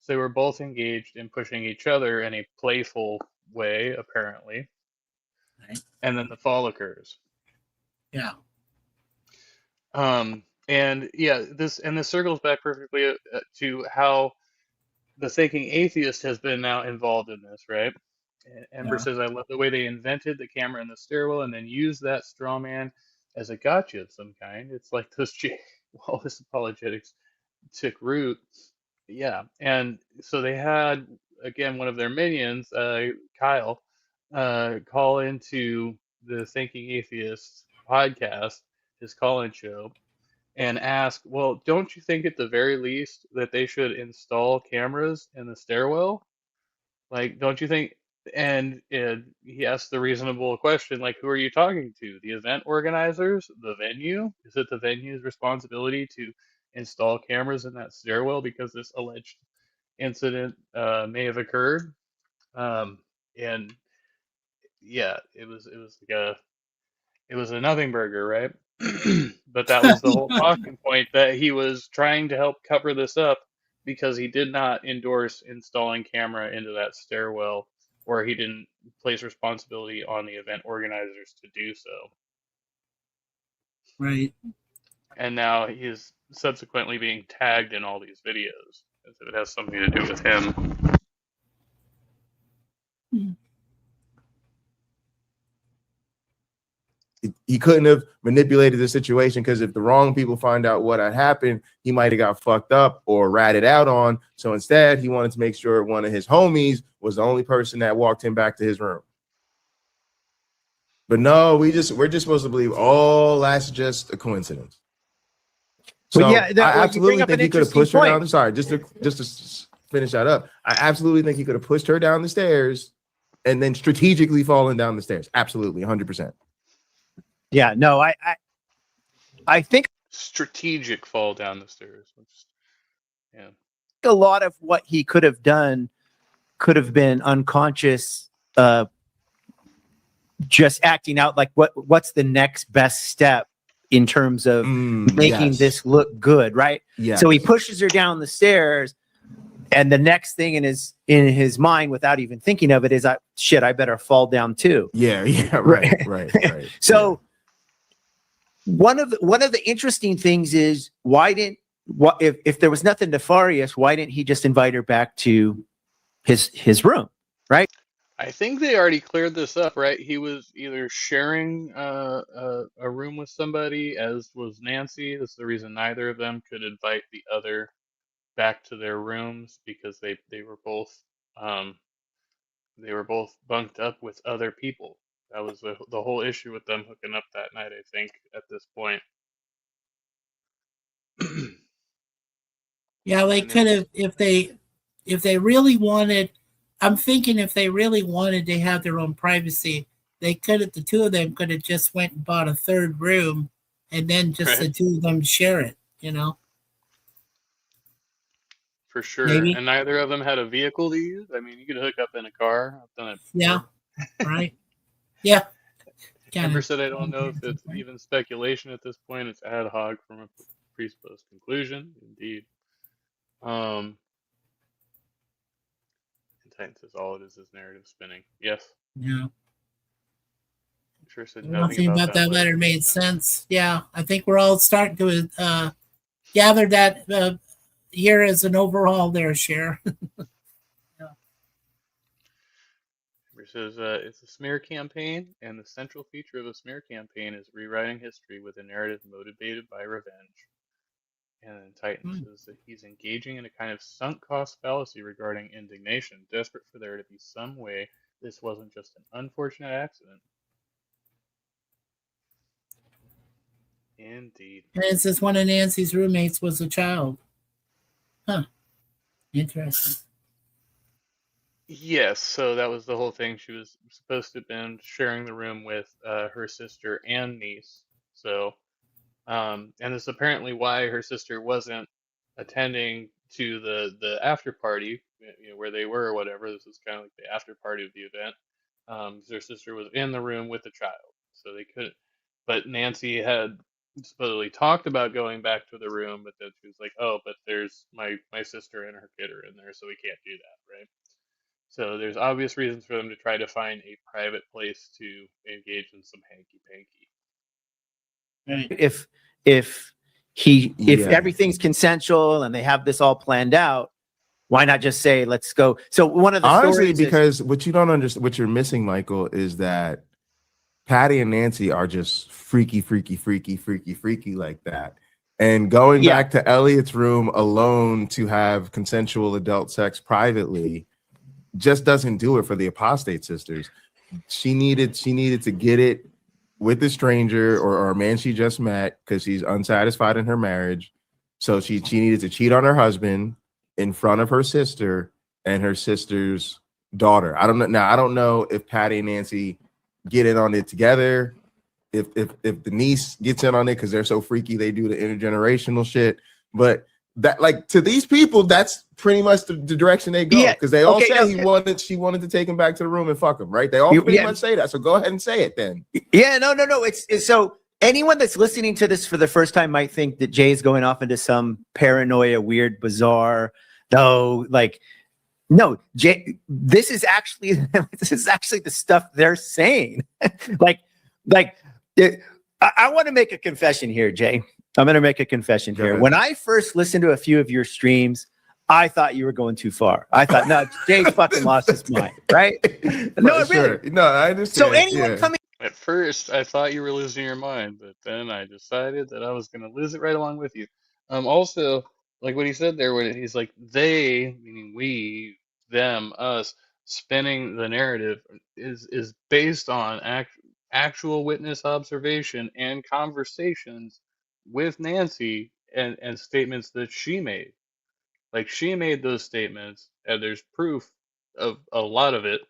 So they were both engaged in pushing each other in a playful way, apparently, Right. and then the fall occurs. Yeah. And yeah, this circles back perfectly to how the thinking atheist has been now involved in this, right? Ember says, I love the way they invented the camera in the stairwell and then used that straw man as a gotcha of some kind. It's like those Wallace apologetics took root. Yeah. And so they had, again, one of their minions, Kyle, call into the Thinking Atheist podcast, his call-in show, and ask, well, don't you think at the very least that they should install cameras in the stairwell? Like, don't you think? And he asked the reasonable question, like, who are you talking to? The event organizers? The venue? Is it the venue's responsibility to install cameras in that stairwell because this alleged incident may have occurred? And yeah, it was a nothing burger, right? But that was the whole talking point, that he was trying to help cover this up because he did not endorse installing camera into that stairwell, or he didn't place responsibility on the event organizers to do so. Right. And now he's subsequently being tagged in all these videos as if it has something to do with him. He couldn't have manipulated the situation, because if the wrong people find out what had happened, he might have got fucked up or ratted out on. So instead, he wanted to make sure one of his homies was the only person that walked him back to his room. But no, we're just supposed to believe all that's just a coincidence. So Well, yeah, I absolutely up think an he could have interesting pushed her point. down. I'm sorry, just to finish that up. I absolutely think he could have pushed her down the stairs and then strategically fallen down the stairs. Absolutely, 100%. Yeah, no, I think Strategic fall down the stairs. Yeah. a lot of what he could have done could have been unconscious, just acting out like what's the next best step in terms of making Yes. this look good, right? Yeah. So he pushes her down the stairs, and the next thing in his mind, without even thinking of it, is I better fall down too. Yeah, right. So one of the interesting things is, if there was nothing nefarious, why didn't he just invite her back to his room, right? I think they already cleared this up, right? He was either sharing a room with somebody, as was Nancy. That's the reason neither of them could invite the other back to their rooms, because they were both bunked up with other people. That was the whole issue with them hooking up that night, I think, at this point. Yeah, they could have, if they really wanted. I'm thinking if they really wanted to have their own privacy, they could have. The two of them could have just went and bought a third room, and then just the two of them share it. For sure. Maybe. And neither of them had a vehicle to use. I mean, you could hook up in a car. I've done it before. Yeah. Right. Yeah. Amber said, I don't know if it's even speculation at this point. It's ad hoc from a presupposed conclusion. Indeed. And Titan says all it is narrative spinning. Yes, Yeah. I'm sure said nothing Nothing about that letter made sense. Yeah, I think we're all starting to gather that here as an overall there, Cher. It says it's a smear campaign, and the central feature of a smear campaign is rewriting history with a narrative motivated by revenge. And then Titan says that he's engaging in a kind of sunk cost fallacy regarding indignation, desperate for there to be some way this wasn't just an unfortunate accident. Indeed. And it says one of Nancy's roommates was a child. Huh. Interesting. Yes, so that was the whole thing. She was supposed to have been sharing the room with her sister and niece. So, and this is apparently why her sister wasn't attending to the after party, you know, where they were or whatever. This was kind of like the after party of the event. Their sister was in the room with the child, so they couldn't. But Nancy had supposedly talked about going back to the room, but then she was like, "Oh, but there's my sister and her kid are in there, so we can't do that, right?" So there's obvious reasons for them to try to find a private place to engage in some hanky panky. Right. If Yeah. everything's consensual and they have this all planned out, why not just say let's go? So one of the Honestly, stories is- because what you don't understand, what you're missing, Michael, is that Patty and Nancy are just freaky like that. And going Yeah. back to Elliot's room alone to have consensual adult sex privately just doesn't do it for the apostate sisters. She needed to get it with a stranger or a man she just met because she's unsatisfied in her marriage. So she needed to cheat on her husband in front of her sister and her sister's daughter. I don't know. Now I don't know if Patty and Nancy get in on it together. If the niece gets in on it because they're so freaky, they do the intergenerational shit. But that, like, to these people, that's pretty much the direction they go. Yeah, Because they all okay, say no, she wanted to take him back to the room and fuck him, right? They all pretty much say that. So go ahead and say it then. Yeah, no. It's so anyone that's listening to this for the first time might think that Jay's going off into some paranoia, weird, bizarre. No, like, no, Jay. This is actually the stuff they're saying. like, I want to make a confession here, Jay. I'm going to make a confession here. ahead. When I first listened to a few of your streams, I thought you were going too far. I thought, no, Jay's fucking lost his mind, right? No, Sure. really. No, I understand. So anyone Yeah. coming At first, I thought you were losing your mind, but then I decided that I was going to lose it right along with you. Also, like what he said there, when he's like, they, meaning we, them, us, spinning the narrative is based on actual witness observation and conversations with Nancy and statements that she made. Like, she made those statements, and there's proof of a lot of it.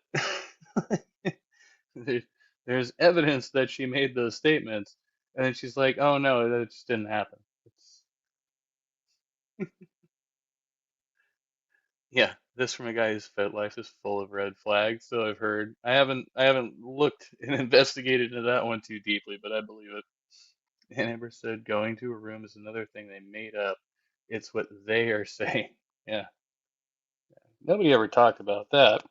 There's evidence that she made those statements, and then she's like, "Oh no, that just didn't happen." Yeah, this from a guy whose fed life is full of red flags. So I've heard. I haven't looked and investigated into that one too deeply, but I believe it. And Amber said, "Going to a room is another thing they made up. It's what they are saying." Yeah, nobody ever talked about that.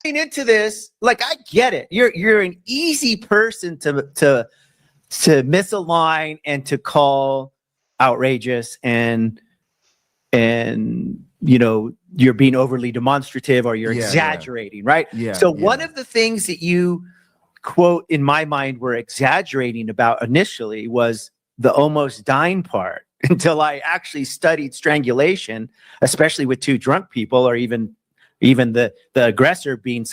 into this, like, I get it. You're an easy person to misalign and to call outrageous and you know, you're being overly demonstrative or you're Yeah, exaggerating, right? Yeah. So yeah. one of the things that you quote in my mind were exaggerating about initially was the almost dying part until I actually studied strangulation, especially with two drunk people or even the aggressor being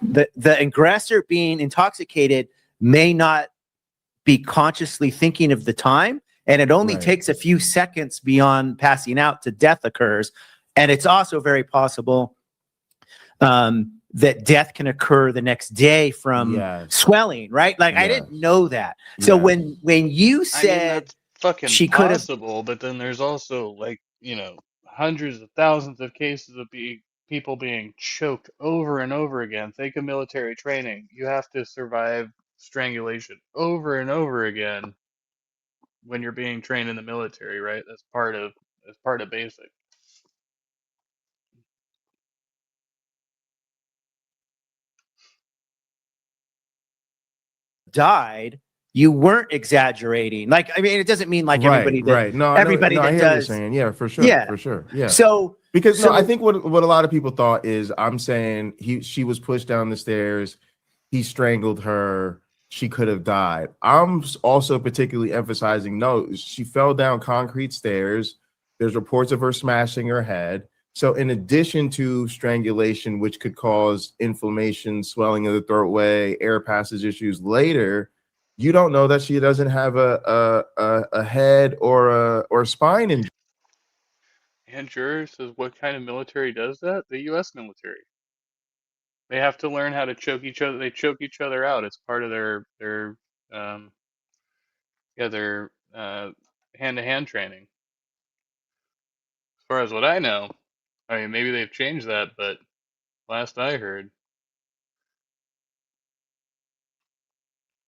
the aggressor being intoxicated may not be consciously thinking of the time, and it only Right. takes a few seconds beyond passing out to death occurs. And it's also very possible that death can occur the next day from Yes. swelling, right? Like, I Yes. didn't know that. So Yes. when you I mean, said that's fucking she could have- possible, but then there's also, like, hundreds of thousands of cases of people being choked over and over again. Think of military training. You have to survive strangulation over and over again when you're being trained in the military, right? That's part of basic. Died, you weren't exaggerating. Like, I mean, it doesn't mean like everybody that right. No, everybody no, I that hear what you're does. saying. Yeah, for sure, Yeah. for sure. Yeah. So Because So- no, I think what a lot of people thought is I'm saying she was pushed down the stairs, he strangled her, she could have died. I'm also particularly emphasizing no, she fell down concrete stairs. There's reports of her smashing her head. So in addition to strangulation, which could cause inflammation, swelling of the throatway, air passage issues later, you don't know that she doesn't have a head or a spine injury. And juror says, what kind of military does that? The U.S. military. They have to learn how to choke each other. They choke each other out. It's part of their um, their hand-to-hand training. As far as what I know, I mean, maybe they've changed that, but last I heard,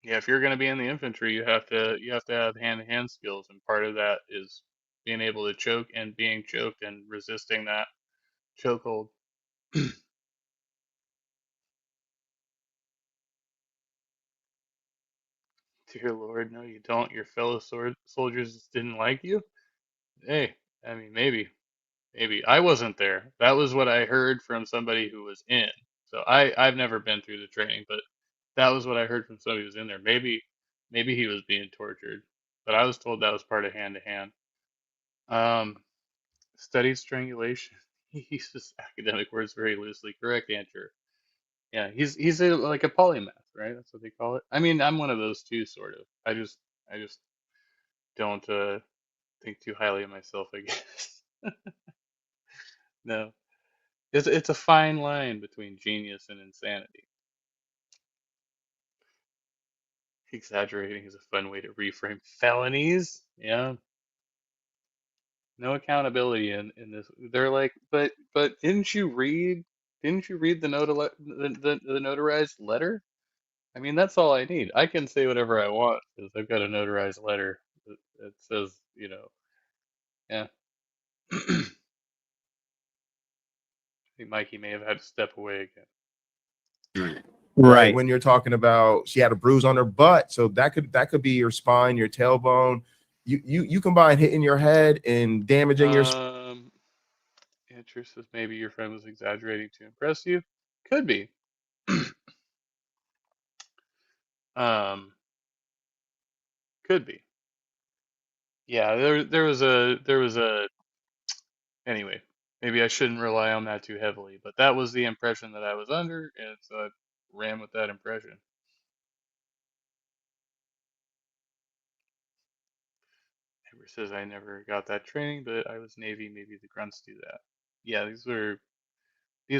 yeah, if you're going to be in the infantry, you have to have hand-to-hand skills, and part of that is being able to choke and being choked and resisting that chokehold. Dear Lord, no, you don't. Your fellow soldiers just didn't like you. Hey, I mean, maybe. I wasn't there. That was what I heard from somebody who was in. So I've never been through the training, but that was what I heard from somebody who was in there. Maybe he was being tortured, but I was told that was part of hand to hand. Studied strangulation. He uses academic words very loosely. Correct answer. Yeah, he's like a polymath, right? That's what they call it. I mean, I'm one of those too, sort of. I just don't think too highly of myself, I guess. No. It's a fine line between genius and insanity. Exaggerating is a fun way to reframe felonies. Yeah. No accountability in this. They're like, but didn't you read the the notarized letter? I mean, that's all I need. I can say whatever I want because I've got a notarized letter that says, yeah. I think Mikey may have had to step away again. right. When you're talking about she had a bruise on her butt, so that could be your spine, your tailbone. You combine hitting your head and damaging your Andrew says maybe your friend was exaggerating to impress you. Could be. um, could be. Yeah, there was a anyway. Maybe I shouldn't rely on that too heavily, but that was the impression that I was under, and so I ran with that impression. Amber says I never got that training, but I was Navy. Maybe the grunts do that. Yeah, these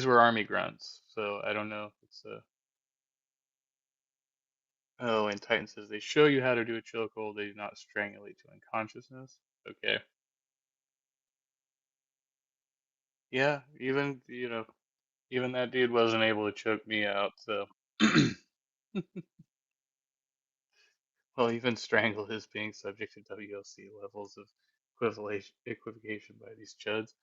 were Army grunts, so I don't know if it's a. Oh, and Titan says they show you how to do a chokehold. They do not strangulate to unconsciousness. Okay. Yeah, even that dude wasn't able to choke me out. So, well, even strangle is being subject to WLC levels of equivocation by these chuds.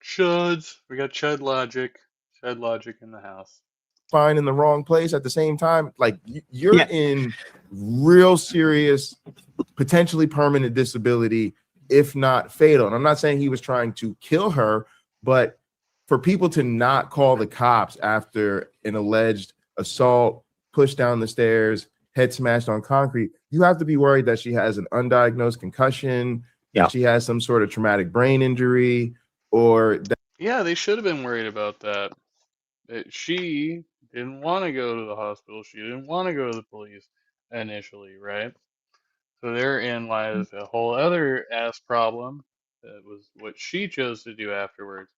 Chuds. We got chud logic. Chud logic in the house. spine in the wrong place at the same time. Like you're in real serious, potentially permanent disability, if not fatal. And I'm not saying he was trying to kill her, but for people to not call the cops after an alleged assault, push down the stairs, head smashed on concrete, you have to be worried that she has an undiagnosed concussion, that she has some sort of traumatic brain injury, or that. Yeah, they should have been worried about that. She didn't want to go to the hospital. She didn't want to go to the police initially, right? So therein lies a whole other ass problem. That was what she chose to do afterwards.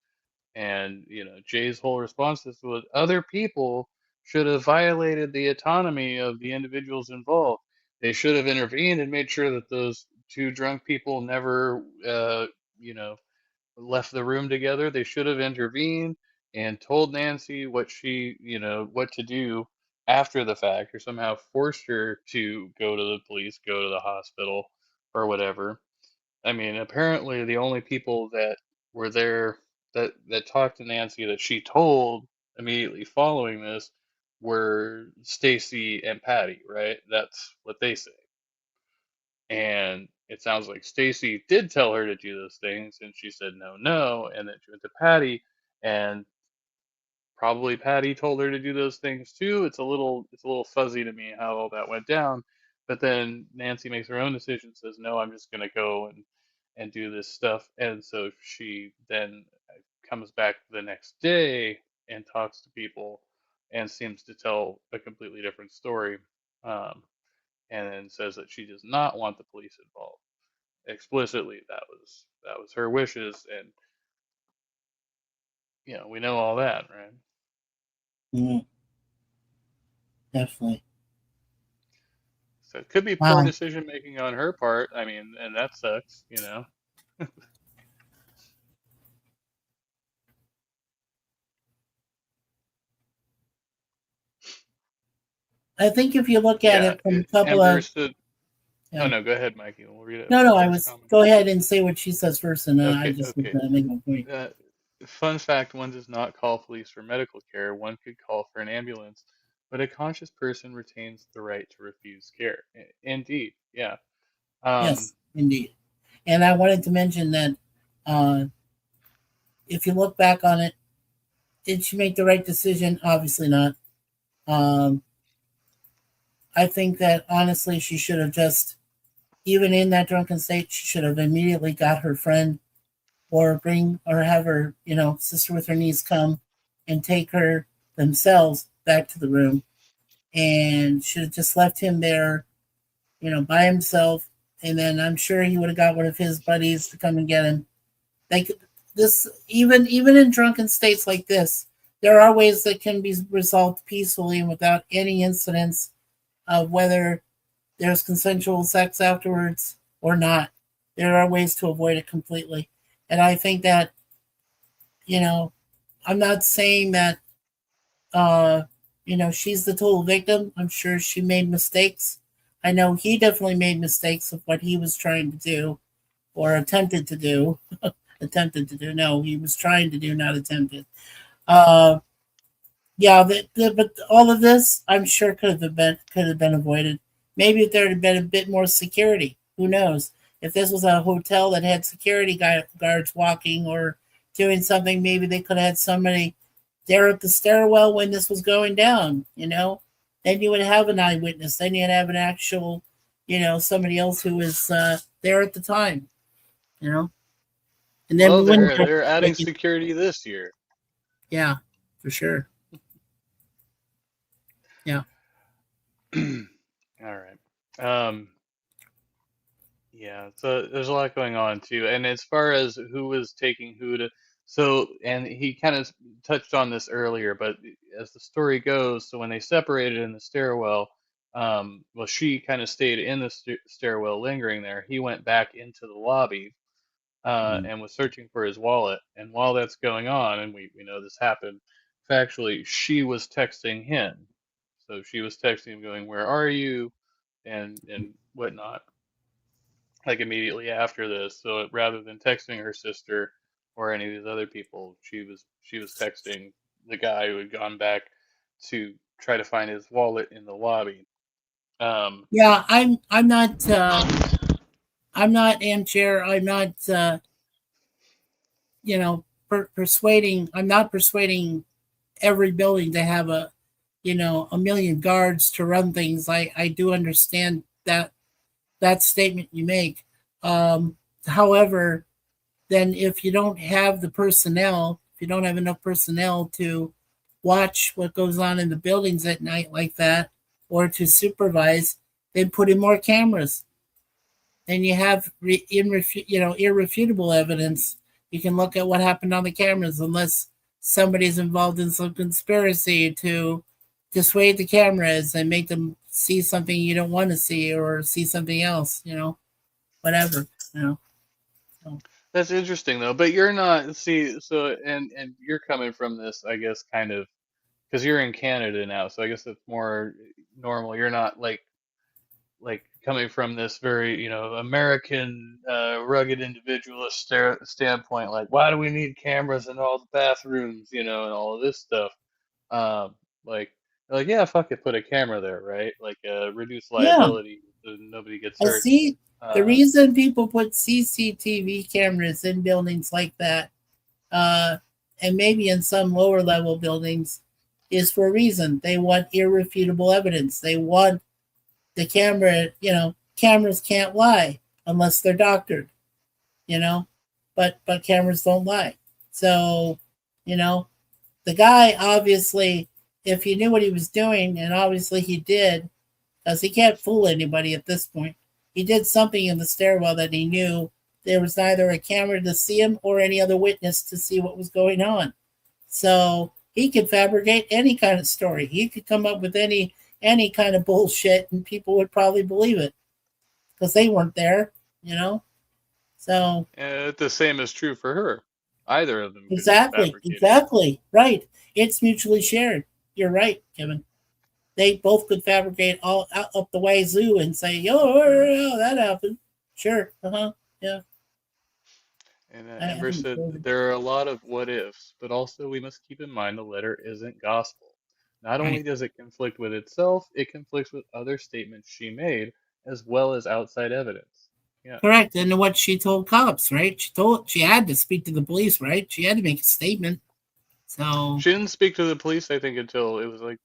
And, Jay's whole response to this was other people should have violated the autonomy of the individuals involved. They should have intervened and made sure that those two drunk people never, you know, left the room together. They should have intervened and told Nancy what she, you know, what to do after the fact, or somehow forced her to go to the police, go to the hospital, or whatever. I mean, apparently the only people that were there that talked to Nancy that she told immediately following this were Stacy and Patty, right? That's what they say. And it sounds like Stacy did tell her to do those things, and she said no, no, and then she went to Patty, and probably Patty told her to do those things too. It's a little fuzzy to me how all that went down. But then Nancy makes her own decision, says no, I'm just gonna go and do this stuff, and so she then comes back the next day and talks to people and seems to tell a completely different story. Um, and then says that she does not want the police involved explicitly. That was her wishes, and we know all that, right? Mm, definitely. So it could be poor decision making on her part. I mean, and that sucks, I think if you look at it from a couple Amber of. stood. Yeah. Oh no, go ahead, Mikey. We'll read it. No, I was. Go ahead and say what she says first, and then I Okay, just okay. make my point. Fun fact: one does not call police for medical care. One could call for an ambulance, but a conscious person retains the right to refuse care. Indeed, yeah. Yes, indeed. And I wanted to mention that if you look back on it, did she make the right decision? Obviously not. I think that honestly, she should have just, even in that drunken state, she should have immediately got her friend or have her, sister with her niece come and take her themselves back to the room, and should have just left him there, by himself. And then I'm sure he would have got one of his buddies to come and get him. Even in drunken states like this, there are ways that can be resolved peacefully and without any incidents of whether there's consensual sex afterwards or not. There are ways to avoid it completely. And I think that, I'm not saying that, she's the total victim. I'm sure she made mistakes. I know he definitely made mistakes of what he was trying to do or attempted to do. No, he was trying to do, not attempted. But all of this, I'm sure could have been avoided. Maybe if there had been a bit more security, who knows? If this was a hotel that had security guards walking or doing something, maybe they could have had somebody there at the stairwell when this was going down. Then you would have an eyewitness. Then you'd have an actual, somebody else who was there at the time. And then they're adding security this year. Yeah, for sure. Yeah. All right. Yeah, so there's a lot going on too. And as far as who was taking who to, and he kind of touched on this earlier, but as the story goes, so when they separated in the stairwell, well, she kind of stayed in the stairwell lingering there. He went back into the lobby and was searching for his wallet. And while that's going on, and we know this happened, factually, she was texting him. So she was texting him going, "Where are you?" and whatnot, like immediately after this. So rather than texting her sister or any of these other people, she was texting the guy who had gone back to try to find his wallet in the lobby. Yeah, I'm not armchair. I'm not persuading. I'm not persuading every building to have a million guards to run things. I do understand that statement you make. However, then if you don't have the personnel, if you don't have enough personnel to watch what goes on in the buildings at night like that, or to supervise, then put in more cameras. Then you have irrefutable evidence. You can look at what happened on the cameras, unless somebody's involved in some conspiracy to dissuade the cameras and make them see something you don't want to see or see something else. whatever, you know. So, That's interesting though. But you're not see so and you're coming from this, I guess, kind of because you're in Canada now, so I guess it's more normal. You're not like coming from this very, American rugged individualist standpoint, like why do we need cameras in all the bathrooms, and all of this stuff. Um, like yeah, fuck it, put a camera there, right? Like reduce yeah, liability so nobody gets I hurt. see. The Uh, reason people put CCTV cameras in buildings like that, and maybe in some lower level buildings, is for a reason. They want irrefutable evidence. They want the camera, cameras can't lie unless they're doctored, but cameras don't lie. So, the guy obviously, if he knew what he was doing, and obviously he did, because he can't fool anybody at this point. He did something in the stairwell that he knew there was neither a camera to see him or any other witness to see what was going on. So he could fabricate any kind of story. He could come up with any kind of bullshit, and people would probably believe it because they weren't there, So the same is true for her. Either of them could exactly, fabricate it. exactly, right. It's mutually shared. You're right, Kevin. They both could fabricate all out up the wazoo and say, "Oh, that happened." Sure, yeah. And I Amber haven't said heard it. there are a lot of what ifs, but also we must keep in mind the letter isn't gospel. Not only Right. does it conflict with itself, it conflicts with other statements she made, as well as outside evidence. Yeah. Correct. And what she told cops, right? She had to speak to the police, right? She had to make a statement. So She didn't speak to the police, I think, until it was like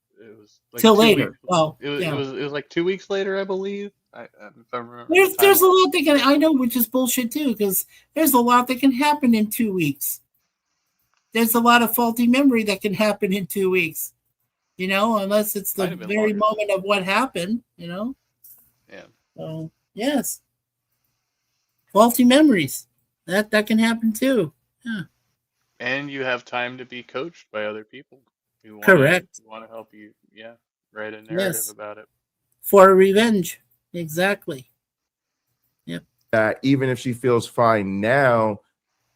till 2 weeks. later. Well, It was yeah. it was like 2 weeks later, I believe. If I remember the There's a timeline. lot that can I know, which is bullshit too, because there's a lot that can happen in 2 weeks. There's a lot of faulty memory that can happen in 2 weeks. Unless it's the Might have been very longer. moment of what happened. Yeah. So yes, faulty memories that can happen too. Yeah. And you have time to be coached by other people who Correct. want to help you, write a narrative Yes. about it. For revenge. Exactly. Yep. That even if she feels fine now,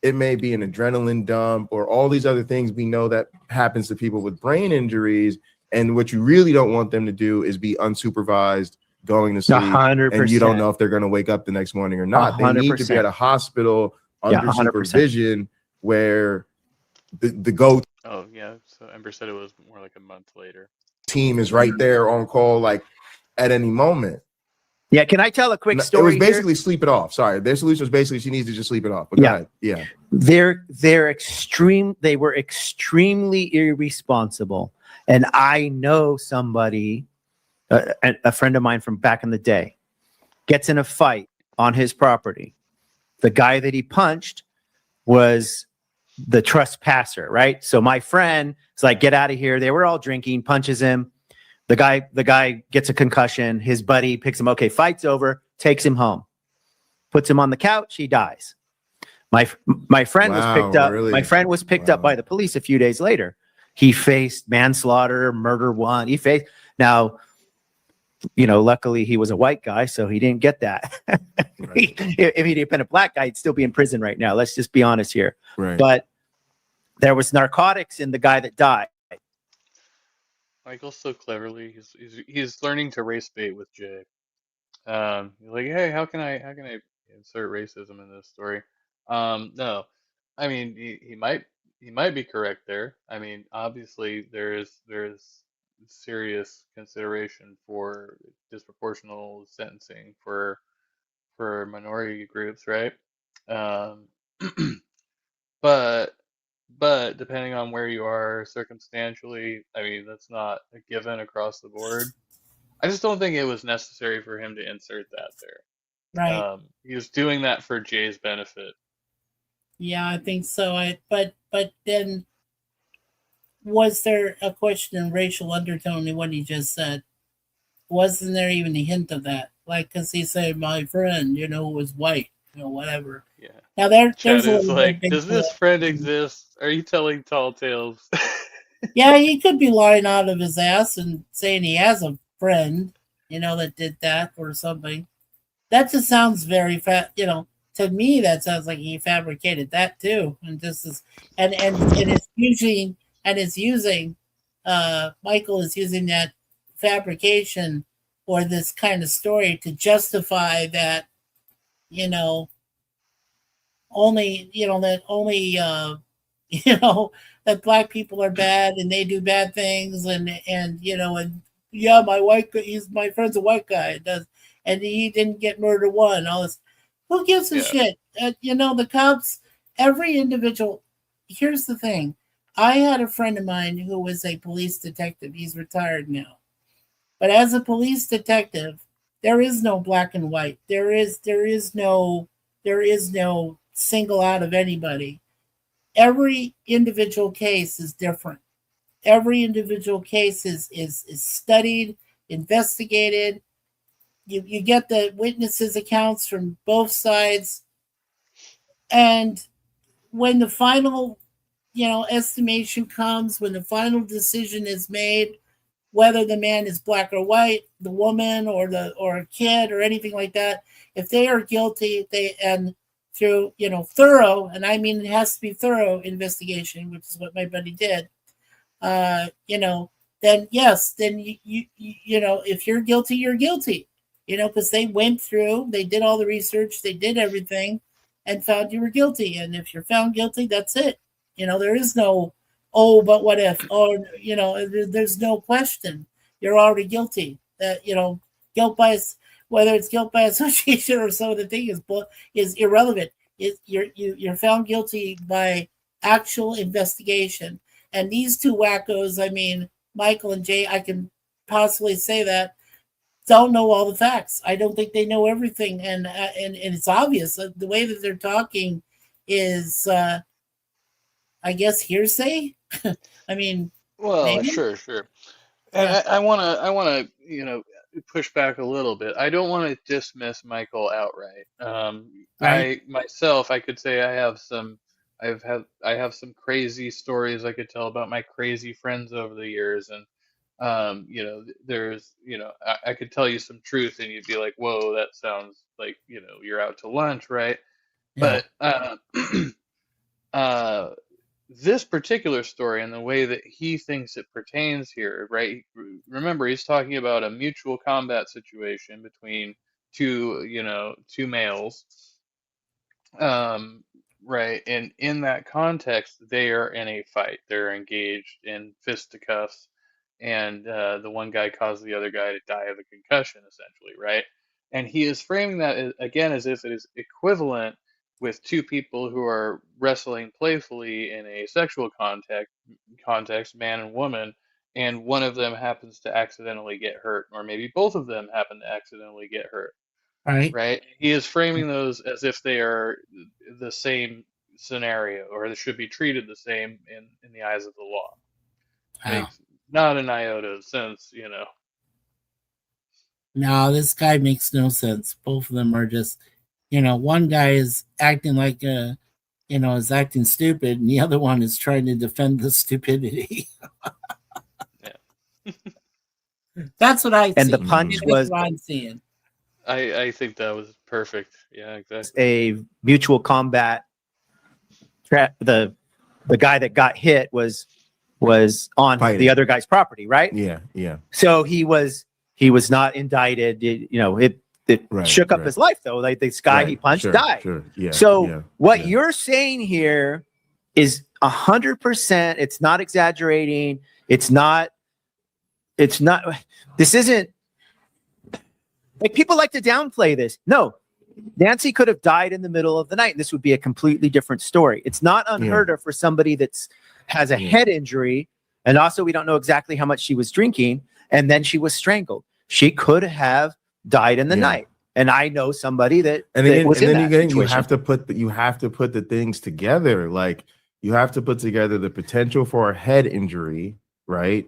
it may be an adrenaline dump or all these other things we know that happens to people with brain injuries. And what you really don't want them to do is be unsupervised going to sleep, 100%. and you don't know if they're going to wake up the next morning or not. They need to be 100%. at a hospital under 100%. supervision where the GO Oh yeah. So Ember said it was more like a month later. team is right there on call, like at any moment. Yeah, can I tell a quick It story was here? basically sleep it off. Sorry, their solution was basically she needs to just sleep it off. But Yeah. go ahead. Yeah. They were extremely irresponsible. And I know somebody, a friend of mine from back in the day, gets in a fight on his property. The guy that he punched was the trespasser, right? So my friend is like, get out of here. They were all drinking, punches him. The guy gets a concussion. His buddy picks him. Okay, fight's over, takes him home, puts him on the couch. He dies. My friend was picked up. Really? My friend was picked up by the police a few days later. He faced manslaughter, murder one. He faced now. Luckily he was a white guy, so he didn't get that. Right. If he'd been a black guy, he'd still be in prison right now. Let's just be honest here. Right. But there was narcotics in the guy that died. Michael so cleverly he's learning to race bait with Jay. He's like, hey, how can I insert racism in this story? No, I mean he might be correct there. I mean, obviously there is serious consideration for disproportional sentencing for minority groups, right? Um, but depending on where you are circumstantially, I mean, that's not a given across the board. I just don't think it was necessary for him to insert that there. Right. He was doing that for Jay's benefit. Yeah, I think so. But then was there a question in racial undertone in what he just said? Wasn't there even a hint of that? Like, because he said, my friend, was white, whatever. Yeah. Now Chad there's a is little like, bit does big this friend exist? Are you telling tall tales? Yeah, he could be lying out of his ass and saying he has a friend, that did that or something. that just sounds very to me that sounds like he fabricated that too, and this is and it's using Michael is using that fabrication or this kind of story to justify that only that only that black people are bad and they do bad things and yeah, my friend's a white guy and he didn't get murder one. All this, who gives a shit? The cops, every individual. Here's the thing: I had a friend of mine who was a police detective. He's retired now, but as a police detective, there is no black and white. There is no single out of anybody. Every individual case is different. Every individual case is studied, investigated. You get the witnesses' accounts from both sides. And when the final, estimation comes, when the final decision is made, whether the man is black or white, the woman or a kid or anything like that, if they are guilty, through thorough, and I mean it has to be thorough investigation, which is what my buddy did. Then yes, then you if you're guilty, you're guilty. Because they went through, they did all the research, they did everything, and found you were guilty. And if you're found guilty, that's it. There is no, oh, but what if? Or there's no question. You're already guilty. That guilt by whether it's guilt by association or some of the thing is irrelevant. You're found guilty by actual investigation. And these two wackos, I mean, Michael and Jay, I can possibly say that, don't know all the facts. I don't think they know everything, and it's obvious. The way that they're talking is, I guess, hearsay. I mean, Well, maybe? sure. And I want to, push back a little bit. I don't want to dismiss Michael outright. Right. I could say I have some crazy stories I could tell about my crazy friends over the years, and there's, I could tell you some truth and you'd be like, whoa, that sounds like, you're out to lunch, right? Yeah. But this particular story and the way that he thinks it pertains here, right? Remember, he's talking about a mutual combat situation between two males, right? And in that context, they are in a fight. They're engaged in fisticuffs, and the one guy caused the other guy to die of a concussion, essentially, right? And he is framing that again as if it is equivalent with two people who are wrestling playfully in a sexual context, man and woman, and one of them happens to accidentally get hurt, or maybe both of them happen to accidentally get hurt, Right. right? He is framing those as if they are the same scenario, or they should be treated the same in the eyes of the law. Wow. Makes not an iota of sense, No, this guy makes no sense. Both of them are just, one guy is acting like is acting stupid, and the other one is trying to defend the stupidity. Yeah. That's what I see. And the punch That's was what I'm seeing. I think that was perfect. Yeah, exactly. a mutual combat. The guy that got hit was on Fighting. the other guy's property, right? Yeah. So he was not indicted. It Right, shook up right. his life though. Like this guy he punched died. Sure. Yeah. So yeah, what yeah. you're saying here is 100%. It's not exaggerating. It's not. This isn't like people like to downplay this. No, Nancy could have died in the middle of the night, and this would be a completely different story. It's not unheard of for somebody has a head injury, and also we don't know exactly how much she was drinking, and then she was strangled. She could have died in the night, and I know somebody that was in that situation. You have to put the things together. Like you have to put together the potential for a head injury, right,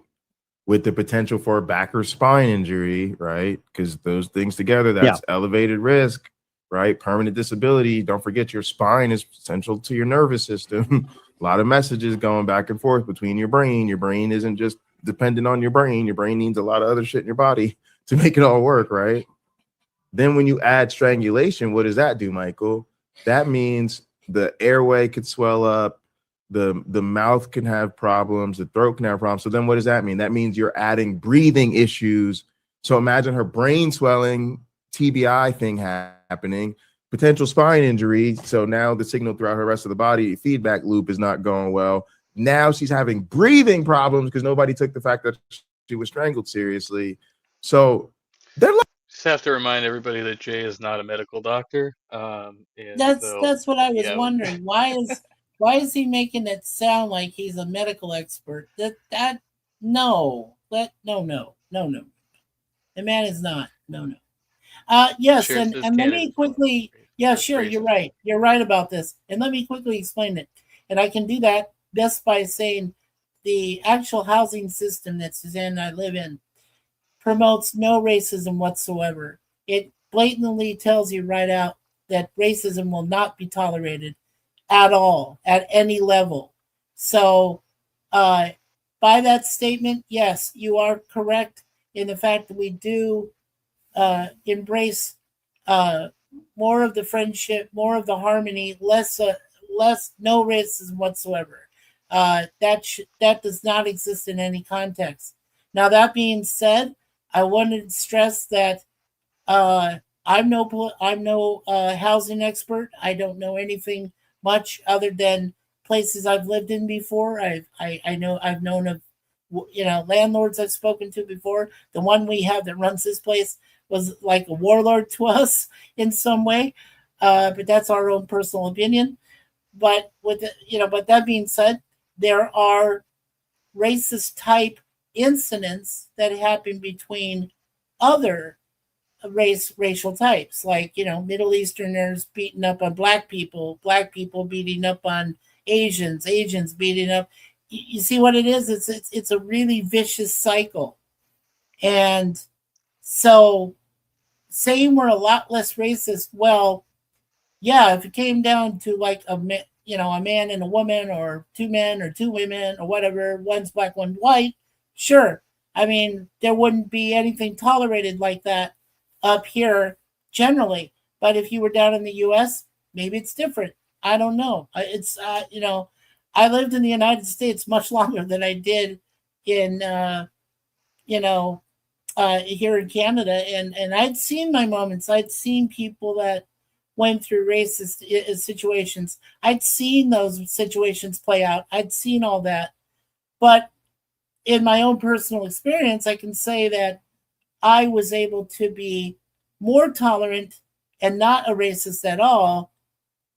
with the potential for a back or spine injury, right? Because those things together, that's elevated risk, right? Permanent disability. Don't forget your spine is central to your nervous system. A lot of messages going back and forth between your brain. Your brain isn't just dependent on your brain. Your brain needs a lot of other shit in your body to make it all work, right? Then when you add strangulation, what does that do, Michael? That means the airway could swell up, the mouth can have problems, the throat can have problems. So then what does that mean? That means you're adding breathing issues. So imagine her brain swelling, TBI thing happening, potential spine injury. So now the signal throughout her rest of the body feedback loop is not going well. Now she's having breathing problems because nobody took the fact that she was strangled seriously. So they're like, Just have to remind everybody that Jay is not a medical doctor. And so, That's what I was yeah. wondering. Why is he making it sound like he's a medical expert? No. No. The man is not. No. Yes, Sure, and this let me candidate's quickly. Yeah, sure, you're racist. right. You're right about this. And let me quickly explain it. And I can do that best by saying the actual housing system that Suzanne and I live in promotes no racism whatsoever. It blatantly tells you right out that racism will not be tolerated at all, at any level. So, by that statement, yes, you are correct in the fact that we do embrace more of the friendship, more of the harmony, less no racism whatsoever. That does not exist in any context. Now, that being said, I wanted to stress that I'm no housing expert. I don't know anything much other than places I've lived in before. I've known of landlords I've spoken to before. The one we have that runs this place was like a warlord to us in some way, but that's our own personal opinion. But but that being said, there are racist type incidents that happen between other racial types, like Middle Easterners beating up on black people beating up on Asians beating up. You see what it is? It's a really vicious cycle, and so saying we're a lot less racist, well, yeah, if it came down to like a man and a woman, or two men or two women, or whatever, one's black, one's white, sure. I mean, there wouldn't be anything tolerated like that up here generally. But if you were down in the U.S., maybe it's different. I don't know. I lived in the United States much longer than I did in, here in Canada, and I'd seen my moments. I'd seen people that went through racist situations. I'd seen those situations play out. I'd seen all that. But in my own personal experience, I can say that I was able to be more tolerant and not a racist at all.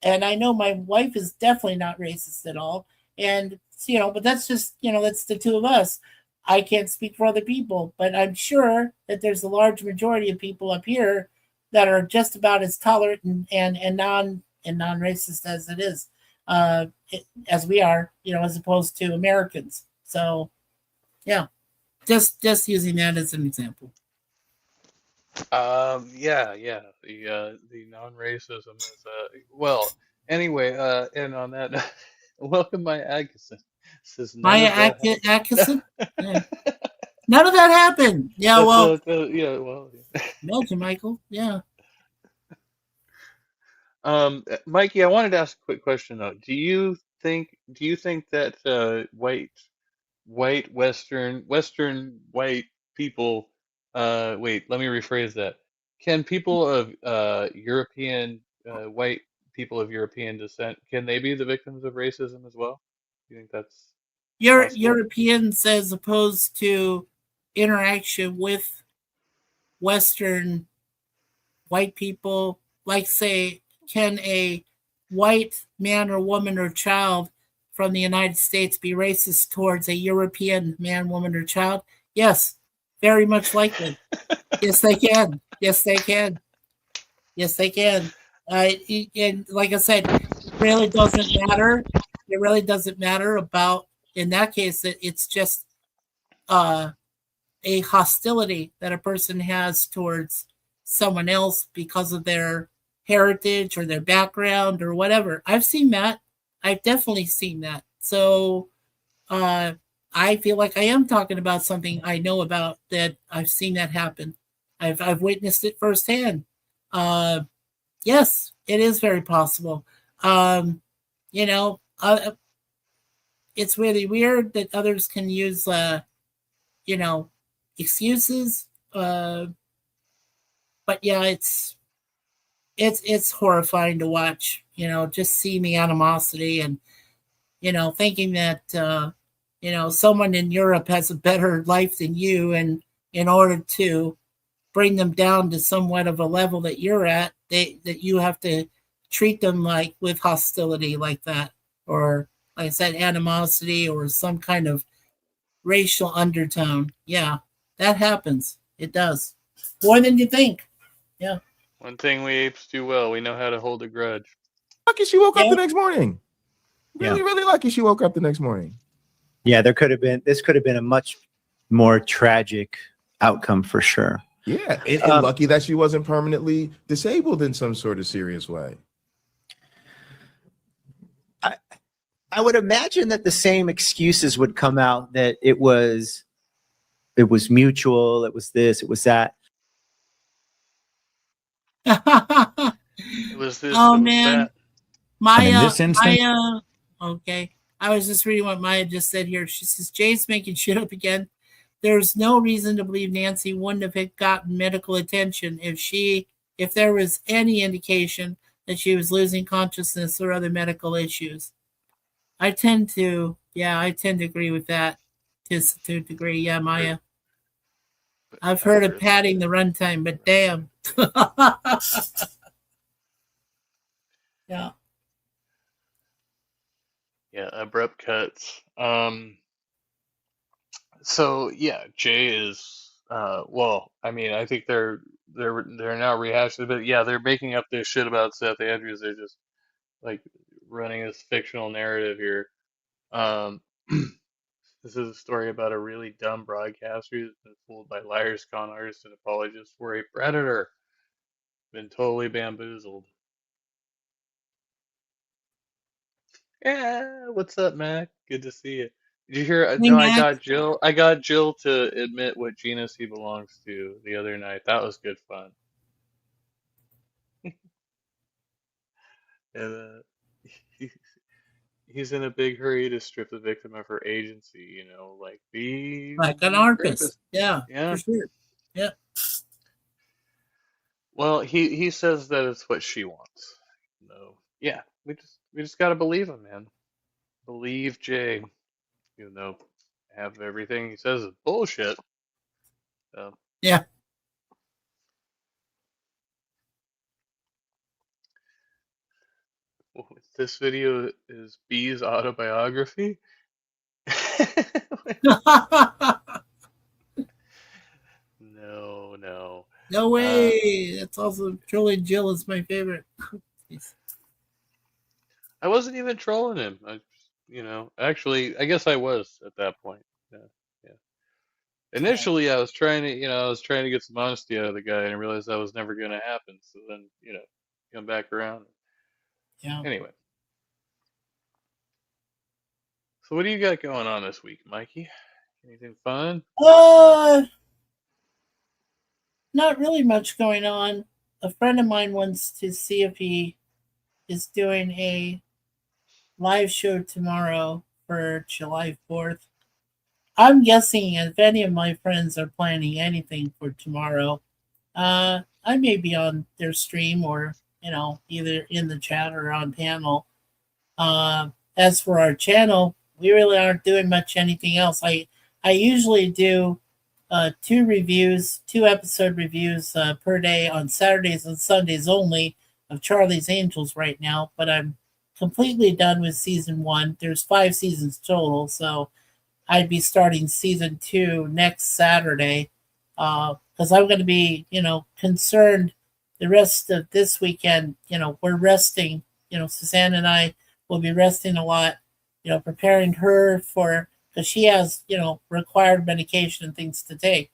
And I know my wife is definitely not racist at all. And, but that's just, that's the two of us. I can't speak for other people, but I'm sure that there's a large majority of people up here that are just about as tolerant and non-racist as it is, as we are, as opposed to Americans. So, yeah, just using that as an example. Yeah. The non-racism is well. Anyway, and on that, welcome, Maya Atkinson. Maya Atkinson. Yeah. None of that happened. Yeah, well. Yeah, well. Imagine, Michael. Yeah. Mikey, I wanted to ask a quick question though. Do you think that white Western white people wait, let me rephrase that. Can people of European white people of European descent, can they be the victims of racism as well? Do you think that's possible? Europeans as opposed to interaction with Western white people, like say, can a white man or woman or child from the United States be racist towards a European man, woman, or child? Yes, very much likely. Yes, they can. Yes, they can. Yes, they can. And like I said, it really doesn't matter. It really doesn't matter about, in that case, it's just a hostility that a person has towards someone else because of their heritage or their background or whatever. I've seen that. I've definitely seen that. So I feel like I am talking about something I know about, that I've seen that happen. I've witnessed it firsthand. Yes, it is very possible. You know, it's really weird that others can use, you know, excuses. But yeah, it's horrifying to watch. You know, just seeing the animosity and thinking that someone in Europe has a better life than you, and in order to bring them down to somewhat of a level that you're at, that you have to treat them like with hostility like that, or like I said, animosity or some kind of racial undertone. Yeah, that happens. It does more than you think. Yeah. One thing we apes do well, we know how to hold a grudge. Lucky she woke up Yeah. the next morning. Really, Yeah. really lucky she woke up the next morning. Yeah, this could have been a much more tragic outcome for sure. Yeah, and lucky that she wasn't permanently disabled in some sort of serious way. I would imagine that the same excuses would come out, that it was mutual, it was this, it was that. It was this. Oh it was man, that. And in Maya. this instance- Maya. Okay, I was just reading what Maya just said here. She says Jay's making shit up again. There's no reason to believe Nancy wouldn't have gotten medical attention if there was any indication that she was losing consciousness or other medical issues. I tend to agree with that to a degree. Yeah, Maya. I've heard of padding the runtime, but damn. Yeah. Yeah, abrupt cuts. So yeah, Jay is well, I mean, I think they're now rehashing it, but yeah, they're making up this shit about Seth Andrews. They're just like running this fictional narrative here. Um this is a story about a really dumb broadcaster who's been fooled by liars, con artists, and apologists for a predator. Been totally bamboozled. Yeah, what's up, Mac? Good to see you. Did you hear? Hey, No, I Mac. got Jill. I got Jill to admit what genus he belongs to the other night. That was good fun. And he, he's in a big hurry to strip the victim of her agency. Like the Like an artist. rapist. Yeah, Yeah. for sure. Yeah. Well, he says that it's what she wants. No. Yeah, we just gotta believe him, man. Believe Jay. Even though half of everything he says is bullshit. Yeah. This video is B's autobiography. No. No way. That's also Truly Jill is my favorite. I wasn't even trolling him. Actually, I guess I was at that point. Yeah. Initially, I was trying to get some honesty out of the guy, and I realized that was never going to happen. So then, come back around. Yeah. Anyway. So what do you got going on this week, Mikey? Anything fun? Not really much going on. A friend of mine wants to see if he is doing a live show tomorrow for July 4th. I'm guessing if any of my friends are planning anything for tomorrow, I may be on their stream or, either in the chat or on panel. As for our channel, we really aren't doing much anything else. I usually do 2 episode reviews per day on Saturdays and Sundays only of Charlie's Angels right now, but I'm completely done with season 1. There's 5 seasons total, so I'd be starting season 2 next Saturday because I'm going to be, concerned the rest of this weekend. We're resting. Suzanne and I will be resting a lot, preparing her for, because she has, required medication and things to take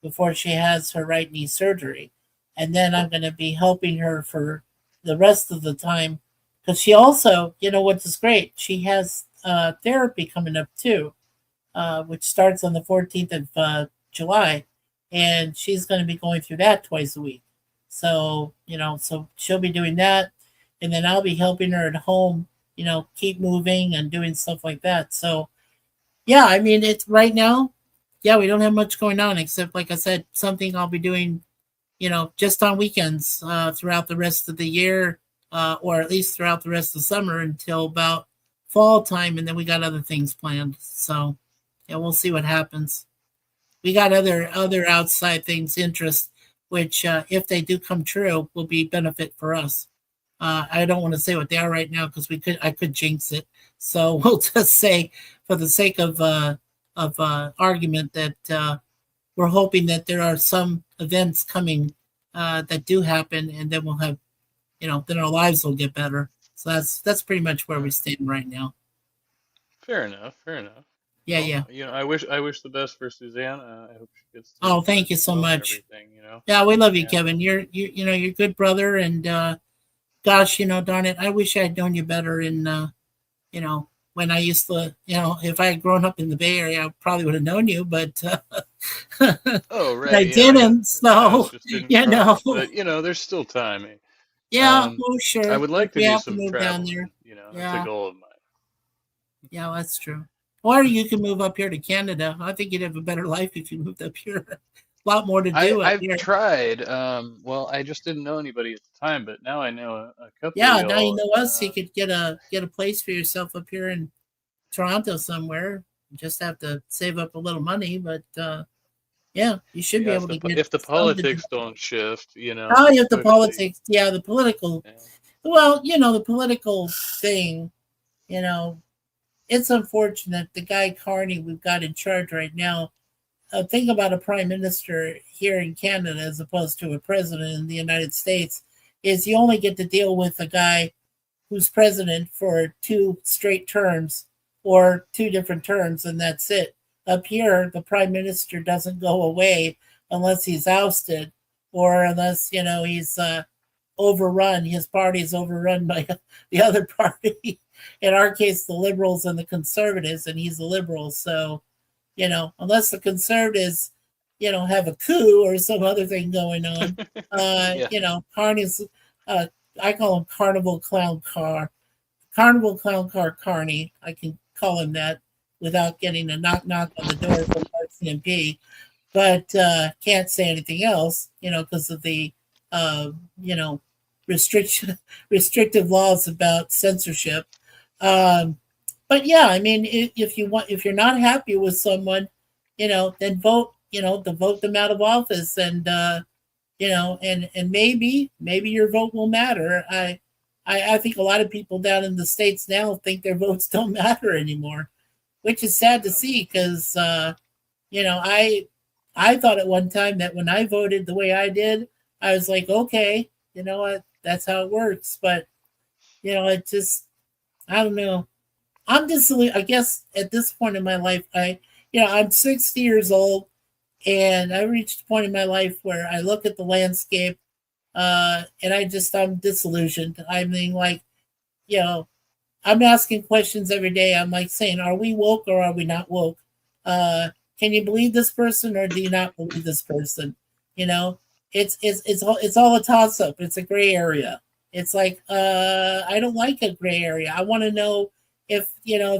before she has her right knee surgery. And then I'm going to be helping her for the rest of the time because she also, which is great, she has therapy coming up too, which starts on the 14th of July. And she's going to be going through that twice a week. So, so she'll be doing that. And then I'll be helping her at home, keep moving and doing stuff like that. So, yeah, I mean, it's right now, yeah, we don't have much going on except, like I said, something I'll be doing, just on weekends throughout the rest of the year, or at least throughout the rest of the summer until about fall time. And then we got other things planned. So, yeah, we'll see what happens. We got other outside things, interest, which if they do come true, will be benefit for us. I don't want to say what they are right now because I could jinx it. So we'll just say, for the sake of argument, that we're hoping that there are some events coming that do happen, and then we'll have, then our lives will get better. So that's pretty much where we stand right now. Fair enough. Fair enough. Yeah, Well, yeah. I wish the best for Suzanne. I hope she gets. Oh, thank you so well and much. everything, Yeah, we love you, Yeah. Kevin. You're a good brother, and gosh, darn it, I wish I had known you better in when I used to, if I had grown up in the Bay Area, I probably would have known you, but Oh, right. I didn't. So, Just didn't know. cross. But there's still time. Yeah, Um, oh sure. I would like If to we do have to some move down traveling. there. That's a Yeah. goal of mine. Yeah, that's true. Or you can move up here to Canada. I think you'd have a better life if you moved up here. A lot more to do up I've here. tried. Well, I just didn't know anybody at the time, but now I know a couple Yeah, of now you y'all. know us. You could get a place for yourself up here in Toronto somewhere. You just have to save up a little money, but yeah, you should be Yeah, able to get if the something to do. politics don't shift, Oh, you have the quickly. politics. Yeah, the political. Yeah. Well, the political thing, it's unfortunate. The guy Carney we've got in charge right now, think about a prime minister here in Canada as opposed to a president in the United States, is you only get to deal with a guy who's president for 2 straight terms or 2 different terms, and that's it. Up here, the prime minister doesn't go away unless he's ousted or unless, he's overrun. His party is overrun by the other party. In our case, the liberals and the conservatives, and he's a liberal. So, unless the conservatives, have a coup or some other thing going on, Yeah. Carney's, I call him Carnival Clown Car Carney. I can call him that without getting a knock on the door from RCMP, but can't say anything else, because of the, restrictive laws about censorship. But yeah, I mean, if you're not happy with someone, then vote, to vote them out of office, and and maybe your vote will matter. I think a lot of people down in the States now think their votes don't matter anymore, which is sad to see because, I thought at one time that when I voted the way I did, I was like, okay, that's how it works. But, it just, I don't know. I'm just, I guess at this point in my life, I'm 60 years old, and I reached a point in my life where I look at the landscape, and I'm disillusioned. I mean, like, I'm asking questions every day. I'm like saying, are we woke or are we not woke? Can you believe this person or do you not believe this person? It's all a toss up. It's a gray area. It's like, I don't like a gray area. I want to know if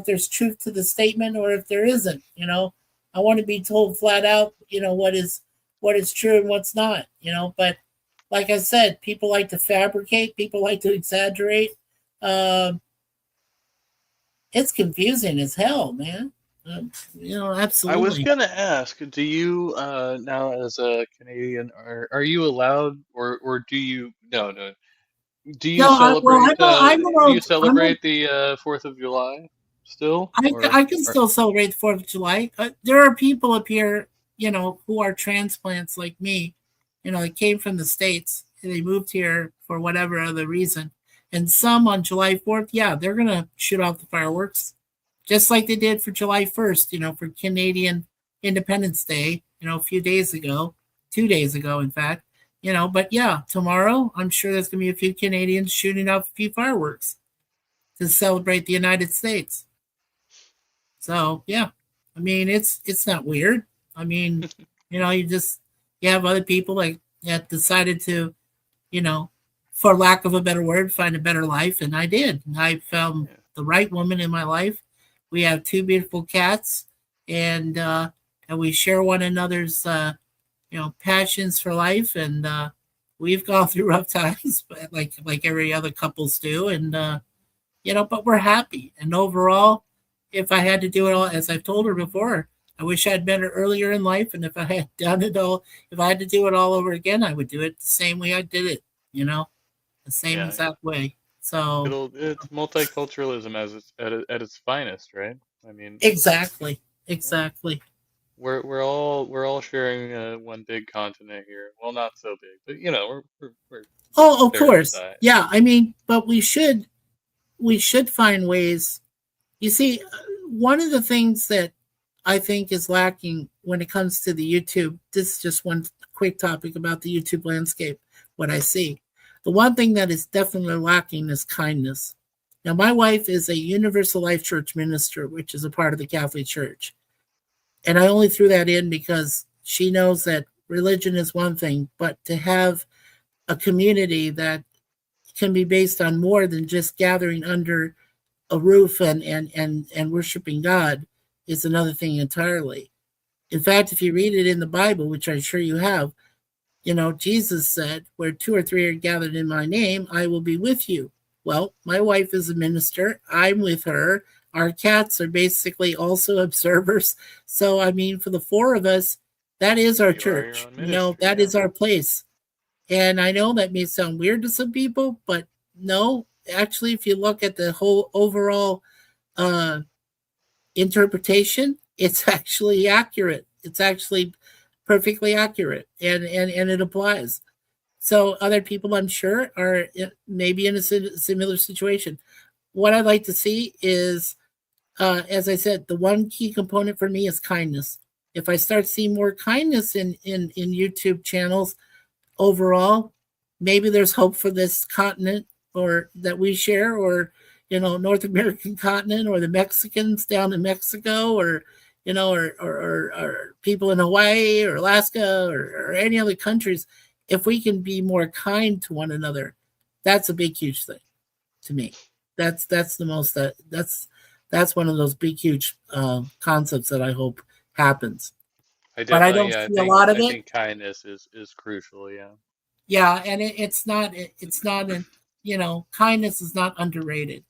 there's truth to the statement or if there isn't. I want to be told flat out, what is true and what's not. But like I said, people like to fabricate. People like to exaggerate. It's confusing as hell, man. Absolutely. I was gonna ask, do you now as a Canadian, are you allowed, or do you no? Do you celebrate do you celebrate the 4th of July still? I can still celebrate the 4th of July. There are people up here, who are transplants like me, they came from the States. They moved here for whatever other reason. And some on July 4th, yeah, they're going to shoot off the fireworks just like they did for July 1st, for Canadian Independence Day, a few days ago, 2 days ago, in fact. But yeah, tomorrow I'm sure there's gonna be a few Canadians shooting off a few fireworks to celebrate the United States. So yeah, I mean it's not weird. I mean, you have other people like that decided to for lack of a better word, find a better life. And I did. I found the right woman in my life. We have 2 beautiful cats, and we share one another's, passions for life. And we've gone through rough times, but like every other couples do. And, but we're happy. And overall, if I had to do it all, as I've told her before, I wish I'd met her earlier in life. And if I had done it all, if I had to do it all over again, I would do it the same way I did it, the same Yeah. exact way. So It's multiculturalism at its finest, right? I mean, exactly. we're all sharing one big continent here. Well, not so big, but we're Oh, of fair course. size. Yeah. I mean, but we should find ways. You see, one of the things that I think is lacking when it comes to the YouTube, this is just one quick topic about the YouTube landscape, what I see. The one thing that is definitely lacking is kindness. Now, my wife is a Universal Life Church minister, which is a part of the Catholic Church. And I only threw that in because she knows that religion is one thing, but to have a community that can be based on more than just gathering under a roof and worshiping God is another thing entirely. In fact, if you read it in the Bible, which I'm sure you have, Jesus said, where 2 or 3 are gathered in my name, I will be with you. Well, my wife is a minister. I'm with her. Our cats are basically also observers. So, I mean, for the 4 of us, that is our You are your church. own ministry, That is our place. And I know that may sound weird to some people, but no, actually, if you look at the whole overall interpretation, it's actually accurate. It's actually perfectly accurate, and it applies. So other people, I'm sure, are maybe in a similar situation. What I'd like to see is, as I said, the one key component for me is kindness. If I start seeing more kindness in YouTube channels overall, maybe there's hope for this continent or that we share, or North American continent, or the Mexicans down in Mexico, or or people in Hawaii or Alaska, or any other countries. If we can be more kind to one another, that's a big, huge thing to me. That's the most that's one of those big, huge concepts that I hope happens. But I don't see a lot of I it. think kindness is crucial. Yeah. Yeah, and it's not kindness is not underrated.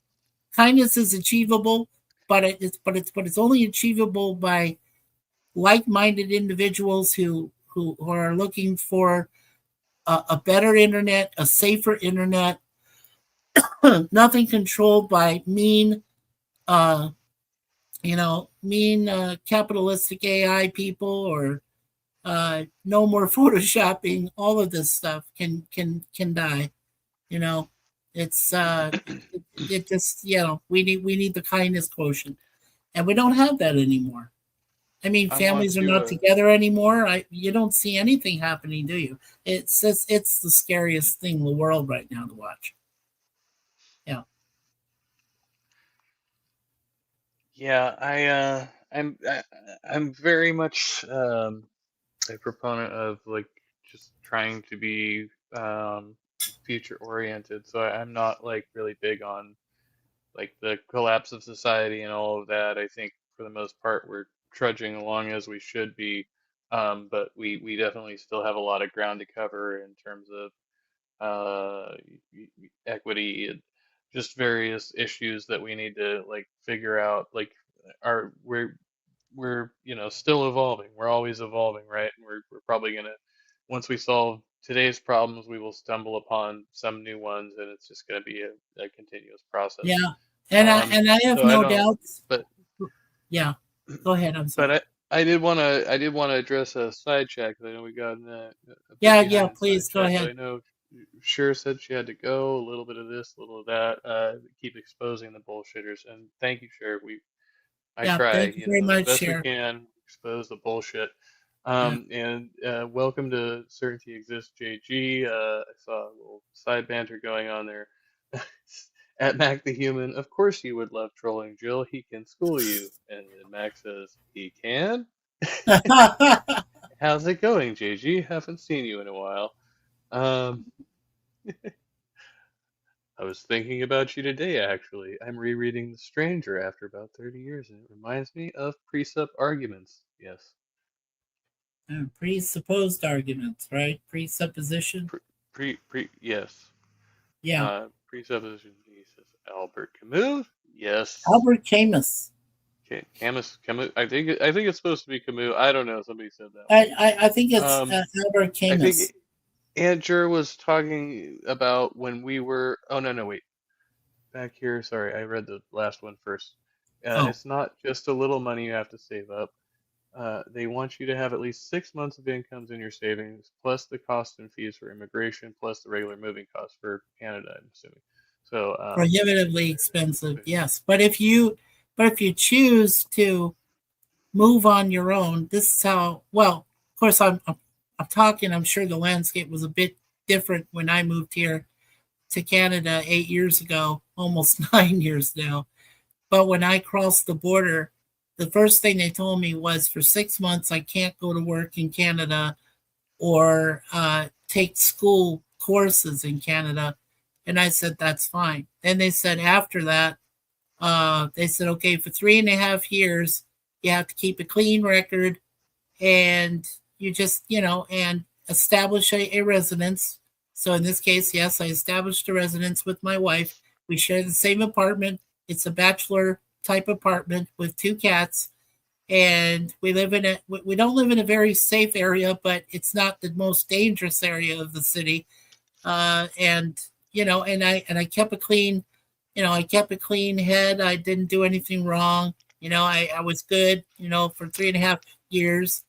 Kindness is achievable, but it's only achievable by like-minded individuals who are looking for a better internet, a safer internet, nothing controlled by mean capitalistic AI people, or no more photoshopping. All of this stuff can die. It's it just we need the kindness quotient, and we don't have that anymore. I mean, families are not together anymore. You don't see anything happening, do you? It's the scariest thing in the world right now to watch. Yeah. Yeah, I'm very much a proponent of just trying to be future oriented. So I'm not really big on the collapse of society and all of that. I think for the most part we're trudging along as we should be, but we definitely still have a lot of ground to cover in terms of equity and just various issues that we need to figure out. We're still evolving. We're always evolving, right? And we're probably gonna, once we solve today's problems, we will stumble upon some new ones, and it's just gonna be a continuous process. Yeah, and I have so no doubts. But yeah, go ahead. I'm sorry. But I did want to address a side chat because I know we got in a yeah. Please go ahead. I know Cher said she had to go. A little bit of this, a little of that. Keep exposing the bullshitters, and thank you, Cher. I try. Thank you very much, best Cher. we can expose the bullshit. And welcome to Certainty Exists, JG. I saw a little side banter going on there. At Mac the Human, of course you would love trolling Jill. He can school you. And then Mac says, he can? How's it going, JG? Haven't seen you in a while. I was thinking about you today, actually. I'm rereading The Stranger after about 30 years, and it reminds me of Precept Arguments. Yes. Presupposed arguments, right? Presupposition. Yes. Yeah. Presupposition. He says Albert Camus. Yes. Albert Camus. Camus. I think it's supposed to be Camus. I don't know. Somebody said that. I think it's Um, Albert I Camus. think Andrew was talking about when we were. Oh no, wait. Back here. Sorry, I read the last one first. Oh, It's not just a little money you have to save up. They want you to have at least 6 months of incomes in your savings, plus the cost and fees for immigration, plus the regular moving costs for Canada, I'm assuming. So, prohibitively expensive. Yes, but if you choose to move on your own, this is how. Well, of course, I'm talking. I'm sure the landscape was a bit different when I moved here to Canada 8 years ago, almost 9 years now. But when I crossed the border, the first thing they told me was for 6 months I can't go to work in Canada or take school courses in Canada. And I said, that's fine. Then they said, after that, they said, okay, for 3.5 years, you have to keep a clean record and you just, and establish a residence. So in this case, yes, I established a residence with my wife. We share the same apartment. It's a bachelor type apartment with 2 cats. And we don't live in a very safe area, but it's not the most dangerous area of the city. And I kept a clean, I kept a clean head. I didn't do anything wrong. I was good, for 3.5 years.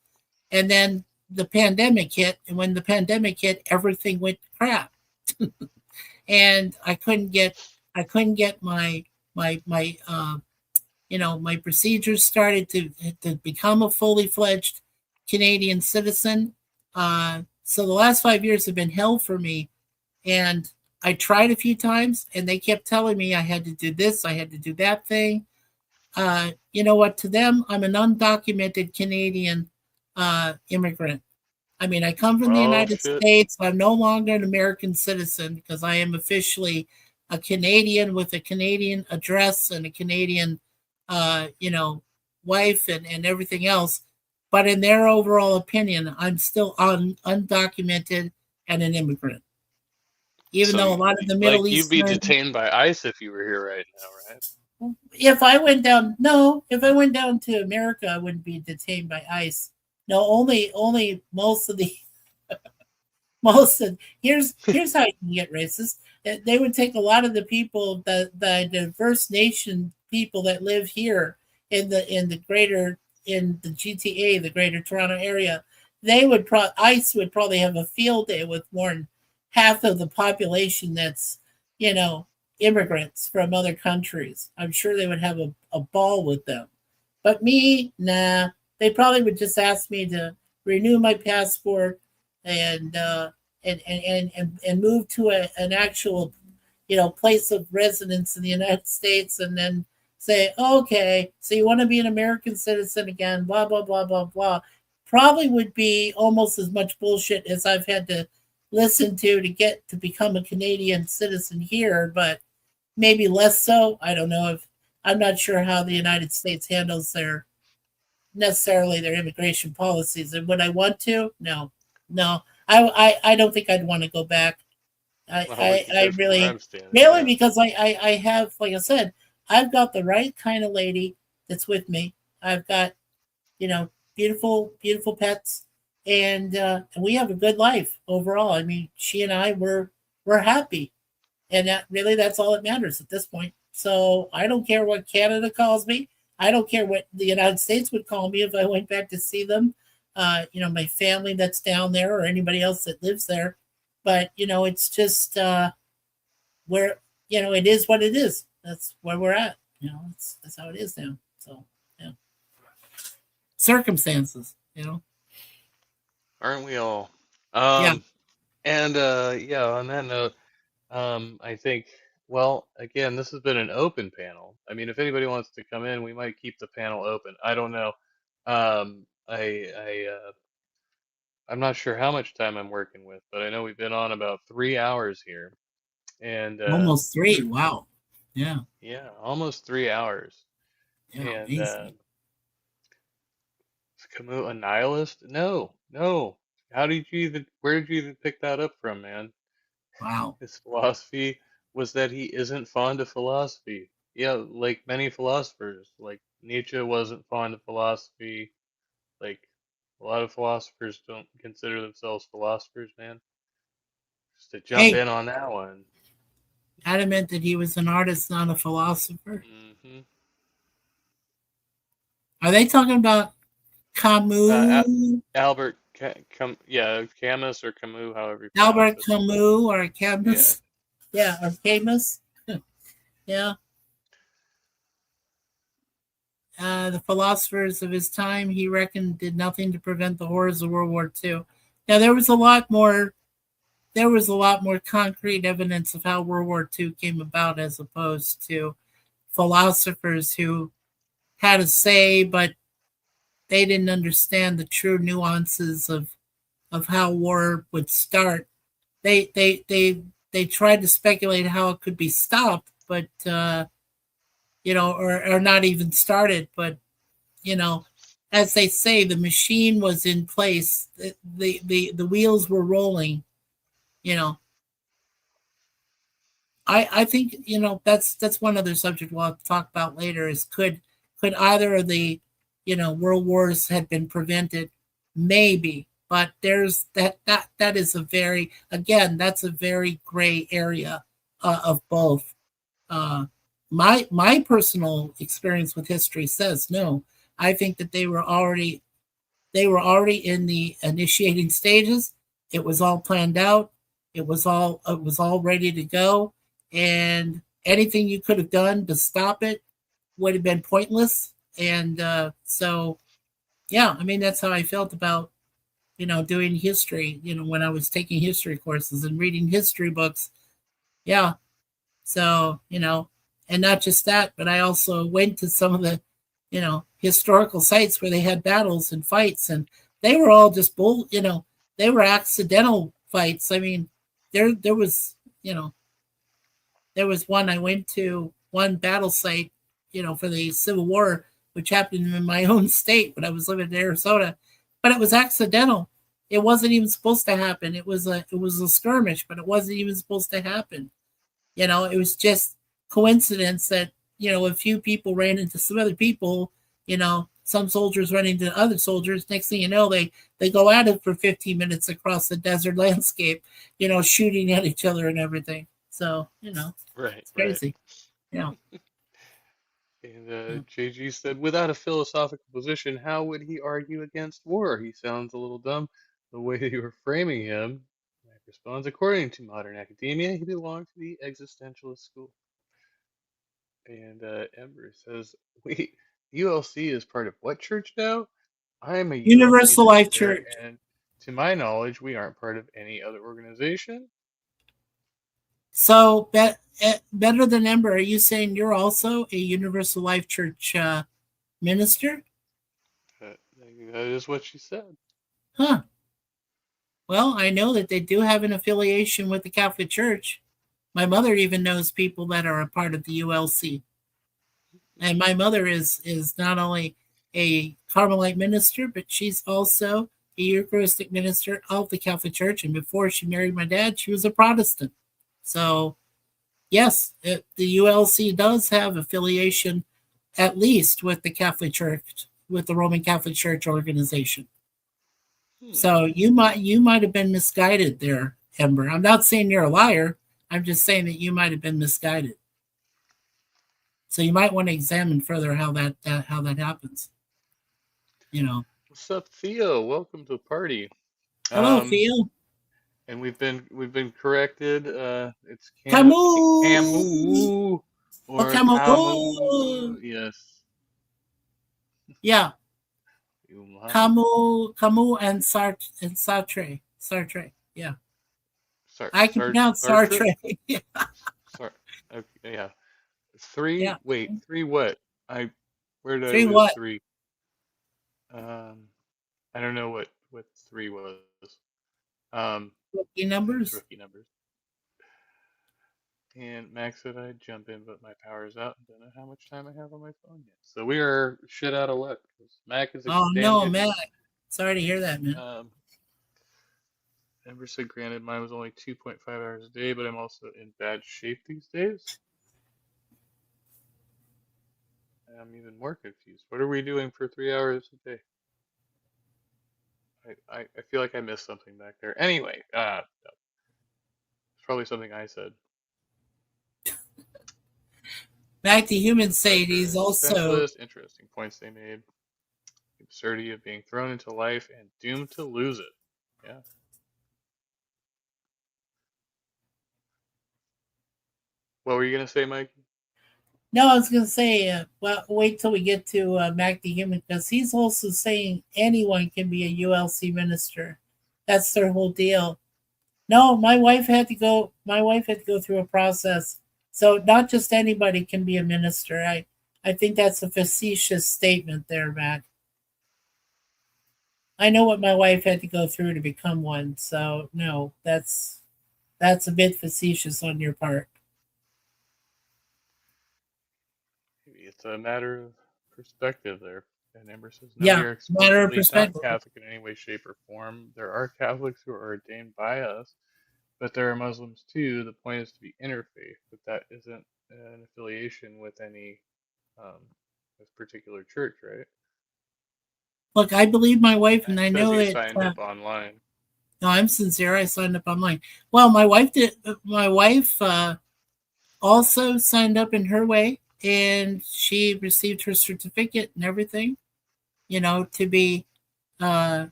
And then the pandemic hit. And when the pandemic hit, everything went to crap. And I couldn't get my procedures started to become a fully fledged Canadian citizen. So the last 5 years have been hell for me. And I tried a few times and they kept telling me I had to do this, I had to do that thing. You know what? To them, I'm an undocumented Canadian immigrant. I mean, I come from the oh United shit. States. I'm no longer an American citizen because I am officially a Canadian with a Canadian address and a Canadian, wife and everything else. But in their overall opinion, I'm still undocumented and an immigrant. Even So, though a lot of the like, Middle you'd be Eastern, detained by ICE if you were here right now, right? if I went down to America, I wouldn't be detained by ICE. No, only most of the here's how you can get racist. They would take a lot of the people, the diverse nation people that live here in the GTA, the Greater Toronto area. ICE would probably have a field day with more than half of the population that's immigrants from other countries. I'm sure they would have a ball with them. But me, nah. They probably would just ask me to renew my passport and move to an actual place of residence in the United States, and then say, okay, so you want to be an American citizen again, blah blah blah blah blah. Probably would be almost as much bullshit as I've had to listen to get to become a Canadian citizen here, but maybe less so. I don't know. If I'm not sure how the United States handles necessarily their immigration policies. And would I want to? No. I don't think I'd want to go back. I really, mainly because I have, like I said, I've got the right kind of lady that's with me. I've got, beautiful pets, and we have a good life overall. I mean, she and I we're happy, and that's all that matters at this point. So I don't care what Canada calls me. I don't care what the United States would call me if I went back to see them. My family that's down there or anybody else that lives there. But, it's just where, it is what it is. That's where we're at. That's how it is now. So, yeah. Circumstances, Aren't we all? Yeah. And on that note, I think, well, again, this has been an open panel. I mean, if anybody wants to come in, we might keep the panel open. I don't know. I I'm not sure how much time I'm working with, but I know we've been on about 3 hours here, and Almost 3. Wow. Yeah. yeah, almost 3 hours. Yeah. And Amazing. is Camus a nihilist? No, no. How did you even? Where did you even pick that up from, man? Wow. His philosophy was that he isn't fond of philosophy. Yeah, like many philosophers, like Nietzsche wasn't fond of philosophy. Like a lot of philosophers don't consider themselves philosophers, man. Just to jump Hey, in on that one. adamant that he was an artist, not a philosopher. Hmm. Are they talking about Camus? Albert, yeah, Camus or Camus, however you pronounce Albert it. Camus or Yeah. Camus? Yeah, or Camus? Yeah. The philosophers of his time, he reckoned, did nothing to prevent the horrors of World War II. Now there was a lot more concrete evidence of how World War II came about as opposed to philosophers who had a say, but they didn't understand the true nuances of how war would start. They tried to speculate how it could be stopped, but or not even started. But as they say, the machine was in place. The wheels were rolling. You know, I think that's one other subject we'll talk about later. Is could either of the world wars had been prevented? Maybe, but there's that is a very, again, that's a very gray area of both. Uh, my personal experience with history says no. I think that they were already in the initiating stages. It was all planned out. It was all ready to go, and anything you could have done to stop it would have been pointless. And so, yeah, I mean that's how I felt about doing history. When I was taking history courses and reading history books. Yeah, so, and not just that, but I also went to some of the, historical sites where they had battles and fights, and they were all just they were accidental fights. I mean, there was, there was one I went to, one battle site, for the Civil War, which happened in my own state when I was living in Arizona, but it was accidental. It wasn't even supposed to happen. It was a skirmish, but it wasn't even supposed to happen. It was just coincidence that, a few people ran into some other people, some soldiers running into other soldiers. Next thing you know, they go at it for 15 minutes across the desert landscape, shooting at each other and everything. So, Right, it's right. crazy. Yeah. And Yeah. JG said, without a philosophical position, how would he argue against war? He sounds a little dumb. The way you were framing him. Mac responds, according to modern academia, he belonged to the existentialist school. And Ember says, wait, ULC is part of what church now? I'm a ULC Universal Life minister, Church. and to my knowledge, we aren't part of any other organization. So, better than Ember, are you saying you're also a Universal Life Church minister? That is what she said. Huh. Well, I know that they do have an affiliation with the Catholic Church. My mother even knows people that are a part of the ULC. And my mother is not only a Carmelite minister, but she's also a Eucharistic minister of the Catholic Church. And before she married my dad, she was a Protestant. So, yes, the ULC does have affiliation, at least with the Catholic Church, with the Roman Catholic Church organization. So you might have been misguided there, Ember. I'm not saying you're a liar. I'm just saying that you might have been misguided. So you might want to examine further how that happens. What's up, Theo? Welcome to the party. Hello, Theo. And we've been corrected. It's Camus. Camus or Camus. Camus. Yes. Yeah. Camus and Sartre. Sartre. Yeah. I can pronounce Sartre. Yeah. Okay, yeah. Three. Yeah. Wait. Three. What? Where did I Three lose what? three? I don't know what three was. Rookie numbers. Rookie numbers. And Max said I'd jump in, but my power's out. Don't know how much time I have on my phone yet. So we are shit out of luck. Mac is Oh damn no, good man. news. Sorry to hear that, man. Ember said, granted, mine was only 2.5 hours a day, but I'm also in bad shape these days. I'm even more confused. What are we doing for 3 hours a day? I feel like I missed something back there. Anyway, no. It's probably something I said. Back to human Sadie's also. Senseless, interesting points they made. The absurdity of being thrown into life and doomed to lose it. Yeah. What were you gonna say, Mike? No, I was going to say, well, wait till we get to Mac the Human, because he's also saying anyone can be a ULC minister. That's their whole deal. No, my wife had to go through a process. So not just anybody can be a minister. I think that's a facetious statement there, Mac. I know what my wife had to go through to become one. So no, that's a bit facetious on your part. It's a matter of perspective there. And Amber says, no, Yeah, we are matter of explicitly perspective. not Catholic in any way, shape, or form. There are Catholics who are ordained by us, but there are Muslims too. The point is to be interfaith, but that isn't an affiliation with any this particular church, right? Look, I believe my wife, and I Says know you that. signed up online. No, I'm sincere. I signed up online. Well, my wife did. My wife also signed up in her way, and she received her certificate and everything. You know, to be, to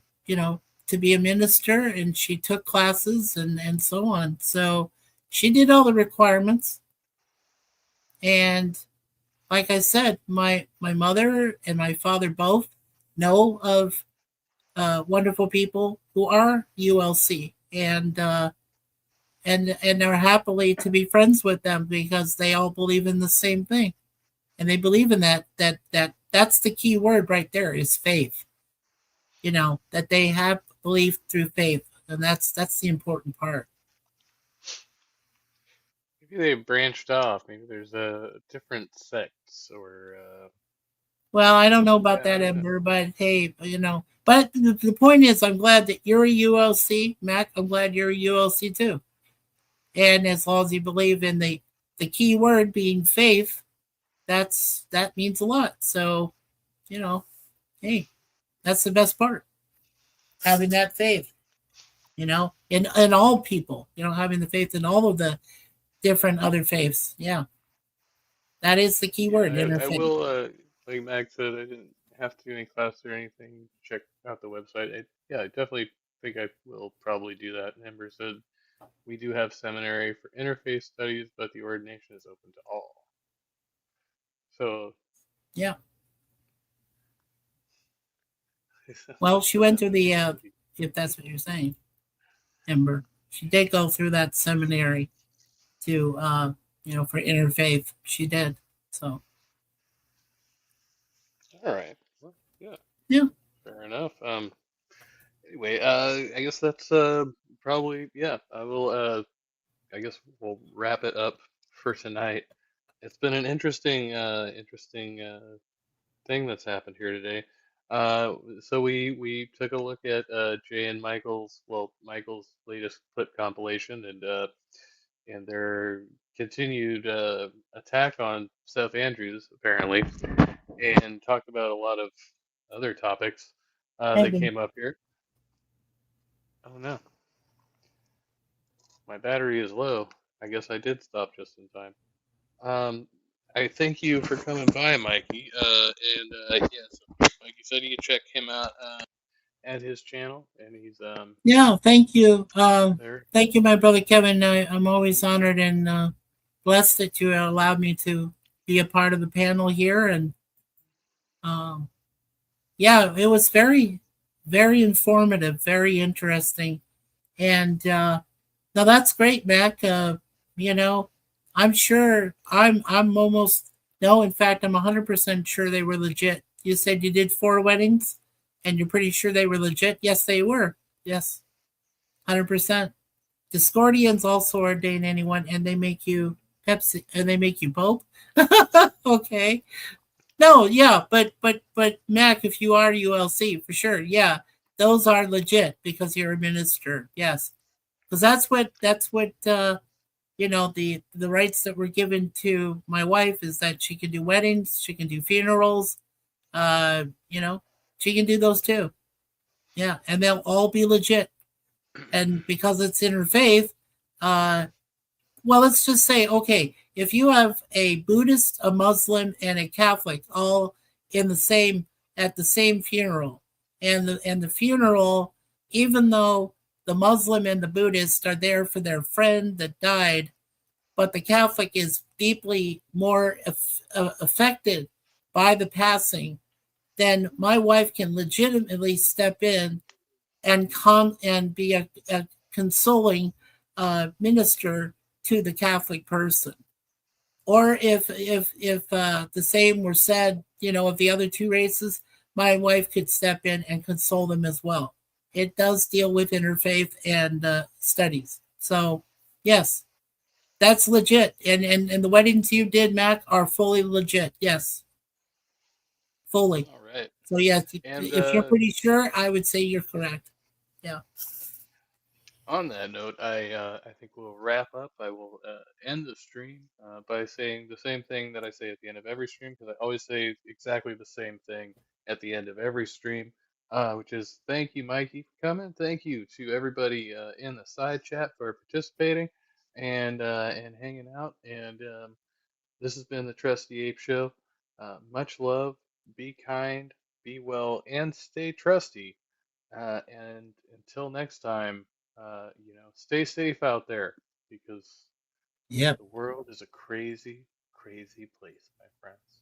be a minister, and she took classes and so on. So she did all the requirements. And like I said, my mother and my father both know of wonderful people who are ULC, and are happily to be friends with them because they all believe in the same thing, and they believe in that's the key word right there is faith. You know, that they have belief through faith, and that's the important part. Maybe they branched off. Maybe there's a different sects or. Well, I don't know about that, Ember, but hey, But the point is, I'm glad that you're a ULC, Mac. I'm glad you're a ULC too. And as long as you believe in the key word being faith, that means a lot. So, hey, that's the best part. Having that faith, in all people, having the faith in all of the different other faiths. Yeah. That is the key word. I will, like Max said, I didn't have to do any class or anything. Check out the website. I definitely think I will probably do that. And Ember said we do have seminary for interfaith studies, but the ordination is open to all. So yeah. Well, she went through the if that's what you're saying, Ember. She did go through that seminary to for interfaith. She did. So. All right. Well, yeah. Yeah. Fair enough. Anyway, I guess that's probably I will. I guess we'll wrap it up for tonight. It's been an interesting thing that's happened here today. So we took a look at Jay and Michael's latest clip compilation and their continued attack on Seth Andrews apparently, and talked about a lot of other topics that came up here. Oh no, my battery is low. I guess I did stop just in time. I thank you for coming by, Mikey. So like you said, you can check him out at his channel, and he's Yeah, thank you. there. Thank you, my brother Kevin. I'm always honored and blessed that you allowed me to be a part of the panel here, and it was very, very informative, very interesting, and now that's great, Mac. I'm sure I'm almost no. In fact, I'm 100% sure they were legit. You said you did 4 weddings, and you're pretty sure they were legit. Yes, they were. Yes. 100%. Discordians also ordain anyone, and they make you Pepsi, and they make you Pope. Okay. No, yeah, but Mac, if you are ULC for sure, yeah, those are legit because you're a minister. Yes, because that's what the rights that were given to my wife is that she can do weddings, she can do funerals, uh, you know, she can do those too. Yeah, and they'll all be legit. And because it's interfaith, uh, well, let's just say, okay, if you have a Buddhist, a Muslim, and a Catholic all in the same at the same funeral, and the funeral, even though the Muslim and the Buddhist are there for their friend that died, but the Catholic is deeply more affected by the passing, then my wife can legitimately step in and come and be a consoling minister to the Catholic person. Or if the same were said, of the other two races, my wife could step in and console them as well. It does deal with interfaith and studies. So yes, that's legit. And the weddings you did, Mac, are fully legit. Yes, fully. All right. So yes, And if you're pretty sure, I would say you're correct. Yeah. on that note, I think we'll wrap up. I will end the stream by saying the same thing that I say at the end of every stream, because I always say exactly the same thing at the end of every stream, which is thank you, Mikey, for coming. Thank you to everybody in the side chat for participating and hanging out. And this has been the Trusty Ape Show. Much love. Be kind. Be well, and stay trusty. And until next time, stay safe out there because Yep. the world is a crazy, crazy place, my friends.